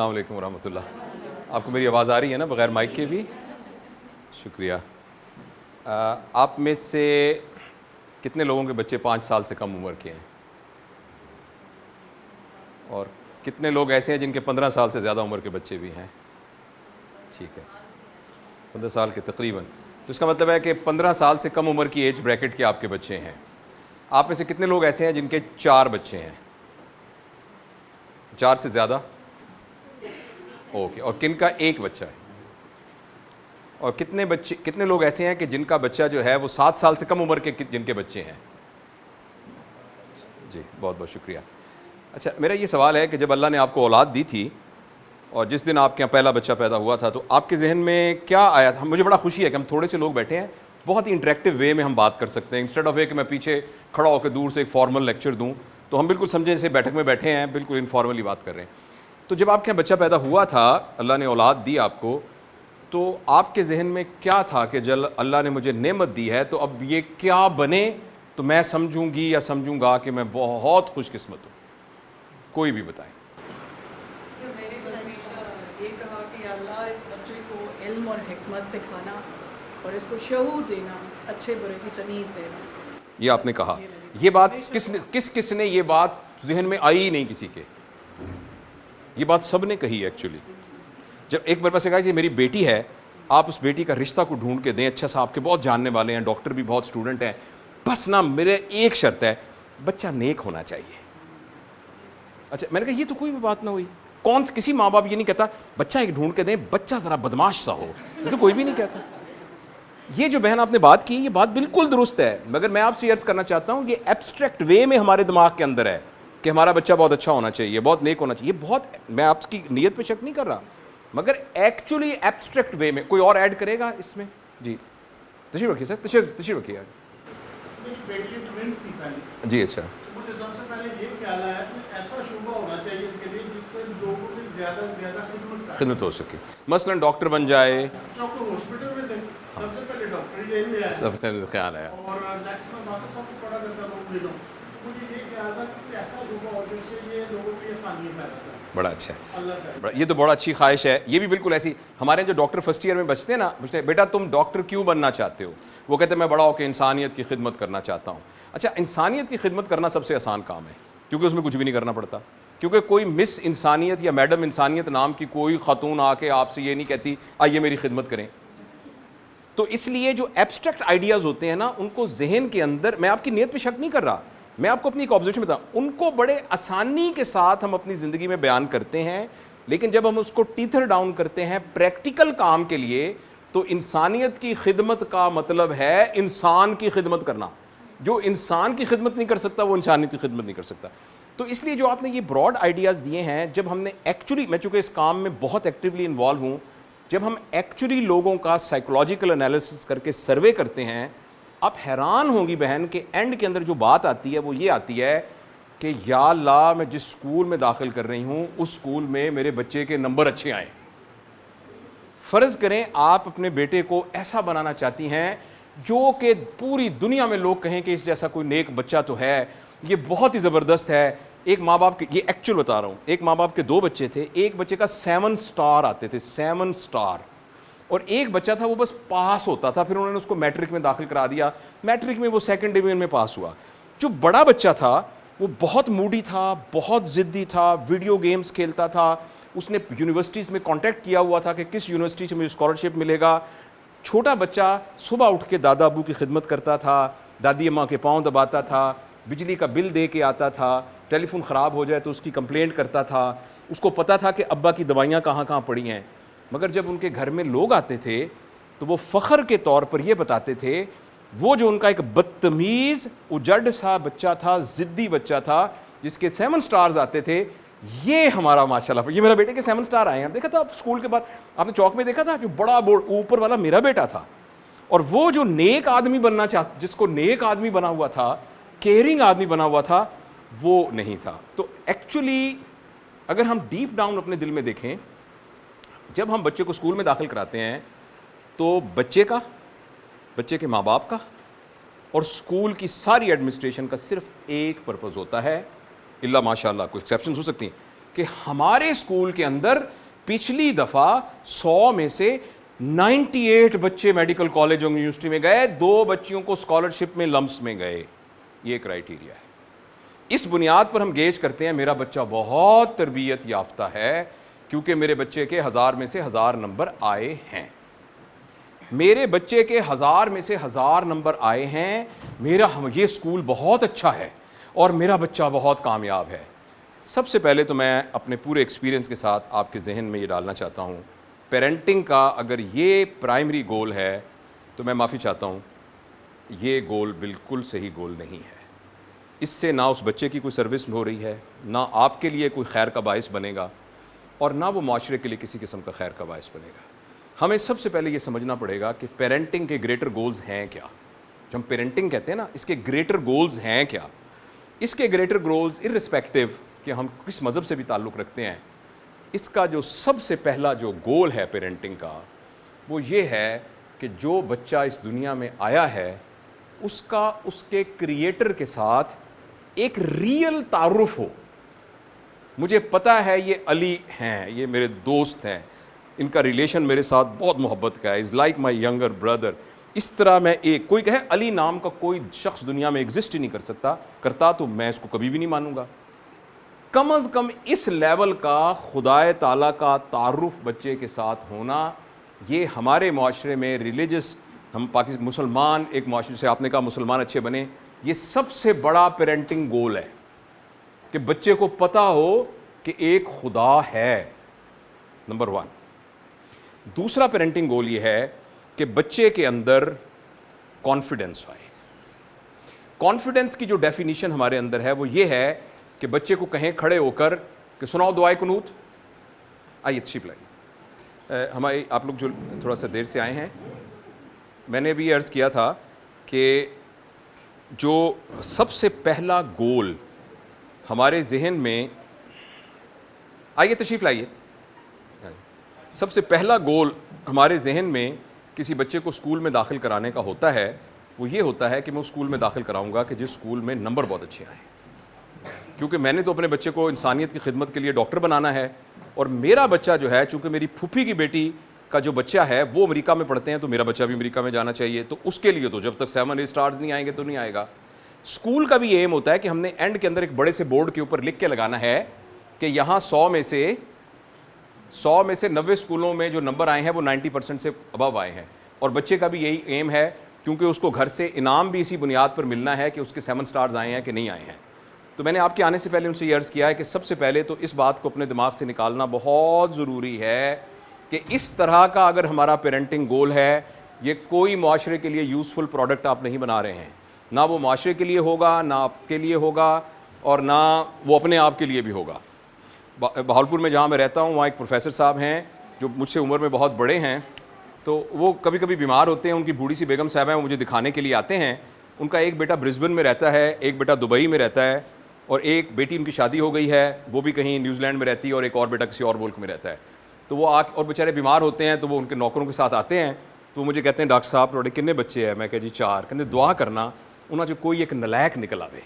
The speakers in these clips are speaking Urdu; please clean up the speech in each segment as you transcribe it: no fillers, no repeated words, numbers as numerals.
السلام علیکم ورحمۃ اللہ. آپ کو میری آواز آ رہی ہے نا بغیر مائک کے بھی؟ شکریہ. آپ میں سے کتنے لوگوں کے بچے 5 سال سے کم عمر کے ہیں؟ اور کتنے لوگ ایسے ہیں جن کے 15 سال سے زیادہ عمر کے بچے بھی ہیں؟ ٹھیک ہے, 15 سال کے تقریباً. تو اس کا مطلب ہے کہ 15 سال سے کم عمر کی ایج بریکٹ کے آپ کے بچے ہیں. آپ میں سے کتنے لوگ ایسے ہیں جن کے 4 بچے ہیں؟ 4 سے زیادہ؟ اوکے. اور کن کا 1 بچہ ہے؟ اور کتنے لوگ ایسے ہیں کہ جن کا بچہ جو ہے وہ 7 سال سے کم عمر کے جن کے بچے ہیں؟ جی بہت بہت شکریہ. اچھا, میرا یہ سوال ہے کہ جب اللہ نے آپ کو اولاد دی تھی اور جس دن آپ کے یہاں پہلا بچہ پیدا ہوا تھا تو آپ کے ذہن میں کیا آیا تھا؟ مجھے بڑا خوشی ہے کہ ہم تھوڑے سے لوگ بیٹھے ہیں, بہت ہی انٹریکٹیو وے میں ہم بات کر سکتے ہیں, انسٹیڈ آف کہ میں پیچھے کھڑا ہو کے دور سے ایک فارمل لیکچر دوں. تو ہم بالکل سمجھیں جیسے بیٹھک میں بیٹھے ہیں, بالکل انفارملی بات کر رہے ہیں. تو جب آپ کے یہاں بچہ پیدا ہوا تھا, اللہ نے اولاد دی آپ کو, تو آپ کے ذہن میں کیا تھا کہ جب اللہ نے مجھے نعمت دی ہے تو اب یہ کیا بنے تو میں سمجھوں گی یا سمجھوں گا کہ میں بہت خوش قسمت ہوں؟ کوئی بھی بتائیں. میں نے یہ کہا کہ اللہ اس بچے کو علم اور حکمت سکھانا اور اس کو شعور دینا, اچھے برے کی تمیز دینا. یہ آپ نے کہا. یہ بات کس نے یہ بات ذہن میں آئی ہی نہیں کسی کے؟ یہ بات سب نے کہی ایکچولی. جب ایک بار سے کہا کہ میری بیٹی ہے, آپ اس بیٹی کا رشتہ کو ڈھونڈ کے دیں, اچھا سا آپ کے بہت جاننے والے ہیں, ڈاکٹر بھی بہت اسٹوڈنٹ ہیں, بس نا میرے ایک شرط ہے, بچہ نیک ہونا چاہیے. اچھا, میں نے کہا یہ تو کوئی بھی بات نہ ہوئی. کسی ماں باپ یہ نہیں کہتا بچہ ایک ڈھونڈ کے دیں, بچہ ذرا بدماش سا ہو, یہ تو کوئی بھی نہیں کہتا. یہ جو بہن آپ نے بات کی, یہ بات بالکل درست ہے, مگر میں آپ سے عرض کرنا چاہتا ہوں یہ ایبسٹریکٹ وے میں ہمارے دماغ کے اندر ہے کہ ہمارا بچہ بہت اچھا ہونا چاہیے, بہت نیک ہونا چاہیے. یہ بہت, میں آپ کی نیت پہ شک نہیں کر رہا, مگر ایکچولی ایبسٹریکٹ وے میں. کوئی اور ایڈ کرے گا اس میں؟ جی تشریف رکھیے سر, تشریف رکھیے. جی اچھا, مجھے سب سے پہلے یہ خیال آیا کہ ایسا شعبہ ہونا چاہیے ان کے لیے جس سے لوگوں کی زیادہ سے زیادہ خدمت ہو سکے. مثلاً ڈاکٹر بن جائے. چونکہ ہاسپٹل میں تھے, سب سے پہلے ڈاکٹر ہی ذہن میں آیا, سب سے خیال آیا. اور نیکسٹ میں ماسٹر صاحب کو پڑھا کرتا لوگ ملوں, مجھے یہ خیال تھا کہ ایسا شعبہ ہو جس سے یہ لوگوں کی آسانی پیدا کرے. بڑا اچھا ہے, اللہ کا یہ تو بڑا اچھی خواہش ہے. یہ بھی بالکل ایسی, ہمارے جو ڈاکٹر فرسٹ ایئر میں بچتے ہیں نا, پوچھتے ہیں بیٹا تم ڈاکٹر کیوں بننا چاہتے ہو؟ وہ کہتے ہیں میں بڑا ہو کے انسانیت کی خدمت کرنا چاہتا ہوں. اچھا, انسانیت کی خدمت کرنا سب سے آسان کام ہے کیونکہ اس میں کچھ بھی نہیں کرنا پڑتا, کیونکہ کوئی مس انسانیت یا میڈم انسانیت نام کی کوئی خاتون آ کے آپ سے یہ نہیں کہتی آئیے میری خدمت کریں. تو اس لیے جو ایبسٹریکٹ آئیڈیاز ہوتے ہیں نا, ان کو ذہن کے اندر, میں آپ کی نیت پہ شک نہیں کر رہا, میں آپ کو اپنی ایک آبزرویشن بتاؤں, ان کو بڑے آسانی کے ساتھ ہم اپنی زندگی میں بیان کرتے ہیں, لیکن جب ہم اس کو ٹیتھر ڈاؤن کرتے ہیں پریکٹیکل کام کے لیے, تو انسانیت کی خدمت کا مطلب ہے انسان کی خدمت کرنا. جو انسان کی خدمت نہیں کر سکتا وہ انسانیت کی خدمت نہیں کر سکتا. تو اس لیے جو آپ نے یہ براڈ آئیڈیاز دیے ہیں, جب ہم نے ایکچولی, میں چونکہ اس کام میں بہت ایکٹیولی انوالو ہوں, جب ہم ایکچولی لوگوں کا سائیکولوجیکل انالیسس کر کے سروے کرتے ہیں, آپ حیران ہوں گی بہن کہ اینڈ کے اندر جو بات آتی ہے وہ یہ آتی ہے کہ یا اللہ میں جس اسکول میں داخل کر رہی ہوں اس اسکول میں میرے بچے کے نمبر اچھے آئیں. فرض کریں آپ اپنے بیٹے کو ایسا بنانا چاہتی ہیں جو کہ پوری دنیا میں لوگ کہیں کہ اس جیسا کوئی نیک بچہ تو ہے, یہ بہت ہی زبردست ہے. ایک ماں باپ کے, یہ ایکچوئل بتا رہا ہوں, ایک ماں باپ کے 2 بچے تھے, ایک بچے کا 7 سٹار آتے تھے, 7 سٹار, اور ایک بچہ تھا وہ بس پاس ہوتا تھا, پھر انہوں نے اس کو میٹرک میں داخل کرا دیا, میٹرک میں وہ 2nd ڈویژن میں پاس ہوا. جو بڑا بچہ تھا وہ بہت موڈی تھا, بہت ضدی تھا, ویڈیو گیمز کھیلتا تھا, اس نے یونیورسٹیز میں کانٹیکٹ کیا ہوا تھا کہ کس یونیورسٹی سے مجھے اسکالرشپ ملے گا. چھوٹا بچہ صبح اٹھ کے دادا ابو کی خدمت کرتا تھا, دادی اماں کے پاؤں دباتا تھا, بجلی کا بل دے کے آتا تھا, ٹیلی فون خراب ہو جائے تو اس کی کمپلینٹ کرتا تھا, اس کو پتہ تھا کہ ابا کی دوائیاں کہاں کہاں پڑی ہیں. مگر جب ان کے گھر میں لوگ آتے تھے تو وہ فخر کے طور پر یہ بتاتے تھے, وہ جو ان کا ایک بدتمیز اجڑ سا بچہ تھا, ضدی بچہ تھا, جس کے 7 سٹارز آتے تھے, یہ ہمارا ماشاءاللہ, یہ میرا بیٹے کے 7 سٹار آئے ہیں. دیکھا تھا آپ اسکول کے بعد, آپ نے چوک میں دیکھا تھا جو بڑا بورڈ اوپر والا میرا بیٹا تھا. اور وہ جو نیک آدمی بننا چاہتا, جس کو نیک آدمی بنا ہوا تھا, کیئرنگ آدمی بنا ہوا تھا, وہ نہیں تھا. تو ایکچولی اگر ہم ڈیپ ڈاؤن اپنے دل میں دیکھیں, جب ہم بچے کو اسکول میں داخل کراتے ہیں تو بچے کا, بچے کے ماں باپ کا اور اسکول کی ساری ایڈمنسٹریشن کا صرف ایک پرپز ہوتا ہے, اللہ ماشاء اللہ کوئی ایکسیپشنز ہو سکتی ہیں, کہ ہمارے اسکول کے اندر پچھلی دفعہ 100 میں سے 98 بچے میڈیکل کالج اور یونیورسٹی میں گئے, 2 بچیوں کو اسکالرشپ میں لمس میں گئے. یہ کرائیٹیریا ہے. اس بنیاد پر ہم گیج کرتے ہیں میرا بچہ بہت تربیت یافتہ ہے کیونکہ میرے بچے کے 1000 میں سے 1000 نمبر آئے ہیں, میرے بچے کے 1000 میں سے 1000 نمبر آئے ہیں, میرا یہ اسکول بہت اچھا ہے اور میرا بچہ بہت کامیاب ہے. سب سے پہلے تو میں اپنے پورے ایکسپیرینس کے ساتھ آپ کے ذہن میں یہ ڈالنا چاہتا ہوں, پیرنٹنگ کا اگر یہ پرائمری گول ہے تو میں معافی چاہتا ہوں, یہ گول بالکل صحیح گول نہیں ہے. اس سے نہ اس بچے کی کوئی سروس ہو رہی ہے, نہ آپ کے لیے کوئی خیر کا باعث بنے گا, اور نہ وہ معاشرے کے لیے کسی قسم کا خیر کا باعث بنے گا. ہمیں سب سے پہلے یہ سمجھنا پڑے گا کہ پیرنٹنگ کے گریٹر گولز ہیں کیا. جو ہم پیرنٹنگ کہتے ہیں نا, اس کے گریٹر گولز ہیں کیا. اس کے گریٹر گولز ارریسپیکٹیو کہ ہم کس مذہب سے بھی تعلق رکھتے ہیں, اس کا جو سب سے پہلا جو گول ہے پیرنٹنگ کا, وہ یہ ہے کہ جو بچہ اس دنیا میں آیا ہے اس کا اس کے کریٹر کے ساتھ ایک ریئل تعارف ہو. مجھے پتہ ہے یہ علی ہیں, یہ میرے دوست ہیں, ان کا ریلیشن میرے ساتھ بہت محبت کا ہے, is like my younger brother. اس طرح میں ایک کوئی کہے علی نام کا کوئی شخص دنیا میں ایگزسٹ ہی نہیں کر سکتا, کرتا تو میں اس کو کبھی بھی نہیں مانوں گا. کم از کم اس لیول کا خدائے تعالیٰ کا تعارف بچے کے ساتھ ہونا, یہ ہمارے معاشرے میں ریلیجس, ہم مسلمان ایک معاشرے سے, آپ نے کہا مسلمان اچھے بنے, یہ سب سے بڑا پیرنٹنگ گول ہے کہ بچے کو پتہ ہو کہ ایک خدا ہے. نمبر 1. دوسرا پیرنٹنگ گول یہ ہے کہ بچے کے اندر کانفیڈنس آئے. کانفیڈنس کی جو ڈیفینیشن ہمارے اندر ہے وہ یہ ہے کہ بچے کو کہیں کھڑے ہو کر کہ سناؤ دعائے قنوت. آئیے تشریف لائیے. ہمارے آپ لوگ جو تھوڑا سا دیر سے آئے ہیں, میں نے بھی عرض کیا تھا کہ جو سب سے پہلا گول ہمارے ذہن میں, آئیے تشریف لائیے, سب سے پہلا گول ہمارے ذہن میں کسی بچے کو اسکول میں داخل کرانے کا ہوتا ہے, وہ یہ ہوتا ہے کہ میں اسکول میں داخل کراؤں گا کہ جس اسکول میں نمبر بہت اچھے آئیں, کیونکہ میں نے تو اپنے بچے کو انسانیت کی خدمت کے لیے ڈاکٹر بنانا ہے. اور میرا بچہ جو ہے, چونکہ میری پھوپھی کی بیٹی کا جو بچہ ہے وہ امریکہ میں پڑھتے ہیں, تو میرا بچہ بھی امریکہ میں جانا چاہیے, تو اس کے لیے تو جب تک 7 اسٹارز نہیں آئیں گے تو نہیں آئے گا. اسکول کا بھی یہ ایم ہوتا ہے کہ ہم نے اینڈ کے اندر ایک بڑے سے بورڈ کے اوپر لکھ کے لگانا ہے کہ یہاں 100 میں سے 90 اسکولوں میں جو نمبر آئے ہیں وہ 90% سے ابو آئے ہیں. اور بچے کا بھی یہی ایم ہے, کیونکہ اس کو گھر سے انعام بھی اسی بنیاد پر ملنا ہے کہ اس کے 7 اسٹارز آئے ہیں کہ نہیں آئے ہیں. تو میں نے آپ کے آنے سے پہلے ان سے یہ عرض کیا ہے کہ سب سے پہلے تو اس بات کو اپنے دماغ سے نکالنا بہت ضروری ہے کہ اس طرح کا اگر ہمارا پیرنٹنگ گول ہے, یہ کوئی معاشرے کے لیے یوزفل پروڈکٹ آپ نہیں بنا رہے ہیں. نہ وہ معاشرے کے لیے ہوگا, نہ آپ کے لیے ہوگا, اور نہ وہ اپنے آپ کے لیے بھی ہوگا. بہاولپور میں جہاں میں رہتا ہوں وہاں ایک پروفیسر صاحب ہیں جو مجھ سے عمر میں بہت بڑے ہیں, تو وہ کبھی کبھی بیمار ہوتے ہیں, ان کی بوڑھی سی بیگم صاحب ہیں, وہ مجھے دکھانے کے لیے آتے ہیں. ان کا ایک بیٹا برسبن میں رہتا ہے, ایک بیٹا دبئی میں رہتا ہے, اور ایک بیٹی ان کی شادی ہو گئی ہے, وہ بھی کہیں نیوزی لینڈ میں رہتی ہے, اور ایک اور بیٹا کسی اور ملک میں رہتا ہے. تو وہ اور بیچارے بیمار ہوتے ہیں, تو وہ ان کے نوکروں کے ساتھ آتے ہیں, تو وہ مجھے کہتے ہیں ڈاکٹر صاحب تھوڑے کتنے بچے ہیں؟ میں کہا جی 4. کہتے دعا کرنا انہاں جو کوئی ایک نلائق نکل آوے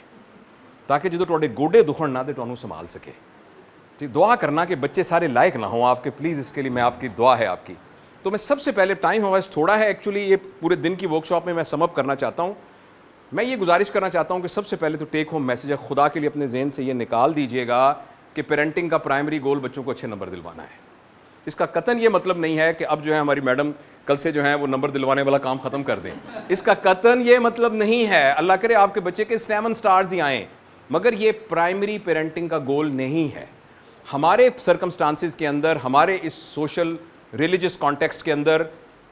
تاکہ جدو تھوڑے گوڈے دکھن نہ دے تو انہوں سنبھال سکے. ٹھیک, دعا کرنا کہ بچے سارے لائق نہ ہوں آپ کے, پلیز اس کے لیے میں آپ کی دعا ہے آپ کی. تو میں سب سے پہلے, ٹائم ہمارے پاس تھوڑا ہے ایکچولی, یہ پورے دن کی ورک شاپ میں میں سم اپ کرنا چاہتا ہوں. میں یہ گزارش کرنا چاہتا ہوں کہ سب سے پہلے تو ٹیک ہوم میسج ہے, خدا کے لیے اپنے ذہن سے یہ نکال دیجئے گا کہ پیرنٹنگ کا پرائمری گول بچوں کو اچھے نمبر دلوانا ہے. اس کا قطعاً یہ مطلب نہیں ہے کہ اب جو ہے ہماری میڈم کل سے جو ہے وہ نمبر دلوانے والا کام ختم کر دیں. اس کا قطعاً یہ مطلب نہیں ہے. اللہ کرے آپ کے بچے کے 7 اسٹارز ہی آئیں, مگر یہ پرائمری پیرنٹنگ کا گول نہیں ہے. ہمارے سرکمسٹانسز کے اندر, ہمارے اس سوشل ریلیجس کانٹیکسٹ کے اندر,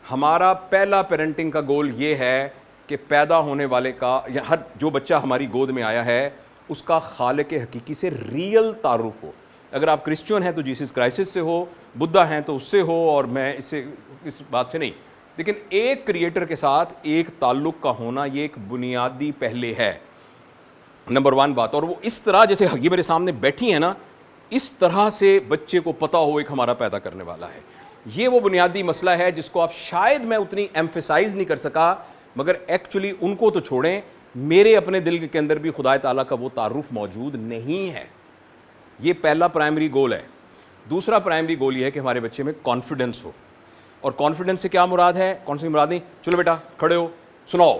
ہمارا پہلا پیرنٹنگ کا گول یہ ہے کہ پیدا ہونے والے کا, یا ہر جو بچہ ہماری گود میں آیا ہے, اس کا خالق حقیقی سے ریئل تعارف ہو. اگر آپ کرسچن ہیں تو جیسس کرائسٹ سے ہو, بدھا ہیں تو اس سے ہو, اور میں اس بات سے نہیں, لیکن ایک کریٹر کے ساتھ ایک تعلق کا ہونا یہ ایک بنیادی پہلے ہے. نمبر 1 بات. اور وہ اس طرح جیسے یہ میرے سامنے بیٹھی ہیں نا, اس طرح سے بچے کو پتہ ہو ایک ہمارا پیدا کرنے والا ہے. یہ وہ بنیادی مسئلہ ہے جس کو آپ شاید میں اتنی ایمفیسائز نہیں کر سکا, مگر ایکچولی ان کو تو چھوڑیں, میرے اپنے دل کے اندر بھی خدا تعالیٰ کا وہ تعارف موجود نہیں ہے. یہ پہلا پرائمری گول ہے. دوسرا پرائمری گول یہ ہے کہ ہمارے بچے میں کانفیڈنس ہو. اور کانفیڈنس سے کیا مراد ہے؟ کون سی مراد نہیں؟ چلو بیٹا کھڑے ہو, سناؤ,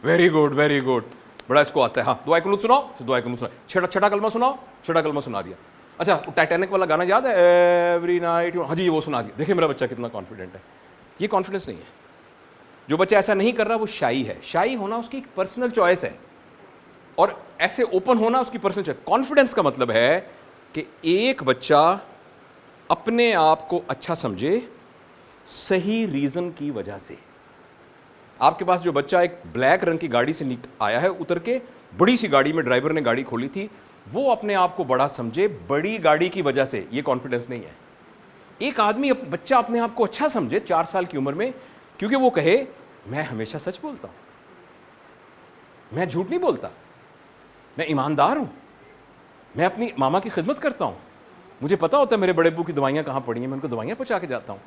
ویری گڈ ویری گڈ, بڑا اس کو آتا ہے. ہاں دعائے قنوت سناؤ, دعائے قنوت سناؤ. چھٹا کلمہ سناؤ, چھٹا کلمہ سنا دیا. اچھا ٹائٹینک والا گانا یاد ہے, ایوری نائٹ, ہاں جی وہ سنا دیا. دیکھیں میرا بچہ کتنا کانفیڈنٹ ہے. یہ کانفیڈنس نہیں ہے. جو بچہ ایسا نہیں کر رہا وہ شائی ہے. شائی ہونا اس کی ایک پرسنل چوائس ہے, اور ایسے اوپن ہونا اس کی پرسنل چوائس. کانفیڈنس کا مطلب ہے کہ ایک بچہ اپنے آپ کو اچھا سمجھے صحیح ریزن کی وجہ سے. آپ کے پاس جو بچہ ایک بلیک رنگ کی گاڑی سے آیا ہے اتر کے, بڑی سی گاڑی میں ڈرائیور نے گاڑی کھولی تھی, وہ اپنے آپ کو بڑا سمجھے بڑی گاڑی کی وجہ سے, یہ کانفیڈنس نہیں ہے. ایک آدمی بچہ اپنے آپ کو اچھا سمجھے 4 سال کی عمر میں, کیونکہ وہ کہے میں ہمیشہ سچ بولتا ہوں, میں جھوٹ نہیں بولتا, میں ایماندار ہوں, میں اپنی ماما کی خدمت کرتا ہوں, مجھے پتا ہوتا ہے میرے بڑے ابو کی دوائیاں کہاں پڑی ہیں, میں ان کو دوائیاں پہنچا کے جاتا ہوں,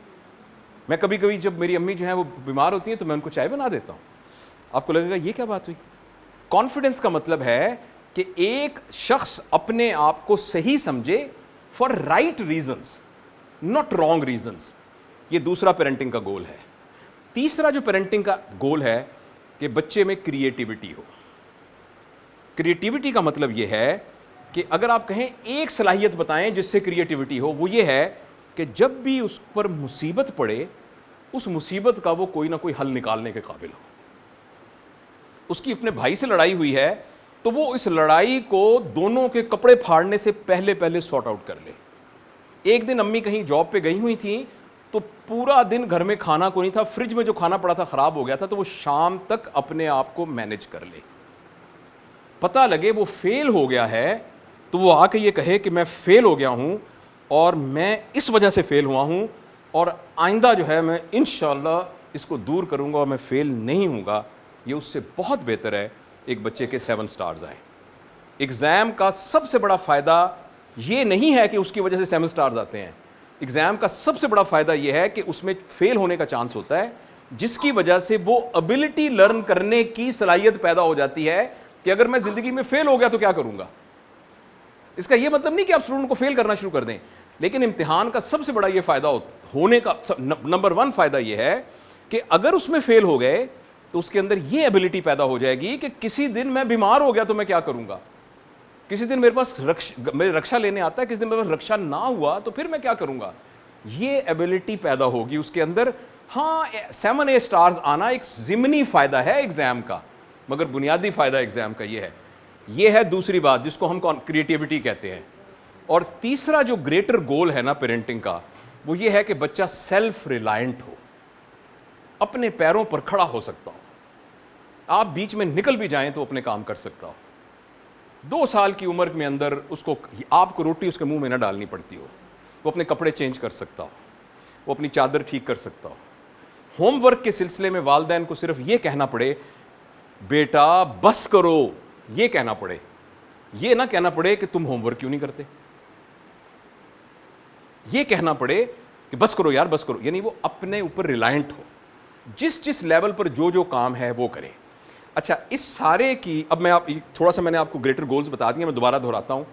میں کبھی کبھی جب میری امی جو ہیں وہ بیمار ہوتی ہیں تو میں ان کو چائے بنا دیتا ہوں. آپ کو لگے گا یہ کیا بات ہوئی؟ کانفیڈنس کا مطلب ہے کہ ایک شخص اپنے آپ کو صحیح سمجھے for right reasons, not wrong reasons. یہ دوسرا پیرنٹنگ کا گول ہے. تیسرا جو پیرنٹنگ کا گول ہے کہ بچے میں کریٹیوٹی ہو. کریٹیوٹی کا مطلب یہ ہے کہ اگر آپ کہیں ایک صلاحیت بتائیں جس سے کریٹیوٹی ہو, وہ یہ ہے کہ جب بھی اس پر مصیبت پڑے اس مصیبت کا وہ کوئی نہ کوئی حل نکالنے کے قابل ہو. اس کی اپنے بھائی سے لڑائی ہوئی ہے تو وہ اس لڑائی کو دونوں کے کپڑے پھاڑنے سے پہلے سارٹ آؤٹ کر لے. ایک دن امی کہیں جاب پہ گئی ہوئی تھیں تو پورا دن گھر میں کھانا کوئی نہیں تھا, فریج میں جو کھانا پڑا تھا خراب ہو گیا تھا, تو وہ شام تک اپنے آپ کو مینج کر لے. پتہ لگے وہ فیل ہو گیا ہے تو وہ آ کے یہ کہے کہ میں فیل ہو گیا ہوں اور میں اس وجہ سے فیل ہوا ہوں, اور آئندہ جو ہے میں انشاءاللہ اس کو دور کروں گا اور میں فیل نہیں ہوں گا. یہ اس سے بہت بہتر ہے ایک بچے کے 7 سٹارز آئیں. ایگزام کا سب سے بڑا فائدہ یہ نہیں ہے کہ اس کی وجہ سے 7 سٹارز آتے ہیں. ایگزام کا سب سے بڑا فائدہ یہ ہے کہ اس میں فیل ہونے کا چانس ہوتا ہے, جس کی وجہ سے وہ ابیلٹی لرن کرنے کی صلاحیت پیدا ہو جاتی ہے کہ اگر میں زندگی میں فیل ہو گیا تو کیا کروں گا. اس کا یہ مطلب نہیں کہ آپ اسٹوڈنٹ کو فیل کرنا شروع کر دیں, لیکن امتحان کا سب سے بڑا یہ فائدہ ہونے کا نمبر 1 فائدہ یہ ہے کہ اگر اس میں فیل ہو گئے تو اس کے اندر یہ ایبلٹی پیدا ہو جائے گی کہ کسی دن میں بیمار ہو گیا تو میں کیا کروں گا, کسی دن میرے پاس میرے رکشا لینے آتا ہے, کسی دن میرے پاس رکشا نہ ہوا تو پھر میں کیا کروں گا. یہ ایبلٹی پیدا ہوگی اس کے اندر. ہاں 7 سٹارز آنا ایک ضمنی فائدہ ہے ایگزام کا, مگر بنیادی فائدہ ایگزام کا یہ ہے دوسری بات جس کو ہم کریٹیوٹی کہتے ہیں. اور تیسرا جو گریٹر گول ہے نا پیرنٹنگ کا, وہ یہ ہے کہ بچہ سیلف ریلائنٹ ہو, اپنے پیروں پر کھڑا ہو سکتا ہو. آپ بیچ میں نکل بھی جائیں تو اپنے کام کر سکتا ہو. 2 سال کی عمر میں اندر اس کو آپ کو روٹی اس کے منہ میں نہ ڈالنی پڑتی ہو, وہ اپنے کپڑے چینج کر سکتا ہو, وہ اپنی چادر ٹھیک کر سکتا ہو. ہوم ورک کے سلسلے میں والدین کو صرف یہ کہنا پڑے بیٹا بس کرو, یہ کہنا پڑے, یہ نہ کہنا پڑے کہ تم ہوم ورک کیوں نہیں کرتے. یہ کہنا پڑے کہ بس کرو یار بس کرو, یعنی وہ اپنے اوپر ریلائنٹ ہو, جس لیول پر جو کام ہے وہ کرے. اچھا اس سارے کی اب میں تھوڑا سا میں نے آپ کو گریٹر گولز بتا دیے, میں دوبارہ دہراتا ہوں.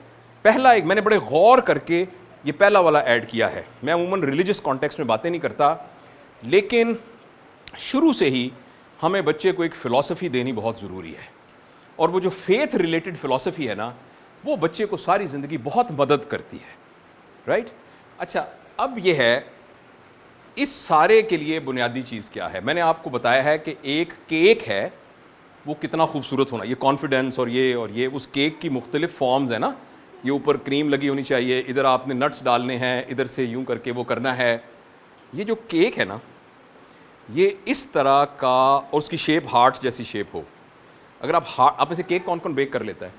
پہلا ایک میں نے بڑے غور کر کے یہ پہلا والا ایڈ کیا ہے. میں عموماً ریلیجس کانٹیکسٹ میں باتیں نہیں کرتا, لیکن شروع سے ہی ہمیں بچے کو ایک فلسفی دینی بہت ضروری ہے, اور وہ جو فیتھ ریلیٹڈ فلسفی ہے نا, وہ بچے کو ساری زندگی بہت مدد کرتی ہے. رائٹ. اچھا اب یہ ہے اس سارے کے لیے بنیادی چیز کیا ہے. میں نے آپ کو بتایا ہے کہ ایک کیک ہے وہ کتنا خوبصورت ہونا, یہ کانفیڈنس اور یہ اس کیک کی مختلف فارمز ہیں نا, یہ اوپر کریم لگی ہونی چاہیے, ادھر آپ نے نٹس ڈالنے ہیں, ادھر سے یوں کر کے وہ کرنا ہے. یہ جو کیک ہے نا یہ اس طرح کا, اور اس کی شیپ ہارٹ جیسی شیپ ہو. اگر آپ اسے کیک کون بیک کر لیتا ہے؟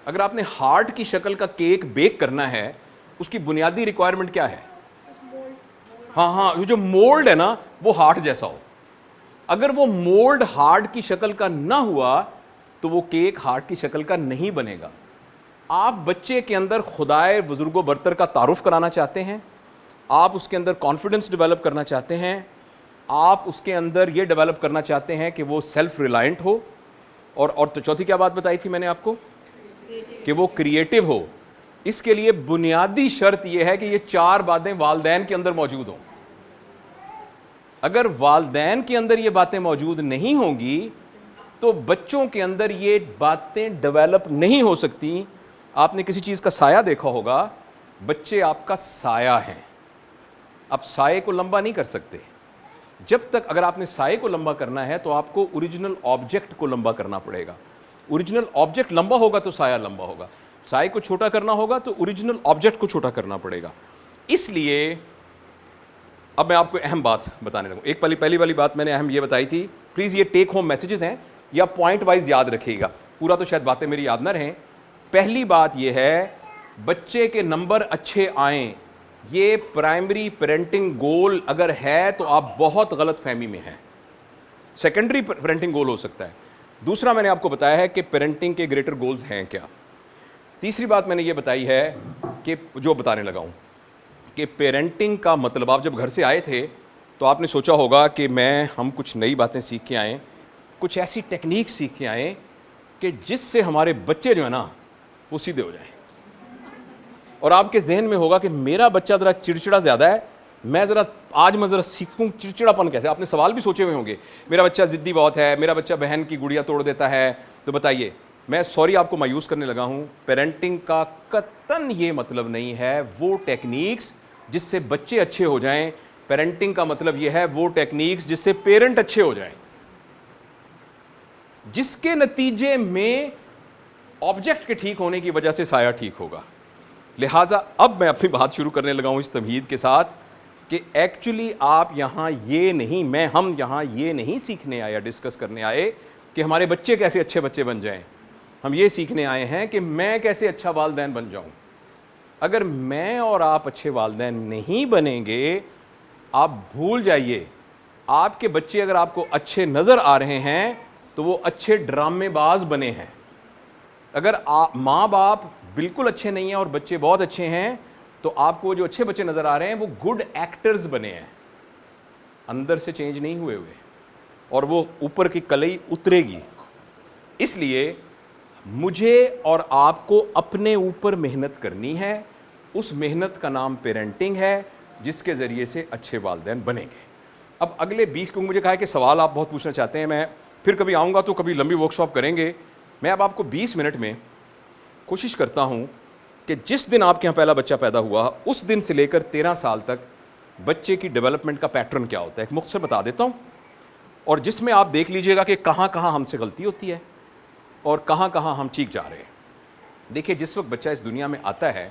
اگر آپ نے ہارٹ کی شکل کا کیک بیک کرنا ہے اس کی بنیادی ریکوائرمنٹ کیا ہے؟ ہاں جو مولڈ ہے نا وہ ہارٹ جیسا ہو. اگر وہ مولڈ ہارٹ کی شکل کا نہ ہوا تو وہ کیک ہارٹ کی شکل کا نہیں بنے گا. آپ بچے کے اندر خدائے بزرگ و برتر کا تعارف کرانا چاہتے ہیں, آپ اس کے اندر کانفیڈنس ڈیولپ کرنا چاہتے ہیں, آپ اس کے اندر یہ ڈیولپ کرنا چاہتے ہیں کہ وہ سیلف ریلائنٹ ہو, اور چوتھی کیا بات بتائی تھی میں نے آپ کو؟ کہ وہ کریٹو ہو. اس کے لیے بنیادی شرط یہ ہے کہ یہ 4 باتیں والدین کے اندر موجود ہوں. اگر والدین کے اندر یہ باتیں موجود نہیں ہوں گی تو بچوں کے اندر یہ باتیں ڈیولپ نہیں ہو سکتی. آپ نے کسی چیز کا سایہ دیکھا ہوگا, بچے آپ کا سایہ ہیں, آپ سائے کو لمبا نہیں کر سکتے. جب تک اگر آپ نے سائے کو لمبا کرنا ہے تو آپ کو اوریجنل آبجیکٹ کو لمبا کرنا پڑے گا. اوریجنل آبجیکٹ لمبا ہوگا تو سایہ لمبا ہوگا. سائے کو چھوٹا کرنا ہوگا تو اوریجنل آبجیکٹ کو چھوٹا کرنا پڑے گا. اس لیے اب میں آپ کو اہم بات بتانے لگوں. ایک پہلی والی بات میں نے اہم یہ بتائی تھی, پلیز یہ ٹیک ہوم میسیجز ہیں, یا پوائنٹ وائز یاد رکھیے گا, پورا تو شاید باتیں میری یاد نہ رہیں. پہلی بات یہ ہے, بچے کے نمبر اچھے آئیں, یہ پرائمری پیرنٹنگ گول اگر ہے تو آپ بہت غلط فہمی میں ہیں. سیکنڈری پیرنٹنگ گول ہو سکتا ہے. دوسرا میں نے آپ کو بتایا ہے کہ پیرنٹنگ کے گریٹر گولز ہیں کیا. تیسری بات میں نے یہ بتائی ہے کہ جو بتانے لگا ہوں کہ پیرنٹنگ کا مطلب, آپ جب گھر سے آئے تھے تو آپ نے سوچا ہوگا کہ ہم کچھ نئی باتیں سیکھ کے آئیں, کچھ ایسی ٹیکنیک سیکھ کے آئیں کہ جس سے ہمارے بچے جو ہے نا وہ سیدھے ہو جائیں. اور آپ کے ذہن میں ہوگا کہ میرا بچہ ذرا چڑچڑا زیادہ ہے, میں ذرا سیکھوں چڑچڑاپن کیسے. آپ نے سوال بھی سوچے ہوئے ہوں گے, میرا بچہ ضدی بہت ہے, میرا بچہ بہن کی گڑیا توڑ دیتا ہے. تو بتائیے, میں سوری آپ کو مایوس کرنے لگا ہوں, پیرنٹنگ کا قطعاً یہ مطلب نہیں ہے وہ ٹیکنیکس جس سے بچے اچھے ہو جائیں. پیرنٹنگ کا مطلب یہ ہے وہ ٹیکنیکس جس سے پیرنٹ اچھے ہو جائیں, جس کے نتیجے میں آبجیکٹ کے ٹھیک ہونے کی وجہ سے سایہ ٹھیک ہوگا. لہٰذا اب میں اپنی بات شروع کرنے لگا ہوں اس تمہید کے ساتھ کہ ایکچولی آپ یہاں ہم یہاں یہ نہیں سیکھنے آئے, ڈسکس کرنے آئے کہ ہمارے بچے کیسے اچھے بچے بن جائیں. ہم یہ سیکھنے آئے ہیں کہ میں کیسے اچھا والدین بن جاؤں. اگر میں اور آپ اچھے والدین نہیں بنیں گے, آپ بھول جائیے, آپ کے بچے اگر آپ کو اچھے نظر آ رہے ہیں تو وہ اچھے ڈرامے باز بنے ہیں. اگر ماں باپ بالکل اچھے نہیں ہیں اور بچے بہت اچھے ہیں تو آپ کو جو اچھے بچے نظر آ رہے ہیں وہ گڈ ایکٹرز بنے ہیں, اندر سے چینج نہیں ہوئے اور وہ اوپر کی کلئی اترے گی. اس لیے مجھے اور آپ کو اپنے اوپر محنت کرنی ہے. اس محنت کا نام پیرنٹنگ ہے, جس کے ذریعے سے اچھے والدین بنیں گے. اب اگلے 20 کو مجھے کہا ہے کہ سوال آپ بہت پوچھنا چاہتے ہیں, میں پھر کبھی آؤں گا تو کبھی لمبی ورک شاپ کریں گے. میں اب آپ کو 20 منٹ میں کوشش کرتا ہوں کہ جس دن آپ کے یہاں پہلا بچہ پیدا ہوا اس دن سے لے کر 13 سال تک بچے کی ڈیولپمنٹ کا پیٹرن کیا ہوتا ہے ایک مختصر بتا دیتا ہوں, اور جس میں آپ دیکھ لیجئے گا کہ کہاں کہاں ہم سے غلطی ہوتی ہے اور کہاں کہاں ہم ٹھیک جا رہے ہیں. دیکھیے, جس وقت بچہ اس دنیا میں آتا ہے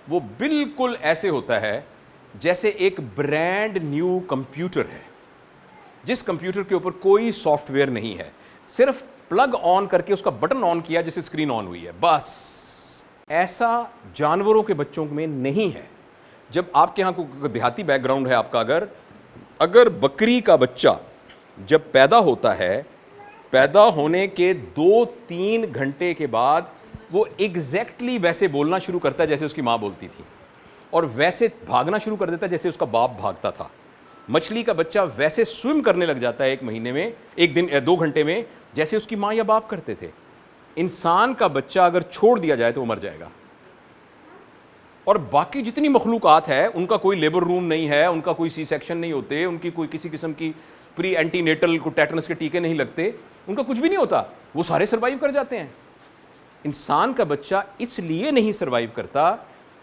وہ بالکل ایسے ہوتا ہے جیسے ایک برانڈ نیو کمپیوٹر ہے, جس کمپیوٹر کے اوپر کوئی سافٹ ویئر نہیں ہے, صرف پلگ آن کر کے اس کا بٹن آن کیا جس سے اسکرین آن ہوئی ہے بس. ایسا جانوروں کے بچوں میں نہیں ہے. جب آپ کے ہاں کوئی دیہاتی بیک گراؤنڈ ہے آپ کا, اگر بکری کا بچہ جب پیدا ہوتا ہے, پیدا ہونے کے 2-3 گھنٹے کے بعد وہ ایگزیکٹلی ویسے بولنا شروع کرتا ہے جیسے اس کی ماں بولتی تھی, اور ویسے بھاگنا شروع کر دیتا ہے جیسے اس کا باپ بھاگتا تھا. مچھلی کا بچہ ویسے سوئم کرنے لگ جاتا ہے 1 مہینے میں, 1 دن 2 گھنٹے میں, جیسے اس کی ماں یا باپ کرتے تھے. انسان کا بچہ اگر چھوڑ دیا جائے تو وہ مر جائے گا. اور باقی جتنی مخلوقات ہے ان کا کوئی لیبر روم نہیں ہے, ان کا کوئی سی سیکشن نہیں ہوتے, ان کی کوئی کسی قسم کی پری اینٹی نیٹل کو ٹیٹنس کے ٹیکے نہیں لگتے, ان کا کچھ بھی نہیں ہوتا, وہ سارے سروائیو کر جاتے ہیں. انسان کا بچہ اس لیے نہیں سروائیو کرتا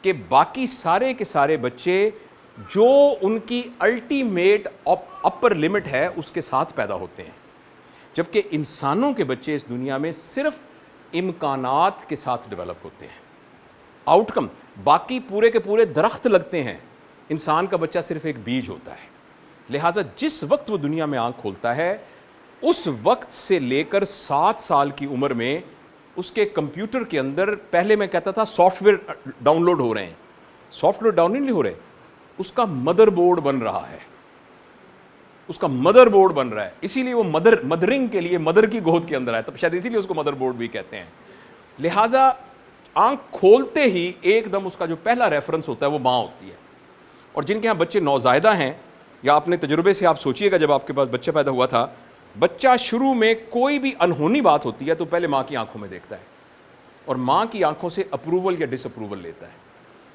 کہ باقی سارے کے سارے بچے جو ان کی الٹیمیٹ اپر لمٹ ہے اس کے ساتھ پیدا ہوتے ہیں, جبکہ انسانوں کے بچے اس دنیا میں صرف امکانات کے ساتھ ڈیولپ ہوتے ہیں. آؤٹ کم باقی پورے کے پورے درخت لگتے ہیں, انسان کا بچہ صرف ایک بیج ہوتا ہے. لہٰذا جس وقت وہ دنیا میں آنکھ کھولتا ہے اس وقت سے لے کر 7 سال کی عمر میں اس کے کمپیوٹر کے اندر, پہلے میں کہتا تھا سافٹ ویئر ڈاؤن لوڈ ہو رہے ہیں, سافٹ ویئر ڈاؤن نہیں ہو رہے, اس کا مدر بورڈ بن رہا ہے, اس کا مدر بورڈ بن رہا ہے. اسی لیے وہ مدرنگ کے لیے مدر کی گود کے اندر ہے, تب شاید اسی لیے اس کو مدر بورڈ بھی کہتے ہیں. لہٰذا آنکھ کھولتے ہی ایک دم اس کا جو پہلا ریفرنس ہوتا ہے وہ ماں ہوتی ہے. اور جن کے ہاں بچے نوزائیدہ ہیں, یا اپنے تجربے سے آپ سوچئے گا جب آپ کے پاس بچہ پیدا ہوا تھا, بچہ شروع میں کوئی بھی انہونی بات ہوتی ہے تو پہلے ماں کی آنکھوں میں دیکھتا ہے, اور ماں کی آنکھوں سے اپروول یا ڈس اپروول لیتا ہے.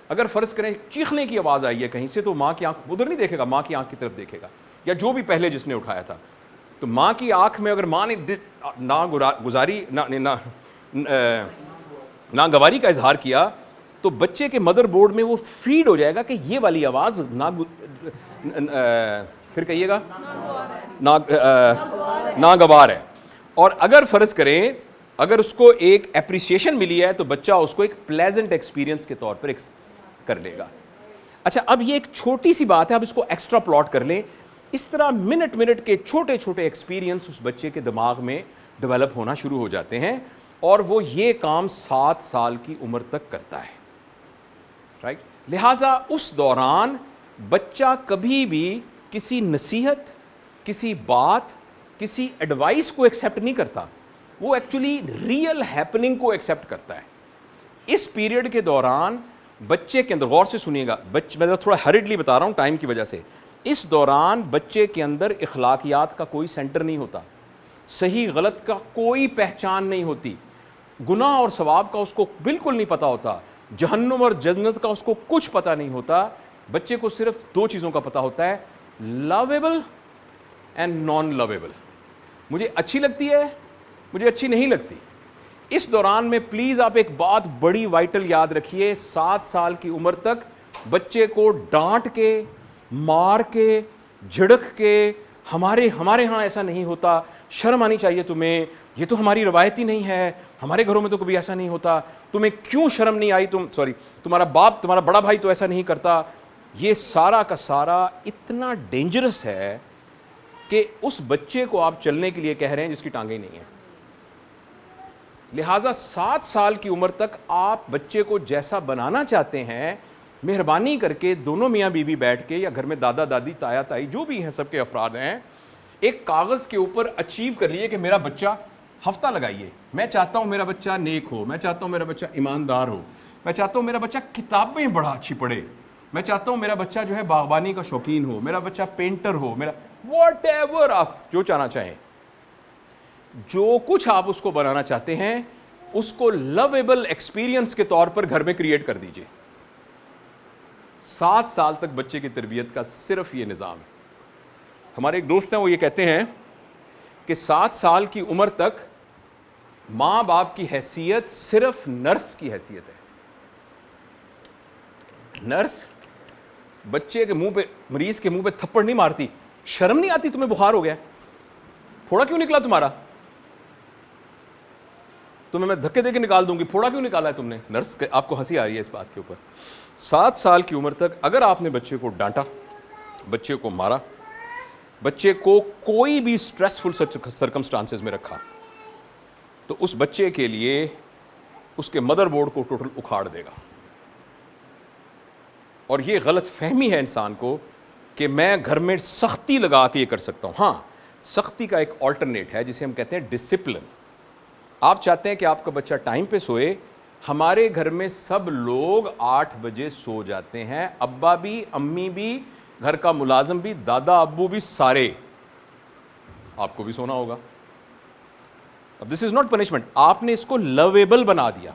اگر فرض کریں چیخنے کی آواز آئی ہے کہیں سے تو ماں کی آنکھ ادھر نہیں دیکھے گا, ماں کی آنکھ کی طرف دیکھے گا, یا جو بھی پہلے جس نے اٹھایا تھا. تو ماں کی آنکھ میں اگر ماں نے ناگواری کا اظہار کیا تو بچے کے مدر بورڈ میں وہ فیڈ ہو جائے گا کہ یہ والی آواز پھر کہیے گا ناگوار ہے. اور اگر فرض کریں اگر اس کو ایک اپریسیشن ملی ہے تو بچہ اس کو ایک پلیزنٹ ایکسپیرینس کے طور پر کر لے گا. اچھا اب یہ ایک چھوٹی سی بات ہے, اب اس کو ایکسٹرا پلاٹ کر لیں. اس طرح منٹ کے چھوٹے چھوٹے ایکسپیرینس اس بچے کے دماغ میں ڈیولپ ہونا شروع ہو جاتے ہیں, اور وہ یہ کام 7 سال کی عمر تک کرتا ہے, رائٹ. لہٰذا اس دوران بچہ کبھی بھی کسی نصیحت, کسی بات, کسی ایڈوائس کو ایکسیپٹ نہیں کرتا, وہ ایکچولی ریئل ہیپننگ کو ایکسیپٹ کرتا ہے. اس پیریڈ کے دوران بچے کے اندر, غور سے سنیے گا, میں تھوڑا ہریڈلی بتا رہا ہوں ٹائم کی وجہ سے, اس دوران بچے کے اندر اخلاقیات کا کوئی سینٹر نہیں ہوتا, صحیح غلط کا کوئی پہچان نہیں ہوتی, گناہ اور ثواب کا اس کو بالکل نہیں پتہ ہوتا, جہنم اور جنت کا اس کو کچھ پتہ نہیں ہوتا. بچے کو صرف 2 چیزوں کا پتہ ہوتا ہے, لویبل اینڈ نان لویبل. مجھے اچھی لگتی ہے, مجھے اچھی نہیں لگتی. اس دوران میں پلیز آپ ایک بات بڑی وائٹل یاد رکھیے, 7 سال کی عمر تک بچے کو ڈانٹ کے, مار کے, جھڑک کے, ہمارے ہاں ایسا نہیں ہوتا, شرم آنی چاہیے تمہیں, یہ تو ہماری روایت ہی نہیں ہے, ہمارے گھروں میں تو کبھی ایسا نہیں ہوتا, تمہیں کیوں شرم نہیں آئی, تمہارا باپ, تمہارا بڑا بھائی تو ایسا نہیں کرتا. یہ سارا کا سارا اتنا ڈینجرس ہے کہ اس بچے کو آپ چلنے کے لیے کہہ رہے ہیں جس کی ٹانگیں نہیں ہیں. لہٰذا 7 سال کی عمر تک آپ بچے کو جیسا بنانا چاہتے ہیں, مہربانی کر کے دونوں میاں بیوی بیٹھ کے, یا گھر میں دادا دادی, تایا تائی, جو بھی ہیں سب کے افراد ہیں, ایک کاغذ کے اوپر اچیو کر لیے کہ میرا بچہ, ہفتہ لگائیے, میں چاہتا ہوں میرا بچہ نیک ہو, میں چاہتا ہوں میرا بچہ ایماندار ہو, میں چاہتا ہوں میرا بچہ کتابیں بڑا اچھی پڑھے, میں چاہتا ہوں میرا بچہ جو ہے باغبانی کا شوقین ہو, میرا بچہ پینٹر ہو, میرا واٹ ایور آپ جو چاہنا چاہیں, جو کچھ آپ اس کو بنانا چاہتے ہیں اس کو لویبل ایکسپیرینس کے طور پر گھر میں کریٹ کر دیجئے. 7 سال تک بچے کی تربیت کا صرف یہ نظام ہے. ہمارے ایک دوست ہیں, وہ یہ کہتے ہیں کہ 7 سال کی عمر تک ماں باپ کی حیثیت صرف نرس کی حیثیت ہے. نرس بچے کے منہ پہ, مریض کے منہ پہ تھپڑ نہیں مارتی, شرم نہیں آتی تمہیں بخار ہو گیا, پھوڑا کیوں نکلا تمہارا, تمہیں میں دھکے دے کے نکال دوں گی, پھوڑا کیوں نکالا ہے تم نے. نرس, آپ کو ہنسی آ رہی ہے اس بات کے اوپر. 7 سال کی عمر تک اگر آپ نے بچے کو ڈانٹا, بچے کو مارا, بچے کو کوئی بھی سٹریسفل سرکمسٹانسز میں رکھا, تو اس بچے کے لیے اس کے مدر بورڈ کو ٹوٹل اکھاڑ دے گا. اور یہ غلط فہمی ہے انسان کو کہ میں گھر میں سختی لگا کے یہ کر سکتا ہوں. ہاں, سختی کا ایک آلٹرنیٹ ہے جسے ہم کہتے ہیں ڈسپلن. آپ چاہتے ہیں کہ آپ کا بچہ ٹائم پہ سوئے, ہمارے گھر میں سب لوگ 8 بجے سو جاتے ہیں, ابا بھی, امی بھی, گھر کا ملازم بھی, دادا ابو بھی, سارے. آپ کو بھی سونا ہوگا. اب دس از ناٹ پنشمنٹ, آپ نے اس کو لویبل بنا دیا.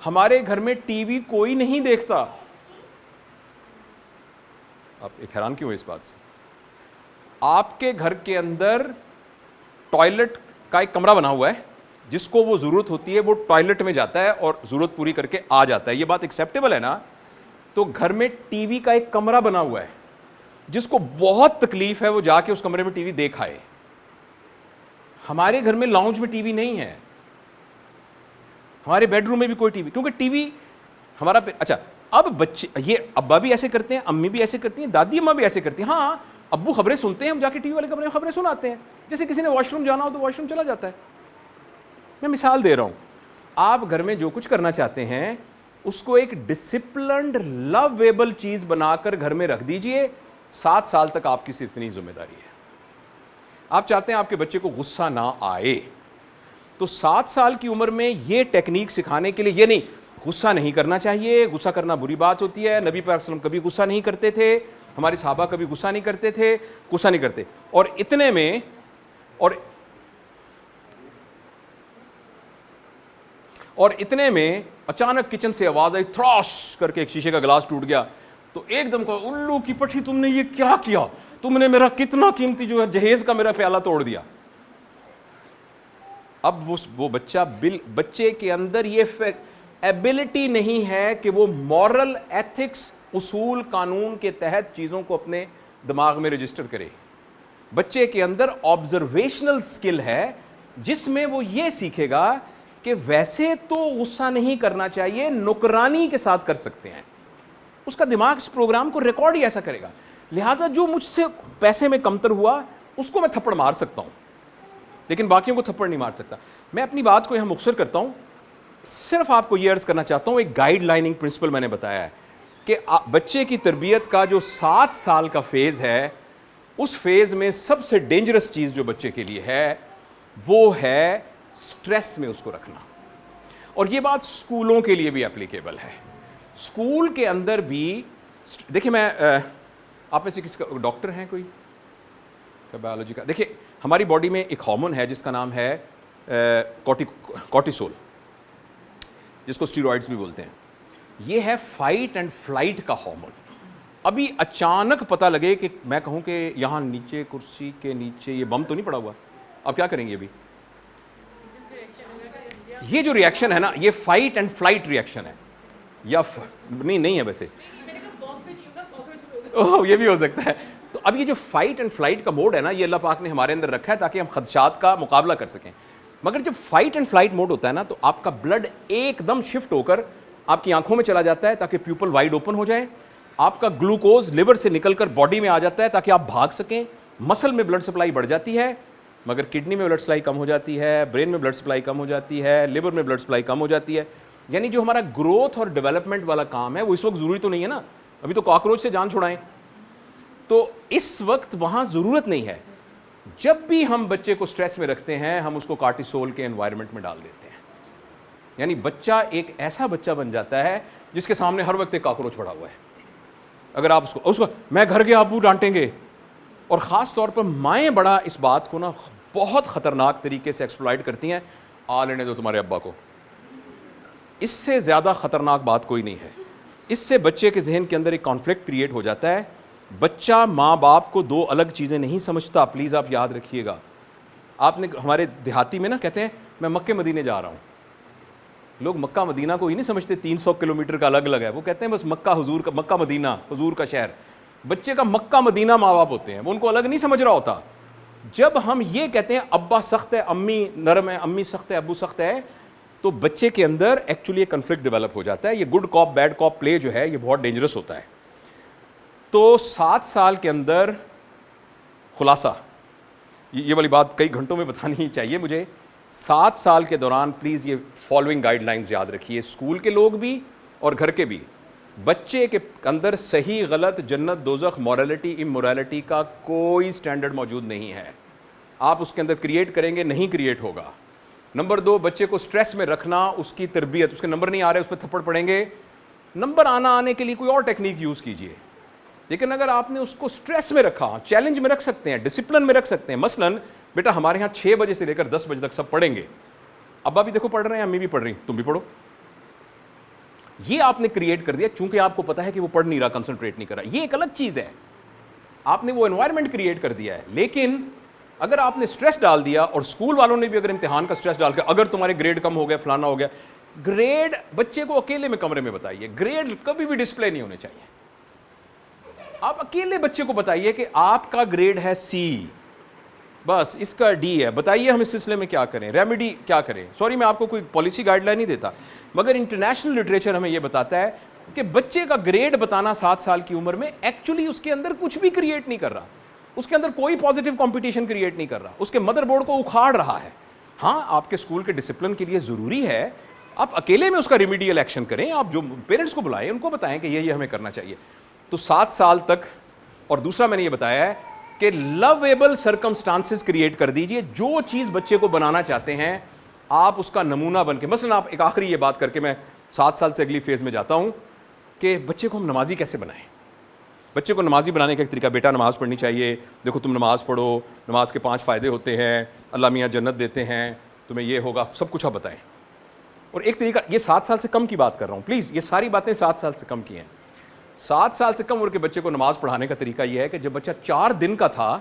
ہمارے گھر میں ٹی وی کوئی نہیں دیکھتا. آپ ایک حیران کیوں ہے اس بات سے؟ آپ کے گھر کے اندر ٹوائلٹ کا ایک کمرہ بنا ہوا ہے, جس کو وہ ضرورت ہوتی ہے وہ ٹوائلٹ میں جاتا ہے اور ضرورت پوری کر کے آ جاتا ہے. یہ بات ایکسیپٹیبل ہے نا؟ تو گھر میں ٹی وی کا ایک کمرہ بنا ہوا ہے, جس کو بہت تکلیف ہے وہ جا کے اس کمرے میں ٹی وی دیکھ آئے. ہمارے گھر میں لاؤنج میں ٹی وی نہیں ہے, ہمارے بیڈ روم میں بھی کوئی ٹی وی, کیونکہ ٹی وی ہمارا. اچھا, اب بچے, یہ ابا بھی ایسے کرتے ہیں, امی بھی ایسے کرتی ہیں, دادی اماں بھی ایسے کرتی ہیں. ہاں, ابو خبریں سنتے ہیں, ہم جا کے ٹی وی والے کمرے میں خبریں سناتے ہیں. جیسے کسی نے واش روم جانا ہو تو واش روم چلا جاتا ہے. میں مثال دے رہا ہوں. آپ گھر میں جو کچھ کرنا چاہتے ہیں اس کو ایک ڈسپلنڈ لویبل چیز بنا کر گھر میں رکھ دیجئے. 7 سال تک آپ کی صرف اتنی ذمہ داری ہے. آپ چاہتے ہیں آپ کے بچے کو غصہ نہ آئے, تو 7 سال کی عمر میں یہ ٹیکنیک سکھانے کے لیے, یہ نہیں غصہ نہیں کرنا چاہیے, غصہ کرنا بری بات ہوتی ہے, نبی پاک صلی اللہ علیہ وسلم کبھی غصہ نہیں کرتے تھے, ہمارے صحابہ کبھی غصہ نہیں کرتے تھے, غصہ نہیں کرتے. اور اتنے میں, اور اتنے میں اچانک کچن سے آواز آئی، تھراش کر کے ایک شیشے کا گلاس ٹوٹ گیا. تو ایک دم کہا الو کی پٹھی تم نے یہ کیا کیا، تم نے میرا کتنا قیمتی جو ہے جہیز کا میرا پیالہ توڑ دیا. اب وہ بچے کے اندر یہ ایبلٹی نہیں ہے کہ وہ مورل ایتھکس، اصول قانون کے تحت چیزوں کو اپنے دماغ میں رجسٹر کرے. بچے کے اندر آبزرویشنل سکل ہے جس میں وہ یہ سیکھے گا کہ ویسے تو غصہ نہیں کرنا چاہیے، نکرانی کے ساتھ کر سکتے ہیں. اس کا دماغ اس پروگرام کو ریکارڈ ہی ایسا کرے گا. لہٰذا جو مجھ سے پیسے میں کمتر ہوا اس کو میں تھپڑ مار سکتا ہوں لیکن باقیوں کو تھپڑ نہیں مار سکتا. میں اپنی بات کو یہاں مختصر کرتا ہوں، صرف آپ کو یہ عرض کرنا چاہتا ہوں، ایک گائیڈ لائننگ پرنسپل میں نے بتایا ہے کہ بچے کی تربیت کا جو 7 سال کا فیز ہے، اس فیز میں سب سے ڈینجرس چیز جو بچے کے لیے ہے وہ ہے سٹریس میں اس کو رکھنا. اور یہ بات سکولوں کے لیے بھی اپلیکیبل ہے. سکول کے اندر بھی دیکھیں، میں آپ میں سے کسی کا ڈاکٹر ہیں کوئی بایولوجی کا؟ دیکھیں ہماری باڈی میں ایک ہارمون ہے جس کا نام ہے کورٹیسول، جس کو اسٹیرائڈز بھی بولتے ہیں. یہ ہے فائٹ اینڈ فلائٹ کا ہارمون. ابھی اچانک پتہ لگے کہ میں کہوں کہ یہاں نیچے کرسی کے نیچے یہ بم تو نہیں پڑا ہوا، اب کیا کریں گے؟ ابھی یہ جو ریئیکشن ہے نا، یہ فائٹ اینڈ فلائٹ ریئیکشن ہے، یا نہیں ہے ویسے، یہ بھی ہو سکتا ہے. تو اب یہ جو فائٹ اینڈ فلائٹ کا موڈ ہے نا، یہ اللہ پاک نے ہمارے اندر رکھا ہے تاکہ ہم خدشات کا مقابلہ کر سکیں. مگر جب فائٹ اینڈ فلائٹ موڈ ہوتا ہے نا تو آپ کا بلڈ ایک دم شفٹ ہو کر آپ کی آنکھوں میں چلا جاتا ہے تاکہ پیپل وائڈ اوپن ہو جائے. آپ کا گلوکوز لیور سے نکل کر باڈی میں آ جاتا ہے تاکہ آپ بھاگ سکیں. مسل میں بلڈ سپلائی بڑھ جاتی ہے مگر کڈنی میں بلڈ سپلائی کم ہو جاتی ہے، برین میں بلڈ سپلائی کم ہو جاتی ہے، لیور میں بلڈ سپلائی کم ہو جاتی ہے. یعنی جو ہمارا گروتھ اور ڈیولپمنٹ والا کام ہے وہ اس وقت ضروری تو نہیں ہے نا، ابھی تو کاکروچ سے جان چھڑائیں. تو اس وقت وہاں ضرورت نہیں ہے. جب بھی ہم بچے کو سٹریس میں رکھتے ہیں ہم اس کو کارٹیسول کے انوائرمنٹ میں ڈال دیتے ہیں. یعنی بچہ ایک ایسا بچہ بن جاتا ہے جس کے سامنے ہر وقت ایک کاکروچ پڑا ہوا ہے. اگر آپ اس کو میں گھر کے ابو ڈانٹیں گے. اور خاص طور پر مائیں بڑا اس بات کو نا بہت خطرناک طریقے سے ایکسپلائٹ کرتی ہیں، آ لینے دو تمہارے ابا کو. اس سے زیادہ خطرناک بات کوئی نہیں ہے. اس سے بچے کے ذہن کے اندر ایک کانفلکٹ کریٹ ہو جاتا ہے. بچہ ماں باپ کو دو الگ چیزیں نہیں سمجھتا. پلیز آپ یاد رکھیے گا. آپ نے ہمارے دیہاتی میں نا کہتے ہیں میں مکے مدینے جا رہا ہوں. لوگ مکہ مدینہ کو ہی نہیں سمجھتے 300 کلومیٹر کا الگ الگ ہے. وہ کہتے ہیں بس مکہ حضور کا، مکہ مدینہ حضور کا شہر. بچے کا مکہ مدینہ ماں باپ ہوتے ہیں، وہ ان کو الگ نہیں سمجھ رہا ہوتا. جب ہم یہ کہتے ہیں ابا سخت ہے امی نرم ہے، امی سخت ہے ابو سخت ہے، تو بچے کے اندر ایکچولی ایک کنفلکٹ ڈیولپ ہو جاتا ہے. یہ گڈ کاپ بیڈ کاپ پلے جو ہے یہ بہت ڈینجرس ہوتا ہے. تو 7 سال کے اندر خلاصہ یہ والی بات کئی گھنٹوں میں بتانی ہی چاہیے مجھے. 7 سال کے دوران پلیز یہ فالوئنگ گائیڈ لائنز یاد رکھیے، اسکول کے لوگ بھی اور گھر کے بھی. بچے کے اندر صحیح غلط، جنت دوزخ، مورالٹی امورالٹی کا کوئی سٹینڈرڈ موجود نہیں ہے. آپ اس کے اندر کریٹ کریں گے نہیں کریٹ ہوگا. نمبر 2، بچے کو سٹریس میں رکھنا، اس کی تربیت، اس کے نمبر نہیں آ رہے اس پہ تھپڑ پڑیں گے. نمبر آنے کے لیے کوئی اور ٹیکنیک یوز کیجئے. لیکن اگر آپ نے اس کو سٹریس میں رکھا، چیلنج میں رکھ سکتے ہیں، ڈسپلن میں رکھ سکتے ہیں. مثلاً بیٹا ہمارے ہاں 6 بجے سے لے کر 10 بجے تک سب پڑھیں گے. ابا بھی دیکھو پڑھ رہے ہیں، امی بھی پڑھ رہی ہیں، تم بھی پڑھو. یہ آپ نے کریٹ کر دیا چونکہ آپ کو پتا ہے کہ وہ پڑھ نہیں رہا، کنسنٹریٹ نہیں کر رہا. یہ ایک الگ چیز ہے، آپ نے وہ انوائرمنٹ کریٹ کر دیا ہے. لیکن اگر آپ نے سٹریس ڈال دیا، اور اسکول والوں نے بھی اگر امتحان کا سٹریس ڈال کے اگر تمہارے گریڈ کم ہو گیا فلانا ہو گیا، گریڈ بچے کو اکیلے میں کمرے میں بتائیے. گریڈ کبھی بھی ڈسپلے نہیں ہونے چاہیے. آپ اکیلے بچے کو بتائیے کہ آپ کا گریڈ ہے سی، بس اس کا ڈی ہے، بتائیے ہم اس سلسلے میں کیا کریں، ریمیڈی کیا کریں. سوری میں آپ کو کوئی پالیسی گائیڈ لائن نہیں دیتا، مگر انٹرنیشنل لٹریچر ہمیں یہ بتاتا ہے کہ بچے کا گریڈ بتانا 7 سال کی عمر میں ایکچولی اس کے اندر کچھ بھی کریٹ نہیں کر رہا. اس کے اندر کوئی پازیٹیو کمپٹیشن کریٹ نہیں کر رہا، اس کے مدر بورڈ کو اکھاڑ رہا ہے. ہاں آپ کے اسکول کے ڈسپلن کے لیے ضروری ہے آپ اکیلے میں اس کا ریمیڈیل ایکشن کریں. آپ جو پیرنٹس کو بلائیں ان کو بتائیں کہ یہ ہمیں کرنا چاہیے. تو 7 سال تک. اور دوسرا میں نے یہ بتایا ہے کہ لویبل سرکمسٹانسز کریٹ کر دیجئے. جو چیز بچے کو بنانا چاہتے ہیں آپ اس کا نمونہ بن کے. مثلا آپ ایک آخری یہ بات کر کے میں 7 سال سے اگلی فیز میں جاتا ہوں کہ بچے کو ہم نمازی کیسے بنائیں. بچے کو نمازی بنانے کا ایک طریقہ، بیٹا نماز پڑھنی چاہیے، دیکھو تم نماز پڑھو، نماز کے 5 فائدے ہوتے ہیں، اللہ میاں جنت دیتے ہیں، تمہیں یہ ہوگا، سب کچھ آپ بتائیں. اور ایک طریقہ, یہ 7 سال سے کم کی بات کر رہا ہوں پلیز, یہ ساری باتیں 7 سال سے کم کی ہیں. 7 سال سے کم عمر کے بچے کو نماز پڑھانے کا طریقہ یہ ہے کہ جب بچہ 4 دن کا تھا,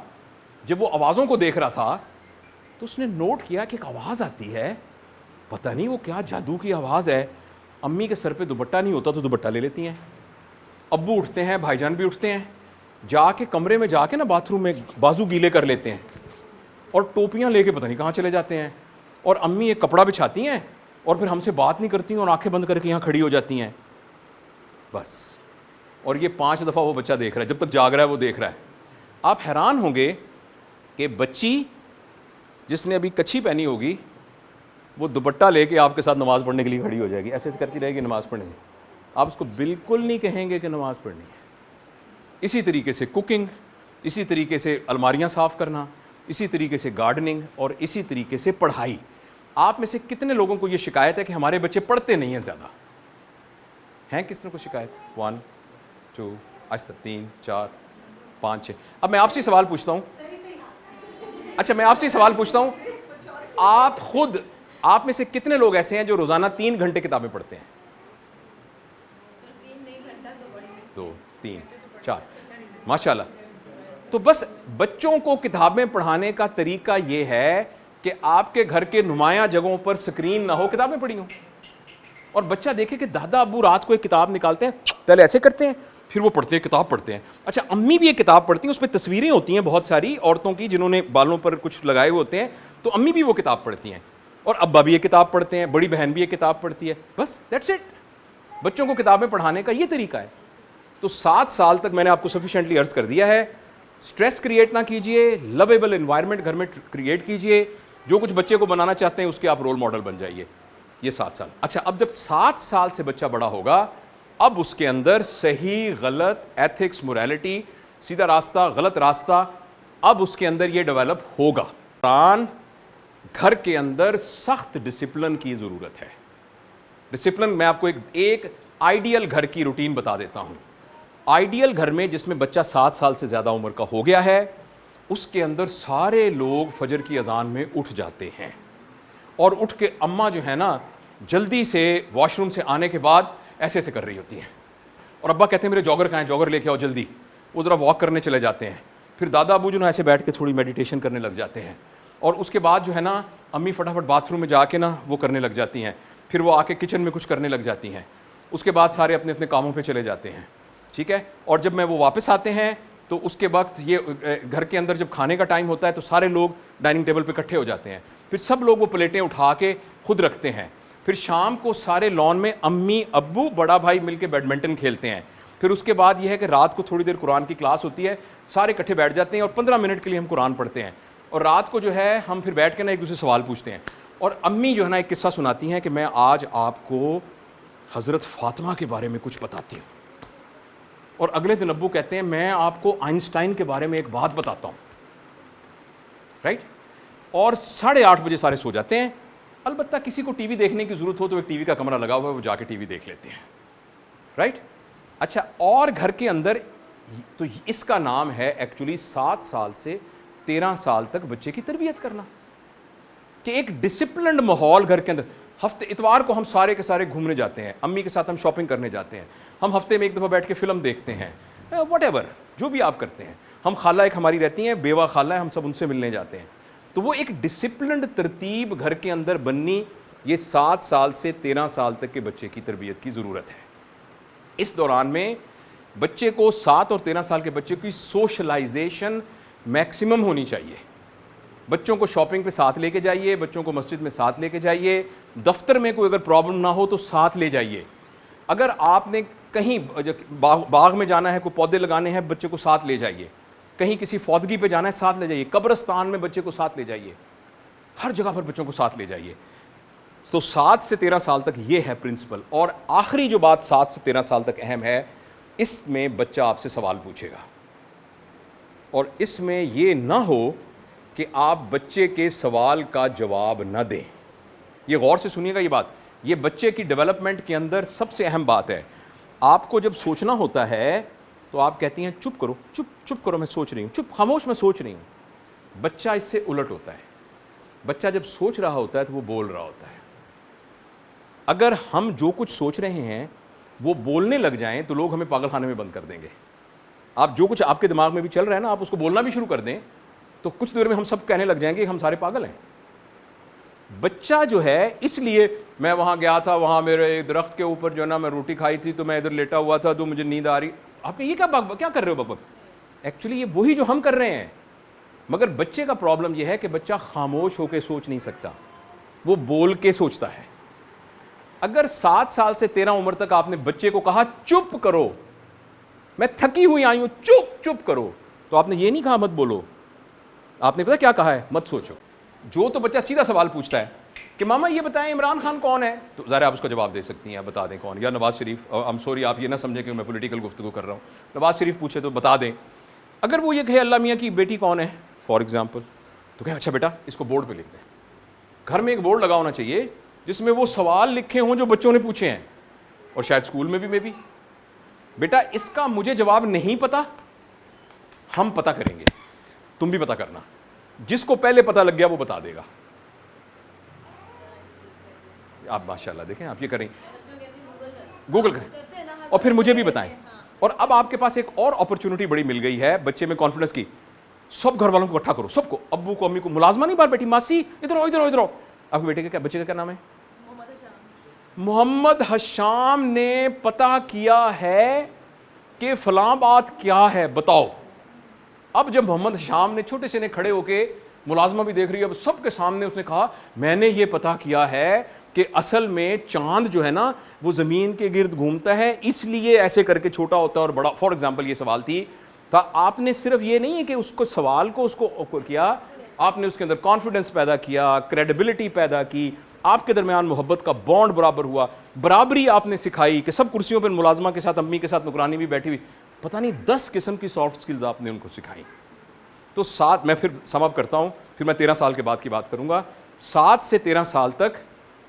جب وہ آوازوں کو دیکھ رہا تھا تو اس نے نوٹ کیا کہ ایک آواز آتی ہے, پتہ نہیں وہ کیا جادو کی آواز ہے. امی کے سر پہ دوپٹہ نہیں ہوتا تو دوپٹہ لے لیتی ہیں, ابو اٹھتے ہیں, بھائی جان بھی اٹھتے ہیں, جا کے کمرے میں جا کے نا باتھ روم میں بازو گیلے کر لیتے ہیں اور ٹوپیاں لے کے پتہ نہیں کہاں چلے جاتے ہیں, اور امی ایک کپڑا بچھاتی ہیں اور پھر ہم سے بات نہیں کرتی ہیں اور آنکھیں بند کر کے یہاں کھڑی ہو جاتی ہیں بس. اور یہ 5 دفعہ وہ بچہ دیکھ رہا ہے, جب تک جاگ رہا ہے وہ دیکھ رہا ہے. آپ حیران ہوں گے کہ بچی جس نے ابھی کچھی پہنی ہوگی وہ دوپٹہ لے کے آپ کے ساتھ نماز پڑھنے کے لیے کھڑی ہو جائے گی, ایسے کرتی رہے گی نماز پڑھنے کی. آپ اس کو بالکل نہیں کہیں گے کہ نماز پڑھنی ہے. اسی طریقے سے کوکنگ, اسی طریقے سے الماریاں صاف کرنا, اسی طریقے سے گارڈننگ, اور اسی طریقے سے پڑھائی. آپ میں سے کتنے لوگوں کو یہ شکایت ہے کہ ہمارے بچے پڑھتے نہیں ہیں زیادہ؟ ہیں کس نے کو شکایت؟ 1 2 آج تک 3 4 5 6. اب میں آپ سے سوال پوچھتا ہوں, اچھا میں آپ سے سوال پوچھتا ہوں, آپ خود, آپ میں سے کتنے لوگ ایسے ہیں جو روزانہ 3 گھنٹے کتابیں پڑھتے ہیں؟ 2 3 4 ماشاءاللہ. تو بس بچوں کو کتابیں پڑھانے کا طریقہ یہ ہے کہ آپ کے گھر کے نمایاں جگہوں پر سکرین نہ ہو, کتابیں پڑھی ہوں, اور بچہ دیکھے کہ دادا ابو رات کو ایک کتاب نکالتے ہیں, پہلے ایسے کرتے ہیں پھر وہ پڑھتے ہیں, کتاب پڑھتے ہیں. اچھا امی بھی ایک کتاب پڑھتی ہیں, اس پہ تصویریں ہوتی ہیں بہت ساری عورتوں کی جنہوں نے بالوں پر کچھ لگائے ہوئے ہوتے ہیں, تو امی بھی وہ کتاب پڑھتی ہیں, اور ابا بھی ایک کتاب پڑھتے ہیں, بڑی بہن بھی ایک کتاب پڑھتی ہے, بس دیٹس اٹ. بچوں کو کتابیں پڑھانے کا یہ طریقہ ہے. تو 7 سال تک میں نے آپ کو سفیشینٹلی عرض کر دیا ہے. سٹریس کریٹ نہ کیجئے, لویبل انوائرمنٹ گھر میں کریٹ کیجئے, جو کچھ بچے کو بنانا چاہتے ہیں اس کے آپ رول ماڈل بن جائیے. یہ 7 سال. اچھا اب جب 7 سال سے بچہ بڑا ہوگا, اب اس کے اندر صحیح غلط, ایتھکس, موریلٹی, سیدھا راستہ, غلط راستہ, اب اس کے اندر یہ ڈیولپ ہوگا. قرآن گھر کے اندر سخت ڈسپلن کی ضرورت ہے. ڈسپلن, میں آپ کو ایک آئیڈیل گھر کی روٹین بتا دیتا ہوں. آئیڈیل گھر میں جس میں بچہ 7 سال سے زیادہ عمر کا ہو گیا ہے, اس کے اندر سارے لوگ فجر کی اذان میں اٹھ جاتے ہیں, اور اٹھ کے اماں جو ہے نا جلدی سے واش روم سے آنے کے بعد ایسے ایسے کر رہی ہوتی ہیں, اور ابا کہتے ہیں میرے جاگر کہاں ہیں, جاگر لے کے آؤ جلدی. وہ ذرا واک کرنے چلے جاتے ہیں. پھر دادا ابو جو نا ایسے بیٹھ کے تھوڑی میڈیٹیشن کرنے لگ جاتے ہیں, اور اس کے بعد جو ہے نا امی فٹافٹ باتھ روم میں جا کے نا وہ کرنے لگ جاتی ہیں. پھر وہ آ کے کچن میں کچھ کرنے لگ جاتی ہیں. اس کے بعد سارے اپنے اپنے کاموں پہ چلے جاتے ہیں, ٹھیک ہے. اور جب میں وہ واپس آتے ہیں تو اس کے وقت یہ گھر کے اندر جب کھانے کا ٹائم ہوتا ہے تو سارے لوگ ڈائننگ ٹیبل پہ اکٹھے ہو جاتے ہیں. پھر سب لوگ وہ پلیٹیں اٹھا کے خود رکھتے ہیں. پھر شام کو سارے لان میں امی ابو بڑا بھائی مل کے بیڈمنٹن کھیلتے ہیں. پھر اس کے بعد یہ ہے کہ رات کو تھوڑی دیر قرآن کی کلاس ہوتی ہے, سارے اکٹھے بیٹھ جاتے ہیں اور 15 منٹ کے لیے ہم قرآن پڑھتے ہیں. اور رات کو جو ہے ہم پھر بیٹھ کے نا ایک دوسرے سوال پوچھتے ہیں. اور امی جو ہے نا ایک قصہ سناتی ہیں کہ میں آج آپ کو حضرت فاطمہ کے بارے میں کچھ بتاتی ہوں. اور اگلے دن ابو کہتے ہیں میں آپ کو آئنسٹائن کے بارے میں ایک بات بتاتا ہوں, رائٹ. اور 8:30 بجے سارے سو جاتے ہیں. البتہ کسی کو ٹی وی دیکھنے کی ضرورت ہو تو ایک ٹی وی کا کمرہ لگا ہوا ہے, وہ جا کے ٹی وی دیکھ لیتے ہیں, رائٹ. اچھا, اور گھر کے اندر تو اس کا نام ہے ایکچولی 7 سال سے 13 سال تک بچے کی تربیت کرنا, کہ ایک ڈسپلنڈ ماحول گھر کے اندر. ہفتے اتوار کو ہم سارے کے سارے گھومنے جاتے ہیں, امی کے ساتھ ہم شاپنگ کرنے جاتے ہیں, ہم ہفتے میں ایک دفعہ بیٹھ کے فلم دیکھتے ہیں, واٹ ایور جو بھی آپ کرتے ہیں. ہم خالہ ایک ہماری رہتی ہیں, بیوہ خالہ ہیں, ہم سب ان سے ملنے جاتے ہیں. تو وہ ایک ڈسپلنڈ ترتیب گھر کے اندر بننی, یہ 7 سال سے 13 سال تک کے بچے کی تربیت کی ضرورت ہے. اس دوران میں بچے کو 7 اور 13 سال کے بچے کی سوشلائزیشن میکسیمم ہونی چاہیے. بچوں کو شاپنگ پہ ساتھ لے کے جائیے, بچوں کو مسجد میں ساتھ لے کے جائیے, دفتر میں کوئی اگر پرابلم نہ ہو تو ساتھ لے جائیے. اگر آپ نے کہیں باغ میں جانا ہے, کوئی پودے لگانے ہیں, بچے کو ساتھ لے جائیے. کہیں کسی فوتگی پہ جانا ہے, ساتھ لے جائیے. قبرستان میں بچے کو ساتھ لے جائیے. ہر جگہ پر بچوں کو ساتھ لے جائیے. تو 7 سے 13 سال تک یہ ہے پرنسپل. اور آخری جو بات 7 سے 13 سال تک اہم ہے, اس میں بچہ آپ سے سوال پوچھے گا, اور اس میں یہ نہ ہو کہ آپ بچے کے سوال کا جواب نہ دیں. یہ غور سے سنیے گا یہ بات, یہ بچے کی ڈیولپمنٹ کے اندر سب سے اہم بات ہے. آپ کو جب سوچنا ہوتا ہے تو آپ کہتی ہیں چپ کرو, چپ کرو, میں سوچ رہی ہوں, چپ خاموش, میں سوچ رہی ہوں. بچہ اس سے الٹ ہوتا ہے. بچہ جب سوچ رہا ہوتا ہے تو وہ بول رہا ہوتا ہے. اگر ہم جو کچھ سوچ رہے ہیں وہ بولنے لگ جائیں تو لوگ ہمیں پاگل خانے میں بند کر دیں گے. آپ جو کچھ آپ کے دماغ میں بھی چل رہا ہے نا, آپ اس کو بولنا بھی شروع کر دیں تو کچھ دیر میں ہم سب کہنے لگ جائیں گے کہ ہم سارے پاگل ہیں. بچہ جو ہے, اس لیے میں وہاں گیا تھا, وہاں میرے درخت کے اوپر جو ہے نا میں روٹی کھائی تھی تو میں ادھر لیٹا ہوا تھا تو مجھے نیند آ رہی. آپ کہ یہ کیا کر رہے ہو بک. ایکچولی یہ وہی جو ہم کر رہے ہیں, مگر بچے کا پرابلم یہ ہے کہ بچہ خاموش ہو کے سوچ نہیں سکتا, وہ بول کے سوچتا ہے. اگر 7 سال سے 13 عمر تک آپ نے بچے کو کہا چپ کرو, میں تھکی ہوئی آئی ہوں, چپ کرو, تو آپ نے یہ نہیں کہا مت بولو, آپ نے پتا کیا کہا ہے, مت سوچو. جو تو بچہ سیدھا سوال پوچھتا ہے کہ ماما یہ بتائیں عمران خان کون ہے, تو ظاہر آپ اس کا جواب دے سکتی ہیں, بتا دیں کون, یا نواز شریف. I'm sorry آپ یہ نہ سمجھیں کہ میں پولیٹیکل گفتگو کر رہا ہوں, نواز شریف پوچھے تو بتا دیں. اگر وہ یہ کہے اللہ میاں کی بیٹی کون ہے فار ایگزامپل, تو کہیں اچھا بیٹا اس کو بورڈ پہ لکھ دیں. گھر میں ایک بورڈ لگا ہونا چاہیے جس میں وہ سوال لکھے ہوں جو بچوں نے پوچھے ہیں, اور شاید اسکول میں بھی بیٹا اس کا مجھے جواب نہیں پتا, ہم پتہ کریں گے, تم بھی پتہ کرنا, جس کو پہلے پتہ لگ گیا وہ بتا دے گا. آپ ماشاءاللہ دیکھیں آپ یہ کریں, گوگل کریں اور پھر مجھے بھی بتائیں. اور اب آپ کے پاس ایک اور اپرچونٹی بڑی مل گئی ہے بچے میں کانفیڈنس کی. سب گھر والوں کو اکٹھا کرو, سب کو, ابو کو, امی کو, ملازمہ نہیں بار بیٹی, ماسی ادھر آؤ. آپ کے بیٹے کا بچے کا کیا نام ہے؟ محمد حشام نے پتہ کیا ہے کہ فلاں بات کیا ہے, بتاؤ. اب جب محمد حشام نے چھوٹے سے نے کھڑے ہو کے, ملازمہ بھی دیکھ رہی ہے, اب سب کے سامنے اس نے کہا میں نے یہ پتہ کیا ہے کہ اصل میں چاند جو ہے نا وہ زمین کے گرد گھومتا ہے, اس لیے ایسے کر کے چھوٹا ہوتا ہے اور بڑا. فار ایگزامپل یہ سوال تھی, تو آپ نے صرف یہ نہیں ہے کہ اس کو سوال کو اس کو کیا, آپ نے اس کے اندر کانفیڈنس پیدا کیا, کریڈیبلٹی پیدا کی, آپ کے درمیان محبت کا بانڈ برابر ہوا, برابری آپ نے سکھائی کہ سب کرسیوں پر ملازمہ کے ساتھ, امی کے ساتھ, نگرانی بھی بیٹھی ہوئی, پتہ نہیں 10 قسم کی سافٹ سکلز آپ نے ان کو سکھائی. تو 7, میں پھر سم اپ کرتا ہوں, پھر میں 13 سال کے بعد کی بات کروں گا. 7 سے 13 سال تک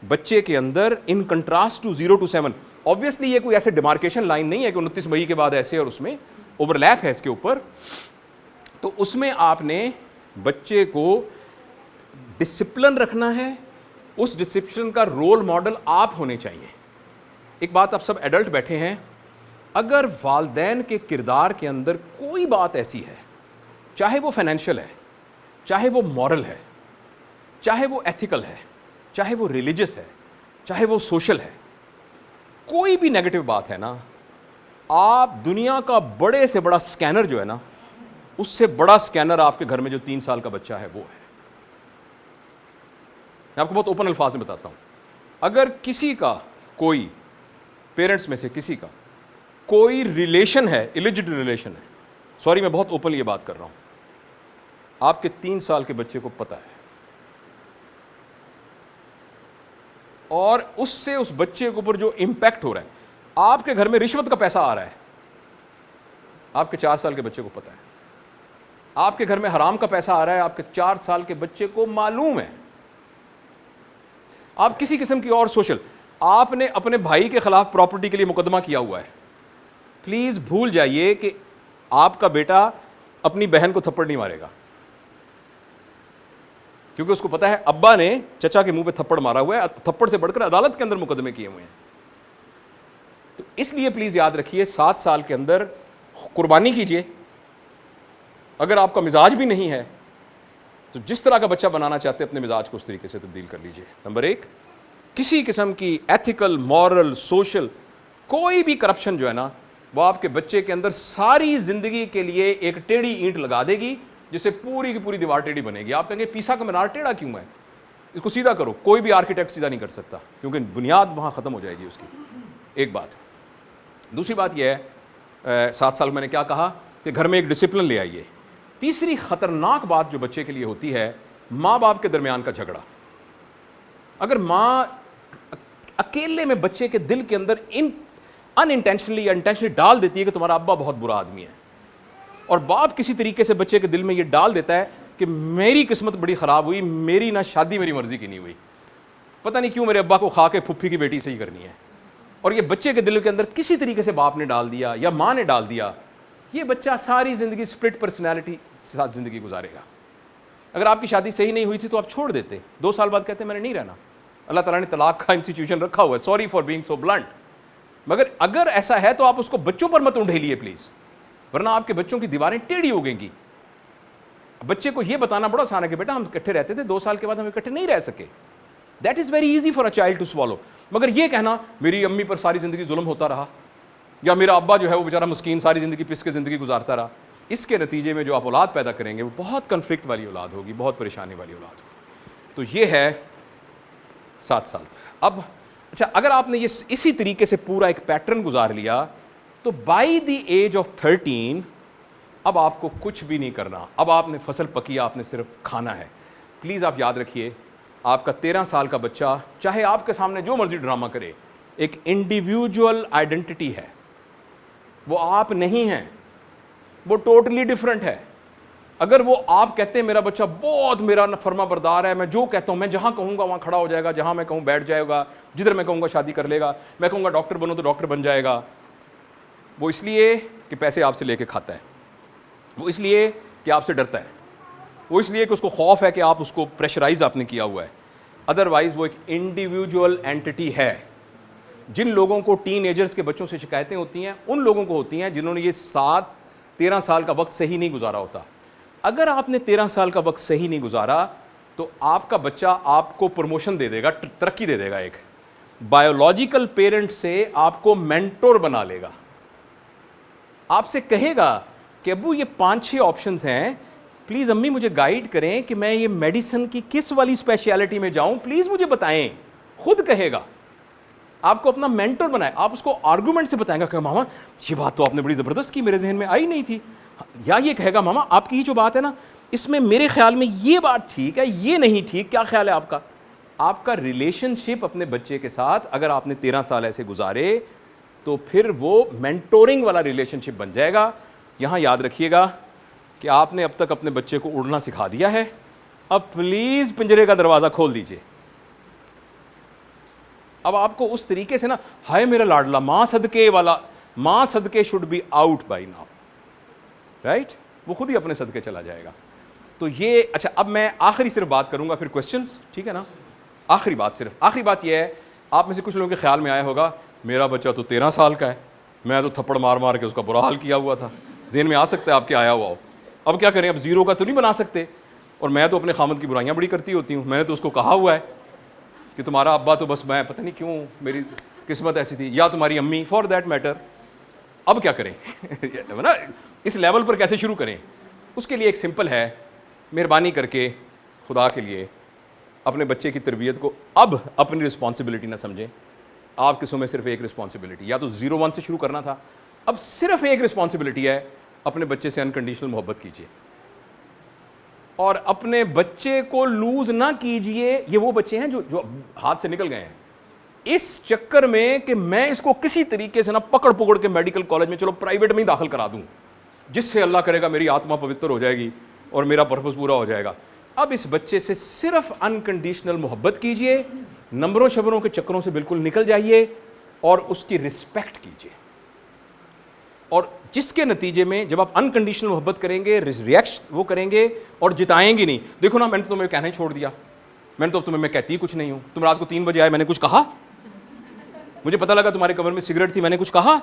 بچے کے اندر in contrast to 0 to 7, obviously یہ کوئی ایسے ڈیمارکیشن لائن نہیں ہے کہ 29 مئی کے بعد ایسے, اور اس میں اوور لیپ ہے اس کے اوپر. تو اس میں آپ نے بچے کو ڈسپلن رکھنا ہے, اس ڈسپلن کا رول ماڈل آپ ہونے چاہیے. ایک بات, آپ سب ایڈلٹ بیٹھے ہیں, اگر والدین کے کردار کے اندر کوئی بات ایسی ہے, چاہے وہ فائنینشیل ہے, چاہے وہ مورل ہے, چاہے وہ ایتھیکل ہے, چاہے وہ ریلیجس ہے, چاہے وہ سوشل ہے, کوئی بھی نیگیٹو بات ہے نا, آپ دنیا کا بڑے سے بڑا سکینر جو ہے نا, اس سے بڑا سکینر آپ کے گھر میں جو 3 سال کا بچہ ہے وہ ہے. میں آپ کو بہت اوپن الفاظ میں بتاتا ہوں, اگر کسی کا کوئی پیرنٹس میں سے کسی کا کوئی ریلیشن ہے, ایلیجڈ ریلیشن ہے, سوری میں بہت اوپن یہ بات کر رہا ہوں, آپ کے 3 سال کے بچے کو پتہ ہے, اور اس سے اس بچے کے اوپر جو امپیکٹ ہو رہا ہے, آپ کے گھر میں رشوت کا پیسہ آ رہا ہے, آپ کے 4 سال کے بچے کو پتہ ہے, آپ کے گھر میں حرام کا پیسہ آ رہا ہے, آپ کے 4 سال کے بچے کو معلوم ہے, آپ کسی قسم کی اور سوشل, آپ نے اپنے بھائی کے خلاف پراپرٹی کے لیے مقدمہ کیا ہوا ہے, پلیز بھول جائیے کہ آپ کا بیٹا اپنی بہن کو تھپڑ نہیں مارے گا, کیونکہ اس کو پتا ہے ابا نے چچا کے منہ پہ تھپڑ مارا ہوا ہے, تھپڑ سے بڑھ کر عدالت کے اندر مقدمے کیے ہوئے ہیں. تو اس لیے پلیز یاد رکھیے 7 سال کے اندر قربانی کیجئے. اگر آپ کا مزاج بھی نہیں ہے تو جس طرح کا بچہ بنانا چاہتے ہیں اپنے مزاج کو اس طریقے سے تبدیل کر لیجئے. نمبر 1, کسی قسم کی ایتھیکل, مورل, سوشل کوئی بھی کرپشن جو ہے نا وہ آپ کے بچے کے اندر ساری زندگی کے لیے ایک ٹیڑھی اینٹ لگا دے گی, جس سے پوری کی پوری دیوار ٹیڑھی بنے گی. آپ کہیں گے پیسا کا مینار ٹیڑھا کیوں ہے, اس کو سیدھا کرو. کوئی بھی آرکیٹیکٹ سیدھا نہیں کر سکتا, کیونکہ بنیاد وہاں ختم ہو جائے گی اس کی. ایک بات. دوسری بات یہ ہے, 7 سال میں نے کیا کہا کہ گھر میں ایک ڈسپلن لے آئیے. تیسری خطرناک بات جو بچے کے لیے ہوتی ہے, ماں باپ کے درمیان کا جھگڑا. اگر ماں اکیلے میں بچے کے دل کے اندر ان انٹینشنلی یا انٹینشنلی ڈال دیتی ہے کہ تمہارا ابا بہت برا آدمی ہے, اور باپ کسی طریقے سے بچے کے دل میں یہ ڈال دیتا ہے کہ میری قسمت بڑی خراب ہوئی, میری نہ شادی میری مرضی کی نہیں ہوئی, پتہ نہیں کیوں میرے ابا کو کھا کے پھپھی کی بیٹی سے ہی کرنی ہے, اور یہ بچے کے دل کے اندر کسی طریقے سے باپ نے ڈال دیا یا ماں نے ڈال دیا, یہ بچہ ساری زندگی سپلٹ پرسنالٹی کے ساتھ زندگی گزارے گا. اگر آپ کی شادی صحیح نہیں ہوئی تھی تو آپ چھوڑ دیتے, 2 سال بعد کہتے میں نے نہیں رہنا, اللہ تعالیٰ نے طلاق کا انسٹیٹیوشن رکھا ہوا ہے, sorry for being so blunt. مگر اگر ایسا ہے تو آپ اس کو بچوں پر مت انڈھیلیے پلیز, ورنہ آپ کے بچوں کی دیواریں ٹیڑھی ہو گئیں گی. بچے کو یہ بتانا بڑا آسان ہے کہ بیٹا ہم اکٹھے رہتے تھے, 2 سال کے بعد ہم اکٹھے نہیں رہ سکے. That is very easy for a child to swallow. مگر یہ کہنا میری امی پر ساری زندگی ظلم ہوتا رہا, یا میرا ابا جو ہے وہ بیچارہ مسکین ساری زندگی پس کے زندگی گزارتا رہا, اس کے نتیجے میں جو آپ اولاد پیدا کریں گے وہ بہت کنفلکٹ والی اولاد ہوگی, بہت پریشانی والی اولاد ہوگی. تو یہ ہے 7 سال تک. اب اچھا, اگر آپ نے یہ اسی طریقے سے پورا ایک پیٹرن گزار لیا تو بائی دی ایج آف 13 اب آپ کو کچھ بھی نہیں کرنا, اب آپ نے فصل پکی, آپ نے صرف کھانا ہے. پلیز آپ یاد رکھیے, آپ کا 13 سال کا بچہ چاہے آپ کے سامنے جو مرضی ڈرامہ کرے, ایک انڈیویجول آئیڈینٹی ہے, وہ آپ نہیں ہیں, وہ ٹوٹلی ڈفرینٹ ہے. اگر وہ آپ کہتے ہیں میرا بچہ بہت میرا فرما بردار ہے, میں جو کہتا ہوں, میں جہاں کہوں گا وہاں کھڑا ہو جائے گا, جہاں میں کہوں بیٹھ جائے گا, جدھر میں کہوں گا شادی کر لے گا, میں کہوں گا ڈاکٹر بنو تو ڈاکٹر بن جائے گا, وہ اس لیے کہ پیسے آپ سے لے کے کھاتا ہے, وہ اس لیے کہ آپ سے ڈرتا ہے, وہ اس لیے کہ اس کو خوف ہے کہ آپ اس کو پریشرائز آپ نے کیا ہوا ہے. ادروائز وہ ایک انڈیویجول اینٹی ہے. جن لوگوں کو ٹین ایجرز کے بچوں سے شکایتیں ہوتی ہیں ان لوگوں کو ہوتی ہیں جنہوں نے یہ 13 سال کا وقت صحیح نہیں گزارا ہوتا. اگر آپ نے 13 سال کا وقت صحیح نہیں گزارا تو آپ کا بچہ آپ کو پروموشن دے دے گا, ترقی دے دے گا, ایک بایولوجیکل پیرنٹ سے آپ کو مینٹور بنا لے گا, آپ سے کہے گا کہ ابو یہ 5-6 آپشنز ہیں, پلیز امی مجھے گائیڈ کریں کہ میں یہ میڈیسن کی کس والی اسپیشلٹی میں جاؤں, پلیز مجھے بتائیں. خود کہے گا, آپ کو اپنا مینٹور بنائے. آپ اس کو آرگومنٹ سے بتائیں گا کہ ماما یہ بات تو آپ نے بڑی زبردست کی, میرے ذہن میں آئی نہیں تھی. یا یہ کہے گا ماما آپ کی یہ جو بات ہے نا, اس میں میرے خیال میں یہ بات ٹھیک ہے, یہ نہیں ٹھیک, کیا خیال ہے آپ کا. آپ کا ریلیشن شپ اپنے بچے کے ساتھ اگر آپ نے 13 سال ایسے گزارے تو پھر وہ مینٹورنگ والا ریلیشن شپ بن جائے گا. یہاں یاد رکھیے گا کہ آپ نے اب تک اپنے بچے کو اڑنا سکھا دیا ہے, اب پلیز پنجرے کا دروازہ کھول دیجئے. اب آپ کو اس طریقے سے نا, ہائے میرا لاڈلا, ماں صدقے والا, ماں صدقے should be out by now, right, وہ خود ہی اپنے صدقے چلا جائے گا. تو یہ اچھا, اب میں آخری صرف بات کروں گا, پھر کوسچنز, ٹھیک ہے نا. آخری بات یہ ہے, آپ میں سے کچھ لوگوں کے خیال میں آیا ہوگا میرا بچہ تو 13 سال کا ہے, میں تو تھپڑ مار مار کے اس کا برا حال کیا ہوا تھا. ذہن میں آ سکتا ہے آپ کے آیا ہوا ہو. اب کیا کریں, اب زیرو کا تو نہیں بنا سکتے, اور میں تو اپنے خامد کی برائیاں بڑی کرتی ہوتی ہوں. میں نے تو اس کو کہا ہوا ہے کہ تمہارا ابا تو بس, میں پتہ نہیں کیوں میری قسمت ایسی تھی, یا تمہاری امی فار دیٹ میٹر. اب کیا کریں نا, اس لیول پر کیسے شروع کریں. اس کے لیے ایک سمپل ہے, مہربانی کر کے خدا کے لیے اپنے بچے کی تربیت کو اب اپنی رسپانسبلٹی نہ سمجھیں. آپ کے سامنے صرف ایک رسپانسبلٹی, یا تو 0-1 سے شروع کرنا تھا, اب صرف ایک رسپانسبلٹی ہے, اپنے بچے سے انکنڈیشنل محبت کیجیے, اور اپنے بچے کو لوز نہ کیجیے. یہ وہ بچے ہیں جو ہاتھ سے نکل گئے ہیں اس چکر میں کہ میں اس کو کسی طریقے سے نا پکڑ پکڑ کے میڈیکل کالج میں, چلو پرائیویٹ میں ہی داخل کرا دوں, جس سے اللہ کرے گا میری آتما پوتر ہو جائے گی اور میرا پرپس پورا ہو جائے گا. اب اس بچے سے صرف انکنڈیشنل محبت کیجیے, نمبروں شبروں کے چکروں سے بالکل نکل جائیے, اور اس کی رسپیکٹ کیجیے. اور جس کے نتیجے میں جب آپ انکنڈیشنل محبت کریں گے, ریئیکٹ وہ کریں گے اور جتائیں گے نہیں. دیکھو نا, میں نے تو تمہیں کہنا ہی چھوڑ دیا, میں نے تو تمہیں میں کہتی کچھ نہیں ہوں, تم رات کو 3 بجے آئے, میں نے کچھ کہا, مجھے پتہ لگا تمہارے کمر میں سگریٹ تھی, میں نے کچھ کہا.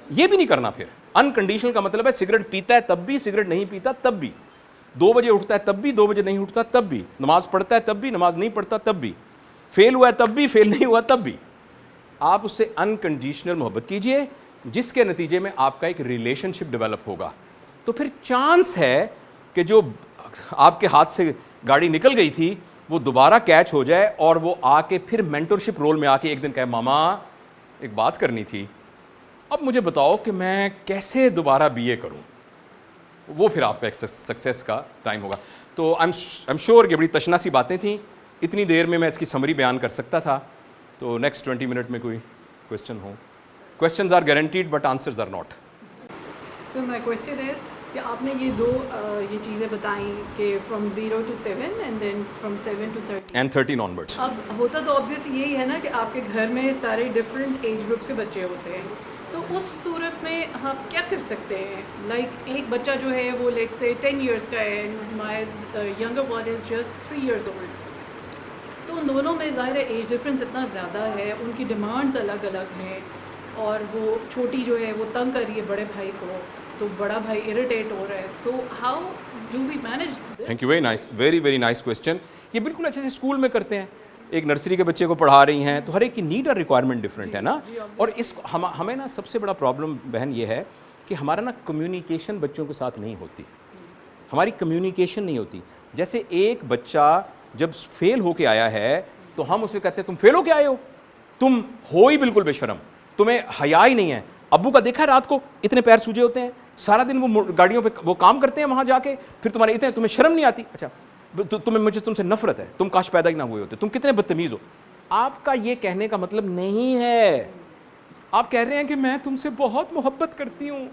یہ بھی نہیں کرنا. پھر انکنڈیشنل کا مطلب ہے سگریٹ پیتا ہے تب بھی, سگریٹ نہیں پیتا تب بھی, 2 بجے اٹھتا ہے تب بھی, 2 بجے نہیں اٹھتا تب بھی, نماز پڑھتا ہے تب بھی, نماز نہیں پڑھتا تب بھی, فیل ہوا ہے تب بھی, فیل نہیں ہوا تب بھی. آپ اس سے انکنڈیشنل محبت کیجئے, جس کے نتیجے میں آپ کا ایک ریلیشن شپ ڈیولپ ہوگا. تو پھر چانس ہے کہ جو آپ کے ہاتھ سے گاڑی نکل گئی تھی وہ دوبارہ کیچ ہو جائے, اور وہ آ کے پھر مینٹورشپ رول میں آ کے ایک دن کہے ماما ایک بات کرنی تھی, اب مجھے بتاؤ کہ میں کیسے دوبارہ BA کروں. وہ پھر آپ کا ایک سکسیس کا ٹائم ہوگا. تو آئی ایم شیور کہ بڑی تشنا سی باتیں تھیں, اتنی دیر میں اس کی سمری بیان کر سکتا تھا. تو نیکسٹ 20 منٹ میں کوئی کوشچن ہو. Questions are guaranteed but answers are not. So my question is کہ آپ نے یہ چیزیں بتائیں کہ from 0 to 7 and then from 7 to 13 and 13 onwards. اب ہوتا تو آبویس یہی ہے نا کہ آپ کے گھر میں سارے ڈفرینٹ ایج گروپس کے بچے ہوتے ہیں, تو اس صورت میں آپ کیا کر سکتے ہیں. لائک ایک بچہ جو ہے وہ لیٹ سے 10 ایئرس کا ہے, مائی younger one is just 3 years old. تو ان دونوں میں ظاہر ہے ایج ڈفرینس اتنا زیادہ ہے, ان کی ڈیمانڈز الگ الگ ہیں, اور وہ چھوٹی جو ہے وہ تنگ کر رہی ہے بڑے بھائی کو, تو بڑا بھائی اریٹیٹ ہو رہا ہے. So how do we manage this? Thank you, very nice, very very nice question. یہ بالکل ایسے اسکول میں کرتے ہیں, ایک نرسری کے بچے کو پڑھا رہی ہیں, تو ہر ایک کی نیڈ اور ریکوائرمنٹ ڈفرینٹ ہے نا. اور اس کو ہمیں نا سب سے بڑا پرابلم بہن یہ ہے کہ ہمارا نا کمیونیکیشن بچوں کے ساتھ نہیں ہوتی, ہماری کمیونیکیشن نہیں ہوتی. جیسے ایک بچہ جب فیل ہو کے آیا ہے تو ہم اسے کہتے ہیں تم فیل ہو کے آئے ہو, تم ہو ہی بالکل بے شرم, تمہیں حیا ہی نہیں ہے. ابو کا دیکھا رات کو اتنے پیر سوجے ہوتے ہیں, سارا دن وہ گاڑیوں پہ وہ کام کرتے ہیں وہاں جا کے, پھر تمہارے اتنے, تمہیں شرم نہیں آتی. اچھا مجھے تم سے نفرت ہے, تم کاش پیدا ہی نہ ہوئے ہوتے, تم کتنے بدتمیز ہو. آپ کا یہ کہنے کا مطلب نہیں ہے, آپ کہہ رہے ہیں کہ میں تم سے بہت محبت کرتی ہوں,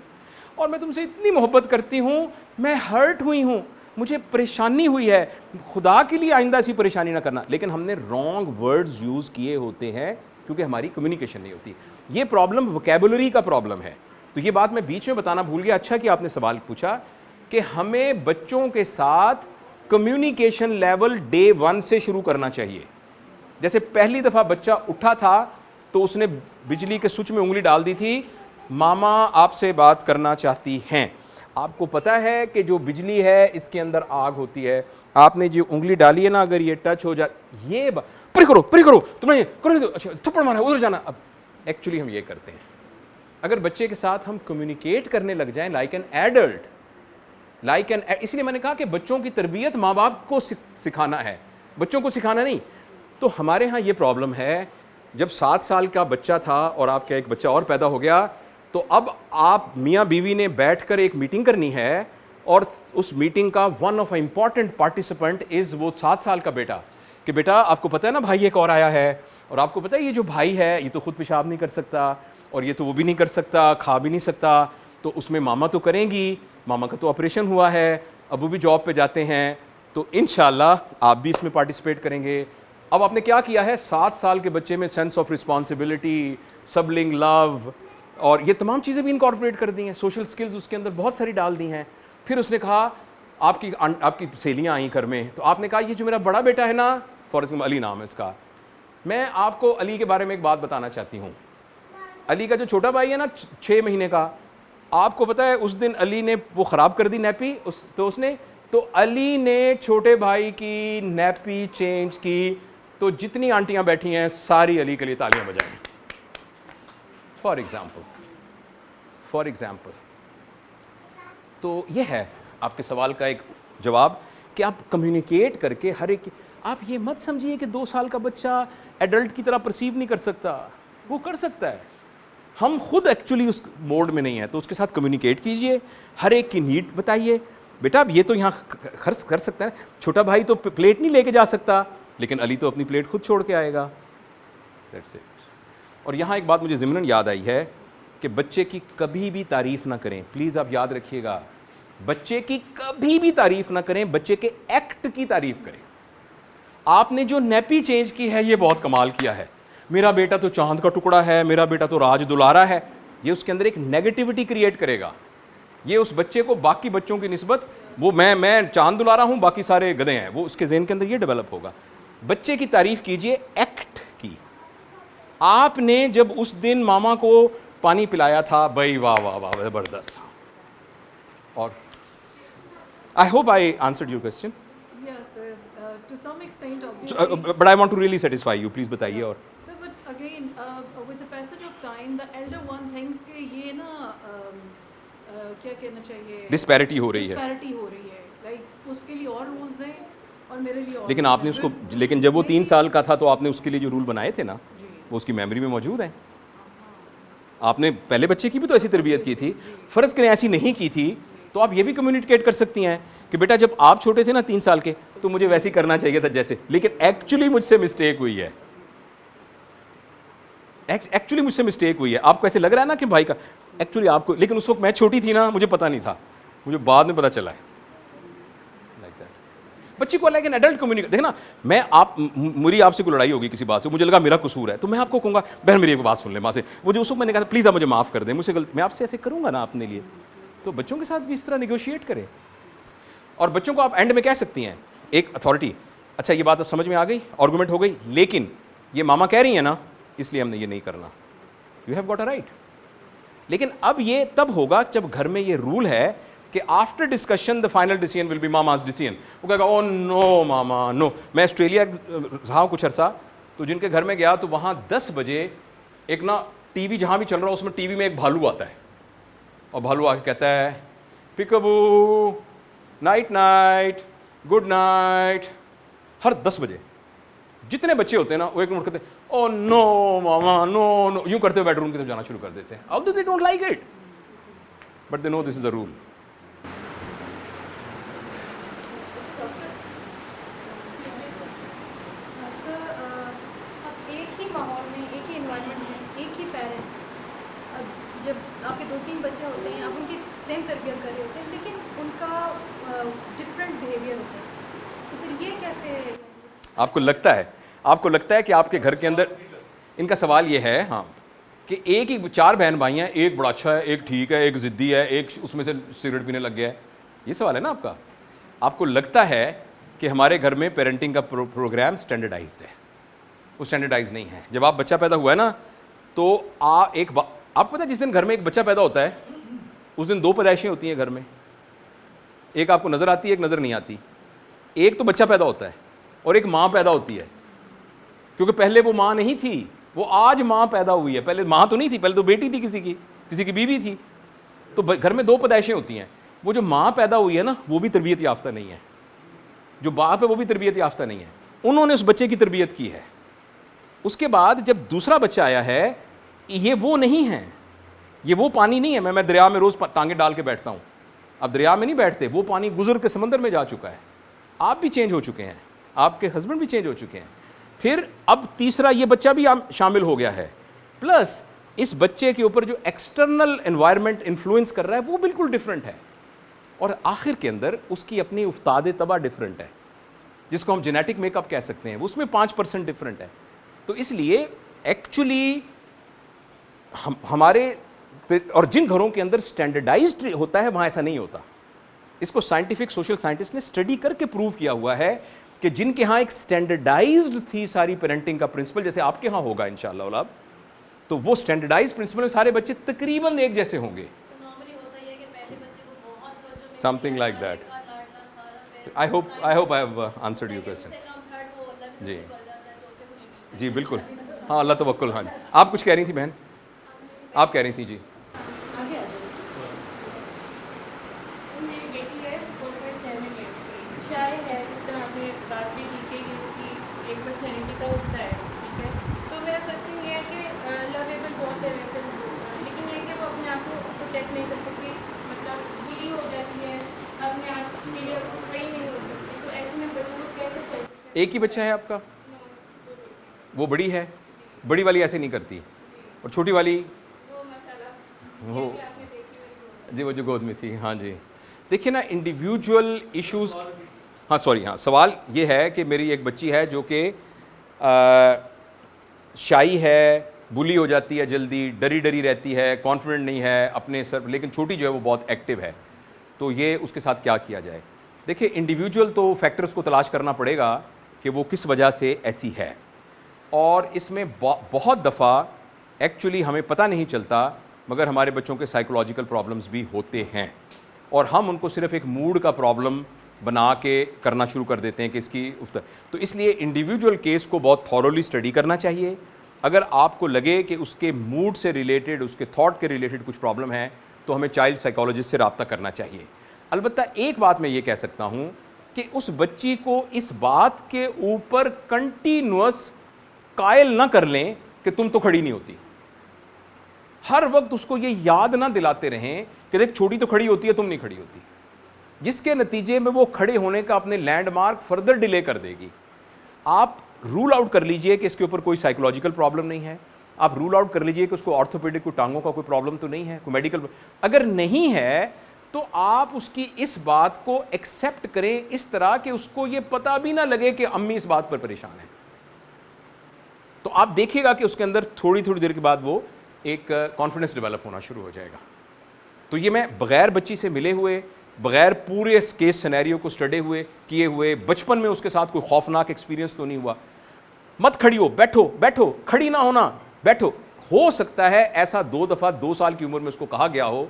اور میں تم سے اتنی محبت کرتی ہوں, میں ہرٹ ہوئی ہوں, مجھے پریشانی ہوئی ہے, خدا کے لیے آئندہ ایسی پریشانی نہ کرنا. لیکن ہم نے رانگ ورڈز یوز کیے ہوتے ہیں کیونکہ ہماری کمیونیکیشن نہیں ہوتی. یہ پرابلم ووکیبولری کا پرابلم ہے. تو یہ بات میں بیچ میں بتانا بھول گیا, اچھا کہ آپ نے سوال پوچھا, کہ ہمیں بچوں کے ساتھ کمیونیکیشن لیول ڈے 1 سے شروع کرنا چاہیے. جیسے پہلی دفعہ بچہ اٹھا تھا تو اس نے بجلی کے سوئچ میں انگلی ڈال دی تھی, ماما آپ سے بات کرنا چاہتی ہیں. آپ کو پتہ ہے کہ جو بجلی ہے اس کے اندر آگ ہوتی ہے, آپ نے جو انگلی ڈالی ہے نا, اگر یہ ٹچ ہو جائے, یہ پری کرو تمہیں کرو, اچھا تھپڑ مارا ادھر جانا. اب ایکچولی ہم یہ کرتے ہیں, اگر بچے کے ساتھ ہم کمیونیکیٹ کرنے لگ جائیں لائک این ایڈلٹ, اس لیے میں نے کہا کہ بچوں کی تربیت ماں باپ کو سکھانا ہے, بچوں کو سکھانا نہیں. تو ہمارے ہاں یہ پرابلم ہے, جب 7 سال کا بچہ تھا اور آپ کا ایک بچہ اور پیدا ہو گیا, تو اب آپ میاں بیوی نے بیٹھ کر ایک میٹنگ کرنی ہے, اور اس میٹنگ کا one of important participant is وہ 7 سال کا بیٹا, کہ بیٹا آپ کو پتہ ہے نا بھائی ایک اور آیا ہے, اور آپ کو پتہ ہے یہ جو بھائی ہے یہ تو خود پیشاب نہیں کر سکتا, اور یہ تو وہ بھی نہیں کر سکتا, کھا بھی نہیں سکتا, تو اس میں ماما تو کریں گی, ماما کا تو آپریشن ہوا ہے, ابو بھی جاب پہ جاتے ہیں, تو انشاءاللہ آپ بھی اس میں پارٹیسپیٹ کریں گے. اب آپ نے کیا کیا ہے, 7 سال کے بچے میں سینس آف رسپانسبلٹی, سبلنگ لو, اور یہ تمام چیزیں بھی انکارپوریٹ کر دی ہیں, سوشل سکلز اس کے اندر بہت ساری ڈال دی ہیں. پھر اس نے کہا آپ کی سہیلیاں آئیں گھر میں, تو آپ نے کہا یہ جو میرا بڑا بیٹا ہے نا, فار ایگزامپل علی نام ہے اس کا, میں آپ کو علی کے بارے میں ایک بات بتانا چاہتی ہوں. علی کا جو چھوٹا بھائی ہے نا 6 مہینے کا, آپ کو پتہ ہے اس دن علی نے وہ خراب کر دی نیپی, تو علی نے چھوٹے بھائی کی نیپی چینج کی, تو جتنی آنٹیاں بیٹھی ہیں ساری علی کے لیے تالیاں بجائیں. For example. تو یہ ہے آپ کے سوال کا ایک جواب, کہ آپ کمیونیکیٹ کر کے ہر ایک, آپ یہ مت سمجھیے کہ 2 سال کا بچہ ایڈلٹ کی طرح پرسیو نہیں کر سکتا, وہ کر سکتا ہے. ہم خود ایکچولی اس موڈ میں نہیں ہیں, تو اس کے ساتھ کمیونیکیٹ کیجئے, ہر ایک کی نیڈ بتائیے. بیٹا اب یہ تو یہاں خرچ کر سکتا ہے, چھوٹا بھائی تو پلیٹ نہیں لے کے جا سکتا, لیکن علی تو اپنی پلیٹ خود چھوڑ کے آئے گا. That's it. اور یہاں ایک بات مجھے ضمناً یاد آئی ہے کہ بچے کی کبھی بھی تعریف نہ کریں, پلیز آپ یاد رکھیے گا, بچے کی کبھی بھی تعریف نہ کریں, بچے کے ایکٹ کی تعریف کریں. آپ نے جو نیپی چینج کی ہے یہ بہت کمال کیا ہے, میرا بیٹا تو چاند کا ٹکڑا ہے, میرا بیٹا تو راج دلارا ہے, یہ اس کے اندر ایک نیگیٹیوٹی کریٹ کرے گا. یہ اس بچے کو باقی بچوں کی نسبت, وہ میں چاند دلارا ہوں باقی سارے گدھے ہیں, وہ اس کے ذہن کے اندر یہ ڈیولپ ہوگا. بچے کی تعریف کیجئے ایکٹ کی. آپ نے جب اس دن ماما کو پانی پلایا تھا, بھائی واہ واہ واہ زبردست تھا. اور I hope I answered your question. Yes, to some extent, obviously. But I want to really satisfy you. Please بتائیے. اور Sir, but again, with the passage of time, the elder one thinks کہ یہ نا کیا کہنا چاہیے, ڈسپیرٹی ہو رہی ہے. ڈسپیرٹی ہو رہی ہے, لائک اس کے لیے اور رولز ہیں اور میرے لیے اور. لیکن آپ نے اس کو, لیکن جب وہ 3 سال کا تھا تو آپ نے اس کے لیے جو رول بنائے تھے نا, وہ اس کی میموری میں موجود ہیں. آپ نے پہلے بچے کی بھی تو ایسی تربیت کی تھی, فرض کریں ایسی نہیں کی تھی, تو آپ یہ بھی کمیونیکیٹ کر سکتی ہیں کہ بیٹا جب آپ چھوٹے تھے نا 3 سال کے, تو مجھے ویسے ہی کرنا چاہیے تھا جیسے, لیکن ایکچولی مجھ سے مسٹیک ہوئی ہے, ایکچولی مجھ سے مسٹیک ہوئی ہے. آپ کو ایسے لگ رہا ہے نا کہ بھائی کا ایکچولی آپ کو, لیکن اس وقت میں چھوٹی تھی نا, مجھے پتہ نہیں تھا, مجھے بعد میں پتہ چلا ہے. بچی کو لائک این ایڈلٹ کمیونیکیٹ. دیکھنا, میں میری آپ سے کوئی لڑائی ہوگی کسی بات سے, مجھے لگا میرا قصور ہے, تو میں آپ کو کہوں گا بہن میری ایک بات سن لیں ماں سے, وہ جو اس وقت میں نے کہا پلیز آپ مجھے معاف کر دیں, مجھ سے غلط, میں آپ سے ایسے کروں گا نا اپنے لیے. تو بچوں کے ساتھ بھی اس طرح نیگوشیٹ کریں. اور بچوں کو آپ اینڈ میں کہہ سکتی ہیں, ایک اتھارٹی, اچھا یہ بات اب سمجھ میں آ گئی, آرگومنٹ ہو گئی, لیکن یہ ماما کہہ رہی ہیں نا اس لیے ہم نے یہ نہیں کرنا. You have got a right. لیکن اب یہ تب ہوگا جب گھر میں یہ رول ہے کہ after discussion the final decision will be mama's decision. وہ کہے گا او نو ماما نو. میں آسٹریلیا رہا ہوں کچھ عرصہ, تو جن کے گھر میں گیا تو وہاں 10 بجے ایک نا ٹی وی جہاں بھی چل رہا ہے اس میں ٹی وی میں ایک بھالو آتا ہے, اور بھالو آ کے کہتا ہے پیکابو نائٹ نائٹ گڈ نائٹ. ہر 10 بجے جتنے بچے ہوتے ہیں نا وہ ایک نوٹ کرتے ہیں او نو ماما نو نو, یوں کرتے ہوئے بیڈ روم کی طرف جانا شروع کر دیتے ہیں. although they don't like it but they know this is a rule. سر اب ایک ہی ماحول میں, ایک ہی انوائرمنٹ میں, ایک ہی پیرنٹس, جب آپ کے 2-3 بچے ہوتے ہیں, آپ ان کی سیم تربیت کر رہے ہوتے ہیں, لیکن ان کا ڈفرینٹ بیہیویئر ہوتا ہے, تو پھر یہ کیسے؟ آپ کو لگتا ہے کہ آپ کے گھر کے اندر, ان کا سوال یہ ہے ہاں کہ ایک ہی 4 بہن بھائی ہیں, ایک بڑا اچھا ہے, ایک ٹھیک ہے, ایک ضدی ہے, ایک اس میں سے سگریٹ پینے لگ گیا ہے, یہ سوال ہے نا آپ کا. آپ کو لگتا ہے کہ ہمارے گھر میں پیرنٹنگ کا پروگرام اسٹینڈرڈائزڈ ہے. وہ اسٹینڈرڈائز نہیں ہے. جب آپ بچہ پیدا ہوا ہے نا تو آپ پتہ ہے جس دن گھر میں ایک بچہ پیدا ہوتا ہے اس دن 2 پیدائشیں ہوتی ہیں گھر میں. ایک آپ کو نظر آتی ہے, ایک نظر نہیں آتی. ایک تو بچہ پیدا ہوتا ہے اور ایک ماں پیدا ہوتی ہے, کیونکہ پہلے وہ ماں نہیں تھی, وہ آج ماں پیدا ہوئی ہے. پہلے ماں تو نہیں تھی, پہلے تو بیٹی تھی, کسی کی بیوی تھی. تو گھر میں 2 پیدائشیں ہوتی ہیں. وہ جو ماں پیدا ہوئی ہے نا وہ بھی تربیت یافتہ نہیں ہے, جو باپ ہے وہ بھی تربیت یافتہ نہیں ہے. انہوں نے اس بچے کی تربیت کی ہے. اس کے بعد جب دوسرا بچہ آیا ہے, یہ وہ نہیں ہے, یہ وہ پانی نہیں ہے. میں دریا میں روز ٹانگیں ڈال کے بیٹھتا ہوں, اب دریا میں نہیں بیٹھتے, وہ پانی گزر کے سمندر میں جا چکا ہے. آپ بھی چینج ہو چکے ہیں, آپ کے ہسبینڈ بھی چینج ہو چکے ہیں. پھر اب تیسرا یہ بچہ بھی شامل ہو گیا ہے, پلس اس بچے کے اوپر جو ایکسٹرنل انوائرمنٹ انفلوئنس کر رہا ہے وہ بالکل ڈفرینٹ ہے, اور آخر کے اندر اس کی اپنی افتاد طبع ڈفرینٹ ہے, جس کو ہم جینیٹک میک اپ کہہ سکتے ہیں, اس میں 5% ڈفرینٹ ہے. تو اس لیے ایکچولی ہمارے اور جن گھروں کے اندر اسٹینڈرڈائزڈ ہوتا ہے وہاں ایسا نہیں ہوتا. اس کو سائنٹیفک سوشل سائنٹسٹ نے اسٹڈی کر کے پروو کیا ہوا ہے کہ جن کے ہاں ایک اسٹینڈرڈائزڈ تھی ساری پیرنٹنگ کا پرنسپل, جیسے آپ کے ہاں ہوگا انشاءاللہ اولاد, تو وہ اسٹینڈرڈائزڈ پرنسپل میں سارے بچے تقریباً ایک جیسے ہوں گے. Something like that. I hope I have answered your question. جی جی بالکل, ہاں اللہ توکل. ہاں جی آپ کچھ کہہ رہی تھی بہن, آپ کہہ رہی تھی. جی میری بیٹی ہے 4.7 ایئرس کی, شائع ہے, اس طرح آپ نے بات بھی کی کہ اس کی ایک پرسنالٹی کا حصہ ہے, ٹھیک ہے. تو میرا کوشچن یہ ہے کہ لویبل بہت ہے ویسے, لیکن یہ کہ وہ اپنے آپ کو پروٹیکٹ نہیں کر سکتی, مطلب بلی ہو جاتی ہے, اپنے آپ کے لیے کھڑی نہیں ہو سکتی. تو ایسے میں بچوں کو کیسے صحیح؟ ایک ہی بچہ ہے آپ کا؟ وہ بڑی ہے, بڑی والی ایسے نہیں کرتی, اور چھوٹی والی وہ ماشاءاللہ وہ آپ نے دیکھی ہوئی. جی وہ جو گود میں تھی. ہاں جی دیکھیے نا انڈیویجول ایشوز. ہاں سوری, ہاں سوال یہ ہے کہ میری ایک بچی ہے جو کہ شائی ہے, بلی ہو جاتی ہے جلدی, ڈری رہتی ہے, کانفیڈنٹ نہیں ہے اپنے سر, لیکن چھوٹی جو ہے وہ بہت ایکٹیو ہے. تو یہ اس کے ساتھ کیا کیا جائے؟ دیکھیں انڈیویجول تو فیکٹرز کو تلاش کرنا پڑے گا کہ وہ کس وجہ سے ایسی ہے, اور اس میں بہت دفعہ ایکچولی ہمیں پتہ نہیں چلتا, مگر ہمارے بچوں کے سائیکولوجیکل پرابلمز بھی ہوتے ہیں, اور ہم ان کو صرف ایک موڈ کا پرابلم بنا کے کرنا شروع کر دیتے ہیں کہ اس کی تو اس لیے انڈیویجول کیس کو بہت تھورولی اسٹڈی کرنا چاہیے. اگر آپ کو لگے کہ اس کے موڈ سے ریلیٹڈ, اس کے تھاٹ کے ریلیٹڈ کچھ پرابلم ہے تو ہمیں چائلڈ سائیکالوجسٹ سے رابطہ کرنا چاہیے. البتہ ایک بات میں یہ کہہ سکتا ہوں کہ اس بچی کو اس بات کے اوپر کنٹینوس قائل نہ کر لیں کہ تم تو کھڑی نہیں ہوتی. ہر وقت اس کو یہ یاد نہ دلاتے رہیں کہ دیکھ چھوٹی تو کھڑی ہوتی ہے, تم نہیں کھڑی ہوتی, جس کے نتیجے میں وہ کھڑے ہونے کا اپنے لینڈ مارک فردر ڈیلے کر دے گی. آپ رول آؤٹ کر لیجئے کہ اس کے اوپر کوئی سائیکولوجیکل پرابلم نہیں ہے, آپ رول آؤٹ کر لیجئے کہ اس کو آرتھوپیڈک کوئی ٹانگوں کا کوئی پرابلم تو نہیں ہے, کوئی میڈیکل. اگر نہیں ہے تو آپ اس کی اس بات کو ایکسیپٹ کریں اس طرح کہ اس کو یہ پتہ بھی نہ لگے کہ امی اس بات پر پریشان ہے. تو آپ دیکھیے گا کہ اس کے اندر تھوڑی دیر کے بعد وہ ایک کانفیڈنس ڈیولپ ہونا شروع ہو جائے گا. تو یہ میں بغیر بچی سے ملے ہوئے بغیر پورے کیس سینیریو کو اسٹڈی ہوئے کیے ہوئے بچپن میں اس کے ساتھ کوئی خوفناک ایکسپیرینس تو نہیں ہوا. مت کھڑی ہو, بیٹھو بیٹھو, کھڑی نہ ہونا, بیٹھو. ہو سکتا ہے ایسا 2 دفعہ 2 سال کی عمر میں اس کو کہا گیا ہو,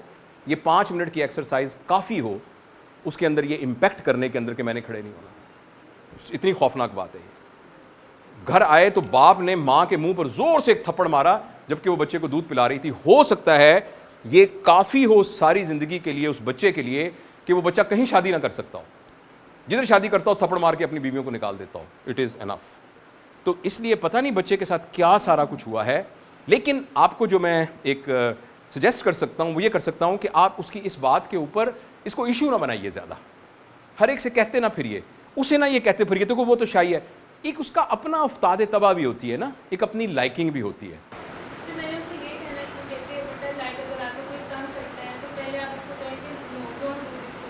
یہ 5 منٹ کی ایکسرسائز کافی ہو اس کے اندر یہ امپیکٹ کرنے کے اندر کہ میں نے کھڑے نہیں ہونا. اتنی خوفناک بات ہے یہ. گھر آئے تو باپ نے ماں کے منہ پر زور سے ایک تھپڑ مارا جبکہ وہ بچے کو دودھ پلا رہی تھی. ہو سکتا ہے یہ کافی ہو ساری زندگی کے لیے اس بچے کے لیے کہ وہ بچہ کہیں شادی نہ کر سکتا ہو, جدھر شادی کرتا ہو تھپڑ مار کے اپنی بیویوں کو نکال دیتا ہو. اٹ از انف. تو اس لیے پتہ نہیں بچے کے ساتھ کیا سارا کچھ ہوا ہے, لیکن آپ کو جو میں ایک سجیسٹ کر سکتا ہوں وہ یہ کر سکتا ہوں کہ آپ اس کی اس بات کے اوپر اس کو ایشو نہ بنائیے زیادہ. ہر ایک سے کہتے نہ پھریے, اسے نہ یہ کہتے پھریے تو وہ تو شائی ہے. ایک اس کا اپنا افتاد طبع بھی ہوتی ہے نا, ایک اپنی لائکنگ بھی ہوتی ہے. تو میں نے اسے یہ کہنا شروع کیا کہ بیٹا لائک اگر آپ کو کوئی کام کرتا ہے تو پہلے آپ اس کو کہیں کہ نو ڈونٹ ڈو دس,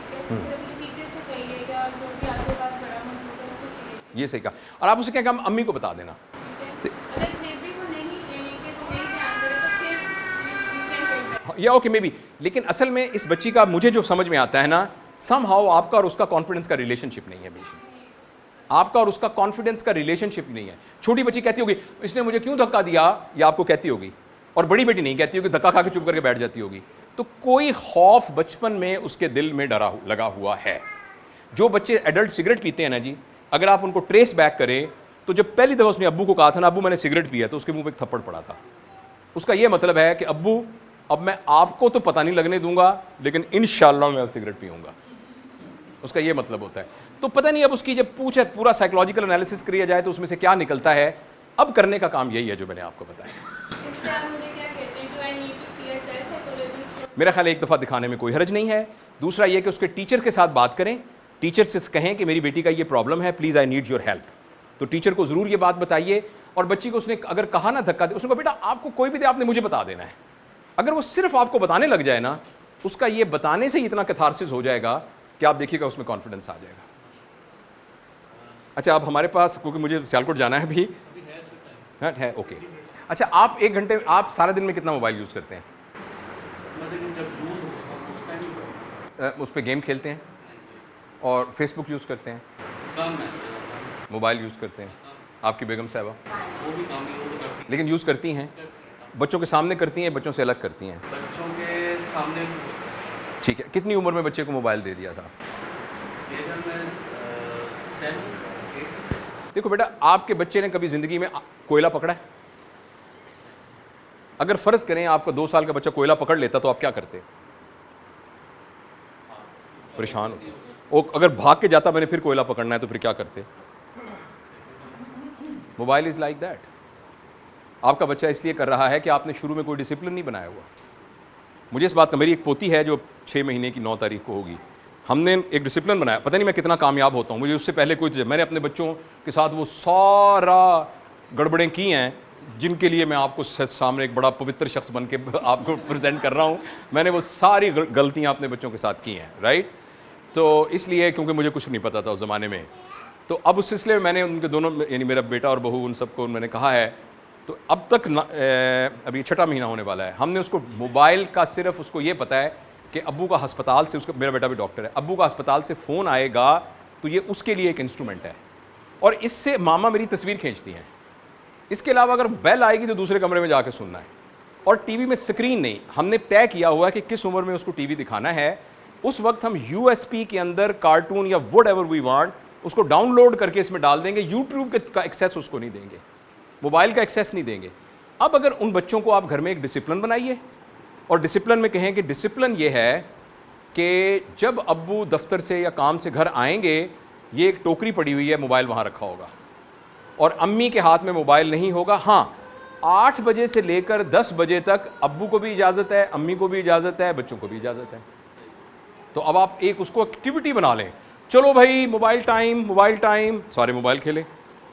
ٹھیک ہے, پھر اپنی ٹیچر سے کہیے یا جو بھی آپ کے پاس بڑا موجود ہے اس کو کہیے. یہ صحیح کہا. اور آپ اسے کہیں کہ ہم امی کو بتا دینا. اگر پھر بھی وہ نہیں یعنی کہ وہ نہیں دھیان کرے تو پھر you can یا اوکے مے بی. لیکن اصل میں اس بچی کا مجھے جو سمجھ میں آتا ہے نا, سم ہاؤ آپ کا اور اس کا کانفیڈنس کا ریلیشن شپ نہیں ہے. بیچ میں آپ کا اور اس کا کانفیڈنس کا ریلیشن شپ نہیں ہے. چھوٹی بچی کہتی ہوگی اس نے مجھے کیوں دھکا دیا, یا آپ کو کہتی ہوگی, اور بڑی بیٹی نہیں کہتی ہوگی, دھکا کھا کے چپ کر کے بیٹھ جاتی ہوگی. تو کوئی خوف بچپن میں اس کے دل میں لگا ہوا ہے. جو بچے ایڈلٹ سگریٹ پیتے ہیں نا جی, اگر آپ ان کو ٹریس بیک کریں تو جب پہلی دفعہ اس نے ابو کو کہا تھا نا ابو میں نے سگریٹ پیا, تو اس کے منہ پہ ایک تھپڑ پڑا تھا. اس کا یہ مطلب ہے کہ ابو اب میں آپ کو تو پتہ نہیں لگنے دوں گا لیکن انشاءاللہ میں سگریٹ پیوں گا. اس کا یہ مطلب ہوتا ہے. تو پتہ نہیں اب اس کی جب پوچھے پورا سائیکولوجیکل انالیسس کیا جائے تو اس میں سے کیا نکلتا ہے. اب کرنے کا کام یہی ہے جو میں نے آپ کو بتایا. اس سے آپ مجھے کیا کہتے ہیں, do I need to see a child psychologist? میرا خیال ہے ایک دفعہ دکھانے میں کوئی حرج نہیں ہے. دوسرا یہ کہ اس کے ٹیچر کے ساتھ بات کریں, ٹیچر سے کہیں کہ میری بیٹی کا یہ پرابلم ہے, please I need your help. تو ٹیچر کو ضرور یہ بات بتائیے. اور بچی کو اس نے اگر کہا نا دھکا دے, اس نے کہا بیٹا آپ کو کوئی بھی دے آپ نے مجھے بتا دینا ہے. اگر وہ صرف آپ کو بتانے لگ جائے نا, اس کا یہ بتانے سے ہی اتنا کیتھارسس ہو جائے گا کہ آپ دیکھیے گا اس میں کانفیڈنس آ جائے گا. اچھا اب ہمارے پاس, کیونکہ مجھے سیالکوٹ جانا ہے ابھی ہے, اوکے. اچھا آپ 1 گھنٹے آپ سارے دن میں کتنا موبائل یوز کرتے ہیں؟ اس پہ گیم کھیلتے ہیں اور فیس بک یوز کرتے ہیں, موبائل یوز کرتے ہیں. آپ کی بیگم صاحبہ لیکن یوز کرتی ہیں, بچوں کے سامنے کرتی ہیں, بچوں سے الگ کرتی ہیں؟ بچوں کے سامنے. ٹھیک ہے. کتنی عمر میں بچے کو موبائل دے دیا تھا؟ دیکھو بیٹا آپ کے بچے نے کبھی زندگی میں کوئلہ پکڑا ہے؟ اگر فرض کریں آپ کا 2 سال کا بچہ کوئلہ پکڑ لیتا تو آپ کیا کرتے؟ پریشان ہوتے. اور اگر بھاگ کے جاتا میں نے پھر کوئلہ پکڑنا ہے تو پھر کیا کرتے؟ Mobile is like that. آپ کا بچہ اس لیے کر رہا ہے کہ آپ نے شروع میں کوئی ڈسپلن نہیں بنایا ہوا. مجھے اس بات کا, میری ایک پوتی ہے جو 6 مہینے کی 9 تاریخ کو ہوگی, ہم نے ایک ڈسپلن بنایا. پتہ نہیں میں کتنا کامیاب ہوتا ہوں, مجھے اس سے پہلے کوئی, میں نے اپنے بچوں کے ساتھ وہ سارا گڑبڑیں کی ہیں جن کے لیے میں آپ کو سامنے ایک بڑا پوتر شخص بن کے آپ کو پریزنٹ کر رہا ہوں. میں نے وہ ساری غلطیاں اپنے بچوں کے ساتھ کی ہیں, رائٹ. تو اس لیے کیونکہ مجھے کچھ نہیں پتا تھا اس زمانے میں, تو اب اس سلسلے میں میں نے ان کے دونوں یعنی میرا بیٹا اور بہو ان سب کو میں نے کہا ہے. تو اب تک ابھی 6واں مہینہ ہونے والا ہے, ہم نے اس کو موبائل کا صرف اس کو یہ پتہ ہے کہ ابو کا ہسپتال سے, اس کا میرا بیٹا بھی ڈاکٹر ہے, ابو کا ہسپتال سے فون آئے گا تو یہ اس کے لیے ایک انسٹرومنٹ ہے, اور اس سے ماما میری تصویر کھینچتی ہیں. اس کے علاوہ اگر بیل آئے گی تو دوسرے کمرے میں جا کے سننا ہے. اور ٹی وی میں اسکرین نہیں, ہم نے طے کیا ہوا ہے کہ کس عمر میں اس کو ٹی وی دکھانا ہے. اس وقت ہم USB کے اندر کارٹون یا وٹ ایور وی وانٹ اس کو ڈاؤن لوڈ کر کے اس میں ڈال دیں گے. یوٹیوب کا ایکسیس اس کو نہیں دیں گے, موبائل کا ایکسیس نہیں دیں گے. اب اگر ان بچوں کو آپ گھر میں ایک ڈسپلن بنائیے, اور ڈسپلن میں کہیں کہ ڈسپلن یہ ہے کہ جب ابو دفتر سے یا کام سے گھر آئیں گے, یہ ایک ٹوکری پڑی ہوئی ہے, موبائل وہاں رکھا ہوگا, اور امی کے ہاتھ میں موبائل نہیں ہوگا. ہاں 8 بجے سے لے کر 10 بجے تک ابو کو بھی اجازت ہے, امی کو بھی اجازت ہے, بچوں کو بھی اجازت ہے. تو اب آپ ایک اس کو ایکٹیویٹی بنا لیں, چلو بھائی موبائل ٹائم, سارے موبائل کھیلیں.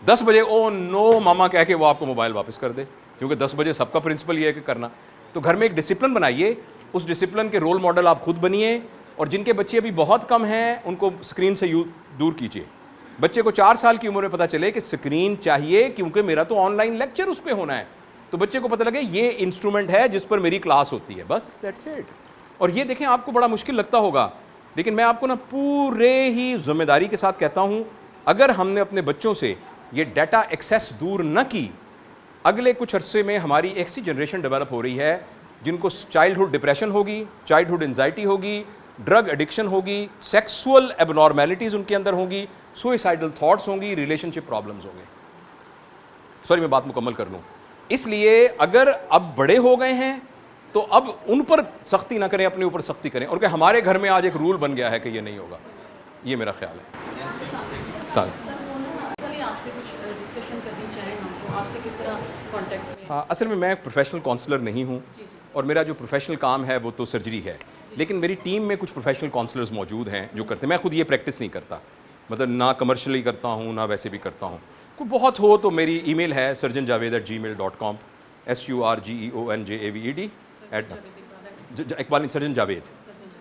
10 بجے او نو ماما کہہ کے وہ آپ کو موبائل واپس کر دے, کیونکہ 10 بجے سب کا پرنسپل یہ ہے کہ کرنا. تو گھر میں ایک ڈسپلن بنائیے, اس ڈسپلن کے رول ماڈل آپ خود بنیے, اور جن کے بچے ابھی بہت کم ہیں ان کو اسکرین سے دور کیجیے. بچے کو 4 سال کی عمر میں پتہ چلے کہ اسکرین چاہیے کیونکہ میرا تو آن لائن لیکچر اس پہ ہونا ہے, تو بچے کو پتہ لگے یہ انسٹرومنٹ ہے جس پر میری کلاس ہوتی ہے, بس دیٹس اٹ. اور یہ دیکھیں آپ کو بڑا مشکل لگتا ہوگا لیکن میں آپ کو نا پورے ہی ذمہ داری کے ساتھ کہتا ہوں اگر ہم نے اپنے بچوں سے یہ ڈیٹا ایکسیس دور نہ کی, اگلے کچھ عرصے میں ہماری ایک سی جنریشن ڈیولپ ہو رہی ہے جن کو چائلڈہڈ ڈپریشن ہوگی, چائلڈہڈ انزائٹی ہوگی, ڈرگ ایڈکشن ہوگی, سیکسول ایب نارمیلٹیز ان کے اندر ہوں گی, سوئسائڈل تھاٹس ہوں گی, ریلیشن شپ پرابلمز ہوں گے. سوری میں بات مکمل کر لوں. اس لیے اگر اب بڑے ہو گئے ہیں تو اب ان پر سختی نہ کریں, اپنے اوپر سختی کریں, اور کہ ہمارے گھر میں آج ایک رول بن گیا ہے کہ یہ نہیں ہوگا. یہ میرا خیال ہے. آپ سے کچھ ڈسکشن کرنی چاہیں ہم تو آپ سے کس طرح کانٹیکٹ میں؟ ہاں, اصل میں ایک پروفیشنل کاؤنسلر نہیں ہوں, اور میرا جو پروفیشنل کام ہے وہ تو سرجری ہے, لیکن میری ٹیم میں کچھ پروفیشنل کاؤنسلرز موجود ہیں جو کرتے ہیں. میں خود یہ پریکٹس نہیں کرتا, مطلب نہ کمرشلی کرتا ہوں نہ ویسے بھی کرتا ہوں. کوئی بہت ہو تو میری ای میل ہے surgeonjaved@gmail.com, surgeonjaved Iqbal surgeon Javed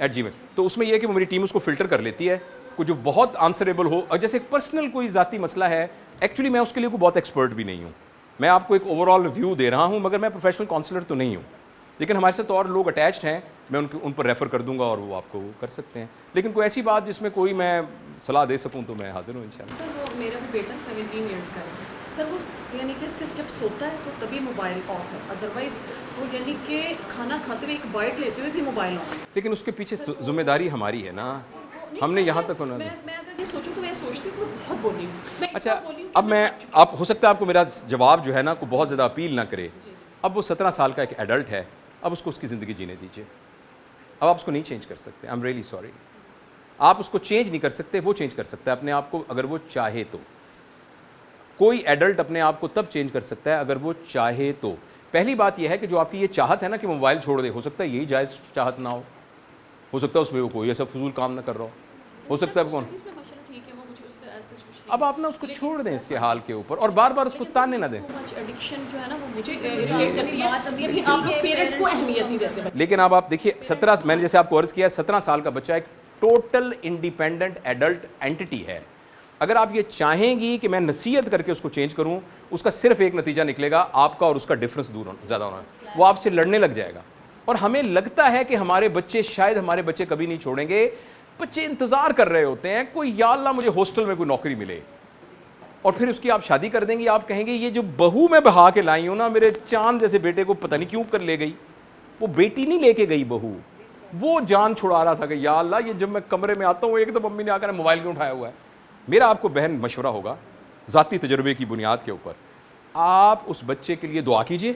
@gmail. تو اس میں یہ ہے کہ وہ میری ٹیم اس کو فلٹر کر لیتی ہے, کوئی جو بہت آنسریبل ہو, اور جیسے پرسنل کوئی ذاتی مسئلہ ہے, ایکچولی میں اس کے لیے کوئی بہت ایکسپرٹ بھی نہیں ہوں. میں آپ کو ایک اوور آل ویو دے رہا ہوں, مگر میں پروفیشنل کاؤنسلر تو نہیں ہوں. لیکن ہمارے ساتھ اور لوگ اٹیچڈ ہیں, میں ان پر ریفر کر دوں گا اور وہ آپ کو کر سکتے ہیں. لیکن کوئی ایسی بات جس میں کوئی میں صلاح دے سکوں تو میں حاضر ہوں انشاءاللہ. سر وہ میرا بھی بیٹا 17 ایئرس کا ہے سر, وہ یعنی کہ صرف جب سوتا ہے تو تبھی موبائل آف ہے, ادروائز وہ یعنی کہ کھانا کھاتے ہوئے ایک بائٹ لیتے ہوئے بھی موبائل آن ہے. لیکن اس کے پیچھے ذمہ داری ہماری ہے نا, ہم نے یہاں تک ہونا. میں اگر یہ سوچوں تو میں سوچتی ہوں کہ میں بہت بولی ہوں. اچھا, اب میں آپ ہو سکتا ہے آپ کو میرا جواب جو ہے نا کو بہت زیادہ اپیل نہ کرے. اب وہ 17 سال کا ایک ایڈلٹ ہے, اب اس کو اس کی زندگی جینے دیجیے. اب آپ اس کو نہیں چینج کر سکتے, آئی ایم ریئلی سوری. آپ اس کو چینج نہیں کر سکتے, وہ چینج کر سکتا ہے اپنے آپ کو اگر وہ چاہے تو. کوئی ایڈلٹ اپنے آپ کو تب چینج کر سکتا ہے اگر وہ چاہے تو. پہلی بات یہ ہے کہ جو آپ کی یہ چاہت ہے نا کہ موبائل چھوڑ دے, ہو سکتا ہے یہی جائز چاہت نہ ہو سکتا ہے اس میں وہ کوئی ایسا فضول کام نہ کر رہا ہو سکتا ہے کون. اب آپ نا اس کو چھوڑ دیں اس کے حال کے اوپر, اور بار بار اس کو تانے نہ دیں. ایڈکشن جو ہے نا وہ مجھے اریٹیٹ کرتی ہے, آپ پیرنٹس کو اہمیت نہیں دیتے. لیکن اب آپ دیکھیے 17, میں نے جیسے آپ کو عرض کیا 17 سال کا بچہ ایک ٹوٹل انڈیپینڈنٹ ایڈلٹ اینٹی ہے. اگر آپ یہ چاہیں گی کہ میں نصیحت کر کے اس کو چینج کروں, اس کا صرف ایک نتیجہ نکلے گا, آپ کا اور اس کا ڈفرنس دور زیادہ ہونا ہے, وہ آپ سے لڑنے لگ جائے گا. اور ہمیں لگتا ہے کہ ہمارے بچے, شاید ہمارے بچے کبھی نہیں چھوڑیں گے. بچے انتظار کر رہے ہوتے ہیں کوئی یا اللہ مجھے ہاسٹل میں کوئی نوکری ملے, اور پھر اس کی آپ شادی کر دیں گے. آپ کہیں گے یہ جو بہو میں بہا کے لائی ہوں نا میرے چاند جیسے بیٹے کو پتہ نہیں کیوں کر لے گئی. وہ بیٹی نہیں لے کے گئی بہو, وہ جان چھڑا رہا تھا کہ یا اللہ یہ جب میں کمرے میں آتا ہوں ایک دم امی نے آ کر موبائل کیوں اٹھایا ہوا ہے. میرا آپ کو بہن مشورہ ہوگا ذاتی تجربے کی بنیاد کے اوپر, آپ اس بچے کے لیے دعا کیجئے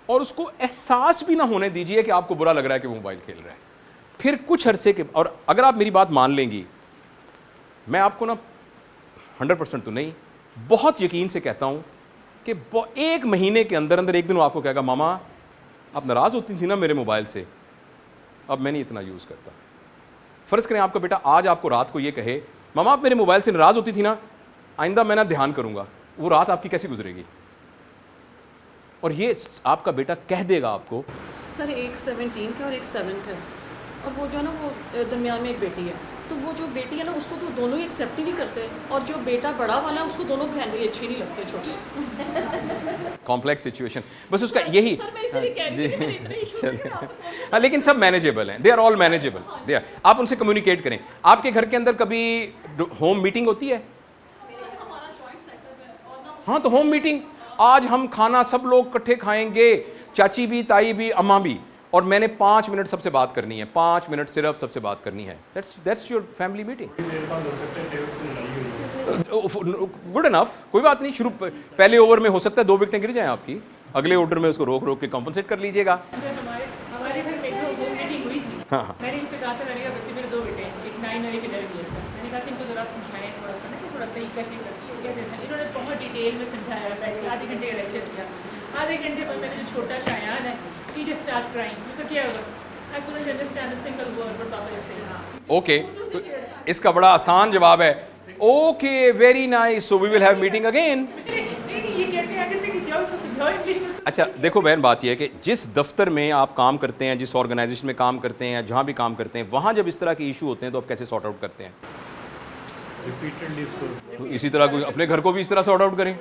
اور اس کو احساس بھی نہ ہونے دیجئے کہ آپ کو برا لگ رہا ہے کہ وہ موبائل کھیل رہا ہے. پھر کچھ عرصے کے, اور اگر آپ میری بات مان لیں گی, میں آپ کو نا 100% تو نہیں, بہت یقین سے کہتا ہوں کہ 1 مہینے کے اندر اندر ایک دن وہ آپ کو کہے گا ماما آپ ناراض ہوتی تھی نا میرے موبائل سے, اب میں نہیں اتنا یوز کرتا. فرض کریں آپ کا بیٹا آج آپ کو رات کو یہ کہے ماما آپ میرے موبائل سے ناراض ہوتی تھی نا, آئندہ میں نہ دھیان کروں گا, وہ رات آپ کی کیسی گزرے گی؟ اور یہ آپ کا بیٹا کہہ دے گا آپ کو. سر ایک 17 کا اور ایک 7 کا ہے, اور وہ جو ہے نا وہ درمیان میں ایک بیٹی ہے, تو وہ جو بیٹی ہے نا اس کو تو دونوں ہی ایکسیپٹ ہی نہیں کرتے, اور جو بیٹا بڑا والا ہے اس کو دونوں بہن بھائی اچھی نہیں لگتے چھوٹے. کمپلیکس سچویشن, بس اس کا یہی لیکن سب مینیجیبل ہیں, دے آر آل مینیجیبل. آپ ان سے کمیونیکیٹ کریں. آپ کے گھر کے اندر کبھی ہوم میٹنگ ہوتی ہے؟ ہاں تو ہوم میٹنگ, آج ہم کھانا سب لوگ اکٹھے کھائیں گے, چاچی بھی, تائی بھی, اماں بھی, اور میں نے 5 منٹ سب سے بات کرنی ہے, 5 منٹ صرف سب سے بات کرنی ہے. That's your family meeting. Good enough, کوئی بات نہیں. شروع پہلے اوور میں ہو سکتا ہے 2 وکٹیں گر جائیں آپ کی, اگلے اوور میں اس کو روک روک کے کمپنسیٹ کر لیجیے گا. ہمارے گھر میں ہوم میٹنگ ہوئی تھی, میں نے ان سے کہا تھا, میں نے کہا بچے میرے 2 بیٹے ہیں, ایک 9 اور ایک 11 ایئرس کا, میں نے کہا کہ ان کو ذرا سمجھائیں تھوڑا سا نا کہ تھوڑا طریقہ سے کیا جیسا. انہوں نے بہت ڈیٹیل میں سمجھایا, بیٹھ کے آدھے گھنٹے کا لیکچر کیا. آدھے گھنٹے بعد میں نے جو چھوٹا شایان ہے he just start crying. میں کہا کیا ہوا, I couldn't understand a single word what Papa is saying. Okay, اس کا بڑا آسان جواب ہے okay very nice so we will have meeting again. اچھا دیکھو بہن, بات یہ ہے کہ جس دفتر میں آپ کام کرتے ہیں, جس آرگنائزیشن میں کام کرتے ہیں, جہاں بھی کام کرتے ہیں, وہاں جب اس طرح کے ایشو ہوتے ہیں تو آپ کیسے سارٹ آؤٹ کرتے ہیں؟ تو اسی طرح کوئی اپنے گھر کو بھی اس طرح سارٹ آؤٹ کریں.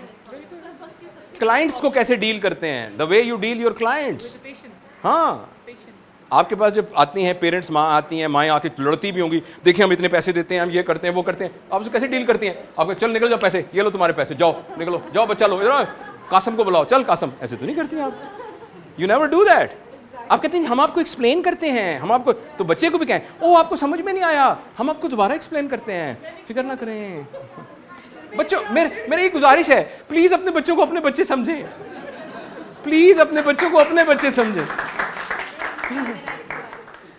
کلائنٹس کو کیسے ڈیل کرتے ہیں, the way you deal your clients. ہاں آپ کے پاس جب آتی ہیں پیرنٹس، ماں آتی ہیں، مائیں آ کے لڑتی بھی ہوں گی، دیکھیں ہم اتنے پیسے دیتے ہیں، ہم یہ کرتے ہیں وہ کرتے ہیں، آپ اسے کیسے ڈیل کرتی ہیں؟ آپ چل نکل جاؤ پیسے، یہ لو تمہارے پیسے، جاؤ نکلو، جاؤ بچہ لو، ادھر قاسم کو بلاؤ، چل قاسم، ایسے تو نہیں کرتی آپ. You never do that. آپ کہتے ہیں ہم آپ کو ایکسپلین کرتے ہیں، ہم آپ کو، تو بچے کو بھی کہیں او آپ کو سمجھ میں نہیں آیا، ہم آپ کو دوبارہ ایکسپلین کرتے ہیں، فکر نہ کریں. بچوں میری ایک گزارش ہے، پلیز اپنے بچوں کو اپنے بچے سمجھیں، پلیز اپنے بچوں کو اپنے بچے سمجھیں.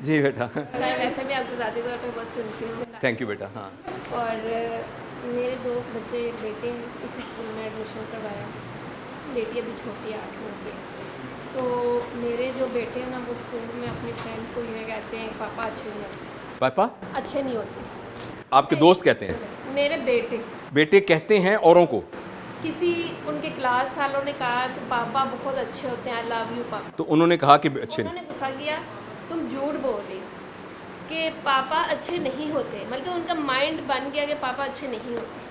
جی بیٹا. ویسے بھی آپ کو ذاتی طور پہ بہت سنتی ہوں. تھینک یو بیٹا. ہاں اور میرے 2 بچے، ایک بیٹے ہیں، اسی اسکول میں ایڈمیشن کروایا، بیٹی ابھی چھوٹی ہے 8 مہینے کی. تو میرے جو بیٹے ہیں نا وہ اسکول میں اپنی فرینڈ کو یہ کہتے ہیں پاپا اچھے نہیں ہوتے، پاپا اچھے نہیں ہوتے. آپ کے دوست کہتے ہیں؟ میرے بیٹے کہتے ہیں اوروں کو؟ کسی ان کے کلاس فیلو نے کہا کہ پاپا بہت اچھے ہوتے ہیں، آئی لو یو پاپا. تو انہوں نے کہا کہ اچھے انہوں نہیں. نے غصہ کیا، تم جھوٹ بول رہی ہو کہ پاپا اچھے نہیں ہوتے، بلکہ ان کا مائنڈ بن گیا کہ پاپا اچھے نہیں ہوتے.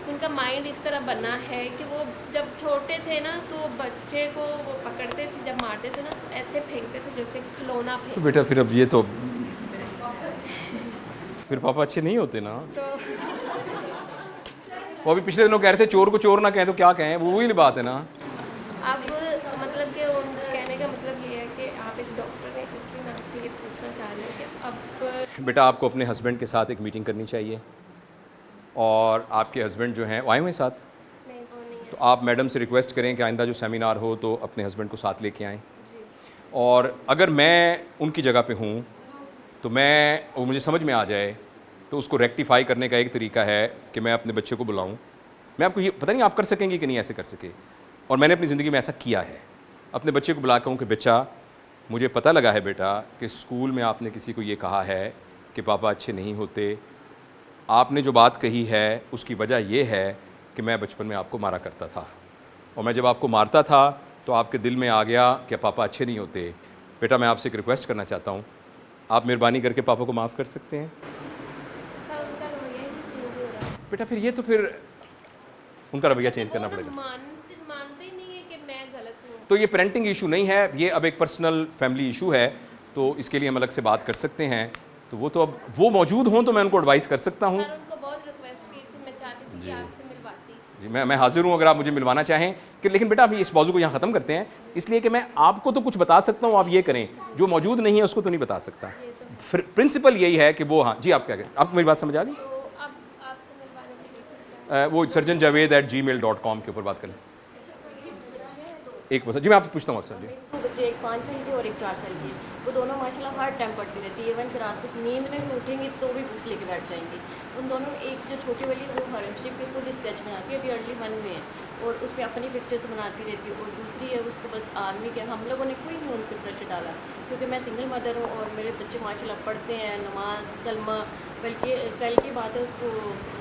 ان کا مائنڈ اس طرح بنا ہے کہ وہ جب چھوٹے تھے نا تو بچے کو وہ پکڑتے تھے، جب مارتے تھے نا تو ایسے پھینکتے تھے جیسے کھلونا تو پھینک. بیٹا پھر اب یہ تو پھر پاپا اچھے نہیں ہوتے نا. وہ ابھی پچھلے دنوں کہہ رہے تھے چور کو چور نہ کہیں تو کیا کہیں، وہ وہی بات ہے نا. اب مطلب کہ ان کہنے کا مطلب یہ ہے کہ آپ ایک ڈاکٹر ہیں، اس لیے میں آپ سے یہ پوچھنا چاہ رہی ہوں کہ اب بیٹا آپ کو اپنے ہسبینڈ کے ساتھ ایک میٹنگ کرنی چاہیے، اور آپ کے ہسبینڈ جو ہیں وہ آئے ہوئے ساتھ، نہیں وہ نہیں ہے. تو آپ میڈم سے ریکویسٹ کریں کہ آئندہ جو سیمینار ہو تو اپنے ہسبینڈ کو ساتھ لے کے آئیں. جی اور اگر میں ان کی جگہ پہ ہوں تو وہ مجھے سمجھ میں آ جائے تو اس کو ریکٹیفائی کرنے کا ایک طریقہ ہے کہ میں اپنے بچے کو بلاؤں. میں آپ کو یہ پتہ نہیں آپ کر سکیں گے کہ نہیں ایسے کر سکے، اور میں نے اپنی زندگی میں ایسا کیا ہے. اپنے بچے کو بلا کے ہوں کہ بچہ مجھے پتہ لگا ہے بیٹا کہ اسکول میں آپ نے کسی کو یہ کہا ہے کہ پاپا اچھے نہیں ہوتے. آپ نے جو بات کہی ہے اس کی وجہ یہ ہے کہ میں بچپن میں آپ کو مارا کرتا تھا، اور میں جب آپ کو مارتا تھا تو آپ کے دل میں آ گیا کہ پاپا اچھے نہیں ہوتے. بیٹا میں آپ سے ایک ریکویسٹ کرنا چاہتا ہوں، آپ مہربانی کر کے پاپا کو معاف کر سکتے ہیں؟ سر ان کا رویہ ہی نہیں چینج ہو رہا. بیٹا پھر ان کا رویہ چینج کرنا پڑے گا. مانتے ہی نہیں ہے کہ میں غلط ہوں. تو یہ پیرنٹنگ ایشو نہیں ہے، یہ اب ایک پرسنل فیملی ایشو ہے، تو اس کے لیے ہم الگ سے بات کر سکتے ہیں. تو وہ تو اب وہ موجود ہوں تو میں ان کو ایڈوائز کر سکتا ہوں. سر ان کو بہت ریکویسٹ کی تھی، میں چاہتی تھی کہ آپ سے ملواتی. جی میں حاضر ہوں اگر آپ مجھے ملوانا چاہیں کہ، لیکن بیٹا ابھی اس موضوع کو یہاں ختم کرتے ہیں، اس لیے کہ میں آپ کو تو کچھ بتا سکتا ہوں، آپ یہ کریں، جو موجود نہیں ہے اس کو تو نہیں بتا سکتا. پرنسپل یہی ہے کہ وہ، ہاں جی آپ کیا کہیں، آپ کو میری بات سمجھ آ گئی؟ تو اب آپ سے ملوانے کے لیے وہ surjanjaved@gmail.com کے اوپر بات کریں. ایک جی میں آپ سے پوچھتا ہوں اکثر. جی 2 بچے، ایک 5 سال کی اور ایک 4 سال کی ہے. وہ دونوں ماشاء اللہ ہر ٹائم پڑھتی رہتی ہے، ایون کہ رات کو نیند میں بھی اٹھیں گی تو بھی بکس لے کے بیٹھ جائیں گی. ان دونوں، ایک جو چھوٹی والی ہے وہ حرم شریف کے خود اسکیچ بناتی ہے، ابھی ارلی 1 میں ہے، اور اس پہ اپنی پکچرس بناتی رہتی ہے. اور دوسری ہے اس کو بس آرمی کے، ہم لوگوں نے کوئی نہیں ان پہ پریشر ڈالا کیونکہ میں سنگل مدر ہوں اور میرے بچے ماشاء اللہ پڑھتے ہیں نماز کلمہ. بلکہ کل کی بات ہے، اس کو